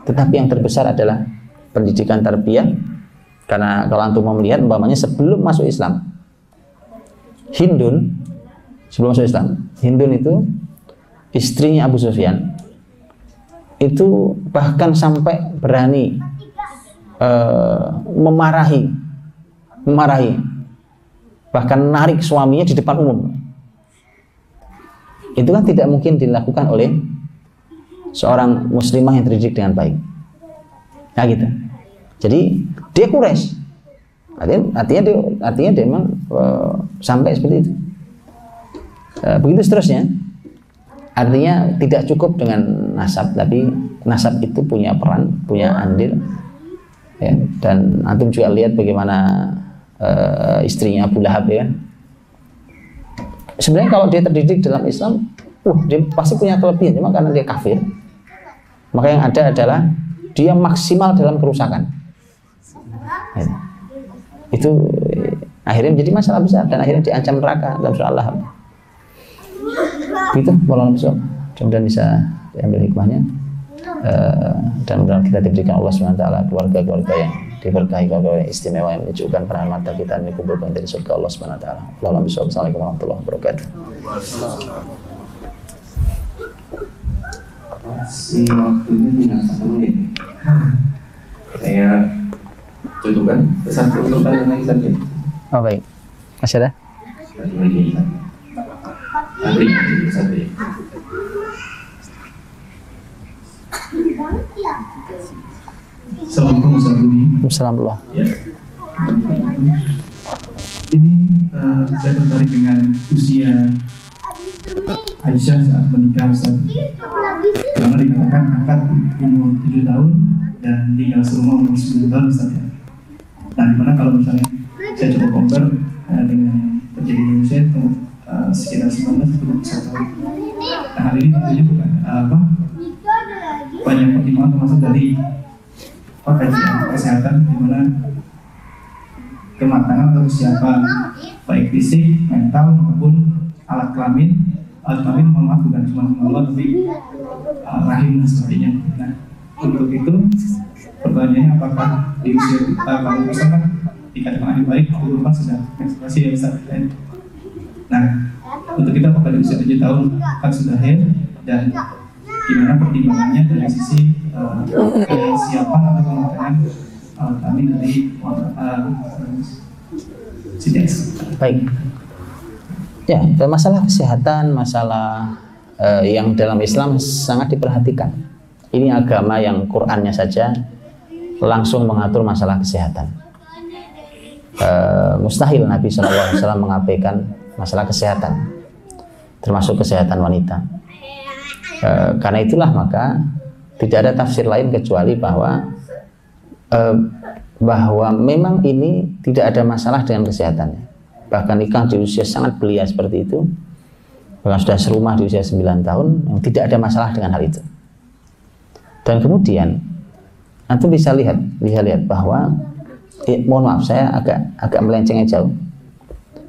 Tetapi yang terbesar adalah pendidikan tarbiyah. Karena kalau antum mau melihat umpamanya sebelum masuk Islam, Hindun itu istrinya Abu Sufyan itu bahkan sampai berani memarahi, bahkan narik suaminya di depan umum. Itu kan tidak mungkin dilakukan oleh seorang muslimah yang terdidik dengan baik. Nah gitu. Jadi dia Quraisy. Artinya dia memang sampai seperti itu. Begitu seterusnya. Artinya tidak cukup dengan nasab, tapi nasab itu punya peran, punya andil. Ya, dan antum juga lihat bagaimana istrinya Abu Lahab ya. Sebenarnya kalau dia terdidik dalam Islam, dia pasti punya kelebihan, cuma karena dia kafir, maka yang ada adalah dia maksimal dalam kerusakan. Ya. Itu akhirnya menjadi masalah besar dan akhirnya diancam neraka dalam surah Al-Lahab. Itu wallahualam bishawab. Mudah-mudahan bisa diambil hikmahnya, dan mudah-mudahan kita diberikan Allah SWT keluarga-keluarga yang diberkahi, keluarga yang istimewa yang menunjukkan peranan mata kita dan dikumpulkan dari surga Allah SWT. Wallahualam bishawab. Assalamualaikum warahmatullahi wabarakatuh. Si waktunya tinggal 1 menit. Saya cukupkan satu pertanyaan lagi saja. Oh baik, masih ada? Satu lagi. Satu. Assalamualaikum warahmatullahi Assalamualaikum. Ya. Ini saya tertarik dengan usia Aisyah saat menikah, Ustaz. Karena dikatakan akad umur 7 tahun dan tinggal serumah umur 10 tahun, Ustaz. Nah, dimana kalau misalnya saya coba compare dengan terjadinya usia sekitar 19-21 tahun. Nah, hal ini tentunya bukan banyak pertimbangan termasuk dari kajian kesehatan, di mana kematangan atau siapa baik fisik, mental maupun alat kelamin maaf bukan cuma mengelola tapi rahim dan sebagainya. Nah, untuk itu pertanyaannya apakah di usia kita kalau misalkan dikatakan ahli baik itu kan sudah menstruasi yang besar. Nah, untuk kita apakah di usia 7 tahun kan sudah haid, dan gimana pertimbangannya dari sisi kesiapan atau kematangan kami dari CTS. Baik. Ya, masalah kesehatan, masalah yang dalam Islam sangat diperhatikan. Ini agama yang Qur'annya saja langsung mengatur masalah kesehatan. Mustahil Nabi SAW mengabaikan masalah kesehatan, termasuk kesehatan wanita. Karena itulah maka tidak ada tafsir lain kecuali bahwa memang ini tidak ada masalah dengan kesehatannya. Bahkan nikah di usia sangat belia seperti itu, bahkan sudah serumah di usia 9 tahun, yang tidak ada masalah dengan hal itu. Dan kemudian antum bisa lihat bahwa mohon maaf saya agak melencengnya jauh.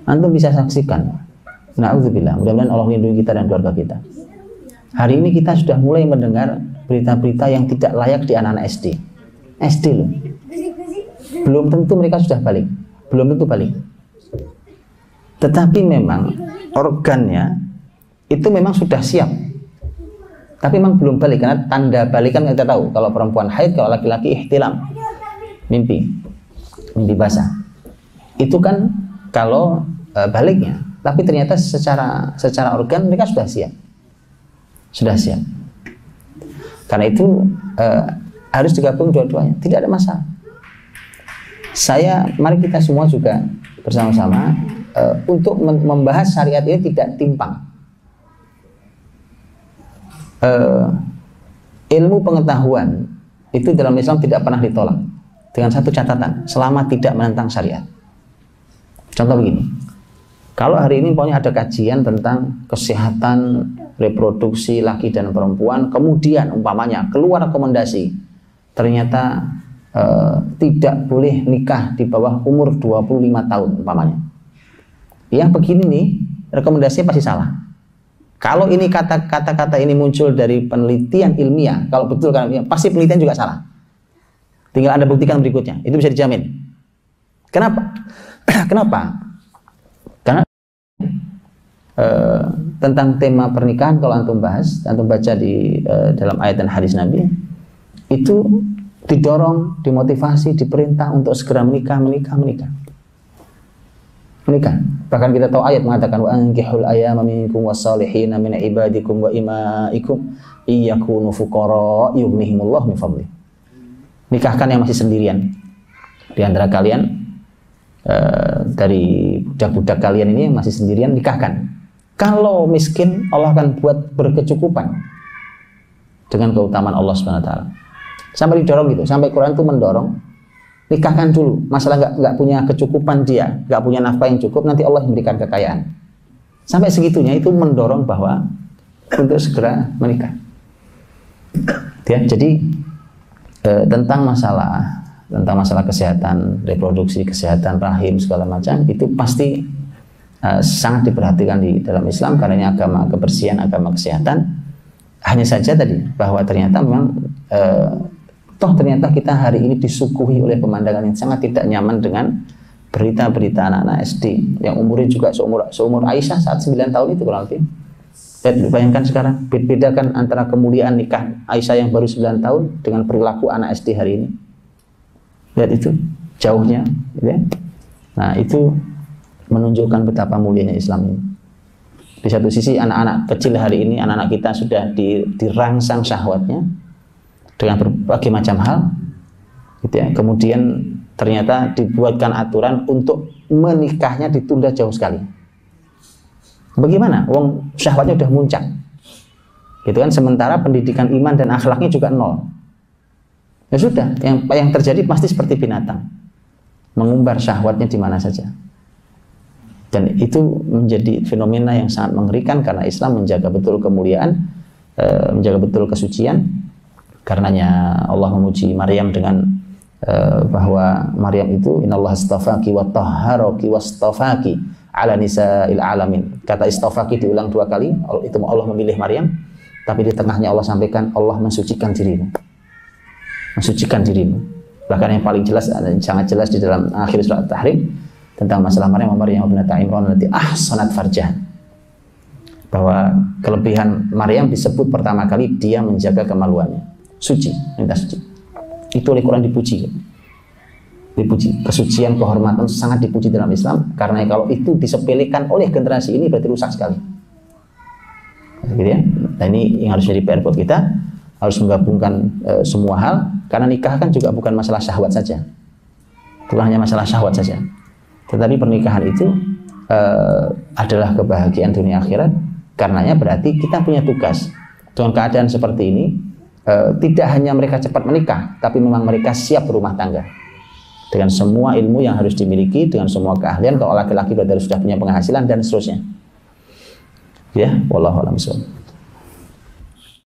Antum bisa saksikan, na'udzubillah, mudah-mudahan Allah lindungi kita dan keluarga kita. Hari ini kita sudah mulai mendengar berita-berita yang tidak layak di anak-anak SD loh. Belum tentu mereka sudah balik, belum tentu balik. Tetapi memang organnya itu memang sudah siap. tapi memang belum balik, karena tanda balik kan kita tahu, kalau perempuan haid, kalau laki-laki ihtilam, mimpi basah. Itu kan kalau baliknya, tapi ternyata secara organ mereka sudah siap. Karena itu harus digabung dua-duanya, tidak ada masalah. Mari kita semua juga bersama-sama untuk membahas syariat ini tidak timpang. Ilmu pengetahuan itu dalam Islam tidak pernah ditolak, dengan satu catatan, selama tidak menentang syariat. Contoh begini, kalau hari ini pokoknya ada kajian tentang kesehatan reproduksi laki dan perempuan, kemudian umpamanya keluar rekomendasi ternyata tidak boleh nikah di bawah umur 25 tahun umpamanya, yang begini nih rekomendasinya pasti salah. Kalau ini kata-kata ini muncul dari penelitian ilmiah, kalau betul kan pasti penelitian juga salah. Tinggal Anda buktikan berikutnya, itu bisa dijamin. Kenapa? Karena tentang tema pernikahan kalau antum baca di dalam ayat dan hadis Nabi, itu didorong, dimotivasi, diperintah untuk segera menikah. Bahkan kita tahu ayat mengatakan wa ankihul ayyama minkum was-salihina min ibadikum wa imaikum iyakunu fuqara yughnihimullahu min fadli. Nikahkan yang masih sendirian di antara kalian, dari budak-budak kalian ini yang masih sendirian, nikahkan. Kalau miskin, Allah akan buat berkecukupan dengan keutamaan Allah SWT. Sampai didorong gitu, sampai Quran itu mendorong, nikahkan dulu. Masalah nggak punya kecukupan dia, nggak punya nafkah yang cukup, nanti Allah memberikan kekayaan. Sampai segitunya itu mendorong bahwa untuk segera menikah. Ya, jadi tentang masalah kesehatan reproduksi, kesehatan rahim segala macam itu pasti sangat diperhatikan di dalam Islam, karena ini agama kebersihan, agama kesehatan. Hanya saja tadi bahwa ternyata memang ternyata kita hari ini disuguhi oleh pemandangan yang sangat tidak nyaman dengan berita-berita anak-anak SD yang umurnya juga seumur Aisyah saat 9 tahun itu kurang lebih. Bayangkan sekarang, bedakan antara kemuliaan nikah Aisyah yang baru 9 tahun dengan perilaku anak SD hari ini. Lihat itu jauhnya, gitu ya. Nah, itu menunjukkan betapa mulianya Islam ini. Di satu sisi anak-anak kecil hari ini, anak-anak kita sudah dirangsang syahwatnya dengan berbagai macam hal, gitu ya. Kemudian ternyata dibuatkan aturan untuk menikahnya ditunda jauh sekali. Bagaimana? Wong syahwatnya udah muncak, gitu kan. Sementara pendidikan iman dan akhlaknya juga nol. Ya sudah, yang terjadi pasti seperti binatang, mengumbar syahwatnya di mana saja. Dan itu menjadi fenomena yang sangat mengerikan, karena Islam menjaga betul kemuliaan, menjaga betul kesucian. Karenanya Allah memuji Maryam dengan bahwa Maryam itu innallaha astafaki wa tahharaki wastafaki ala nisa'il alamin. Kata istafaki diulang 2 kali, itu Allah memilih Maryam, tapi di tengahnya Allah sampaikan Allah mensucikan dirimu. Mensucikan dirimu. Bahkan yang paling jelas, sangat jelas di dalam akhir surat Tahrim tentang masalah Maryam binti Imran allati ahsanat farjah, bahwa kelebihan Maryam disebut pertama kali dia menjaga kemaluannya, suci, minta suci. Itu oleh Quran dipuji. Kesucian, kehormatan sangat dipuji dalam Islam, karena kalau itu disepelekan oleh generasi ini berarti rusak sekali. Gitu ya. Nah, ini yang harus jadi PR buat kita, harus menggabungkan semua hal, karena nikah kan juga bukan masalah syahwat saja. Bukan hanya masalah syahwat saja. Tetapi pernikahan itu adalah kebahagiaan dunia akhirat. Karenanya berarti kita punya tugas. Dengan keadaan seperti ini, tidak hanya mereka cepat menikah, tapi memang mereka siap berumah tangga dengan semua ilmu yang harus dimiliki, dengan semua keahlian. Kalau laki-laki berarti sudah punya penghasilan dan seterusnya. Ya, wallahu a'lam bishawab.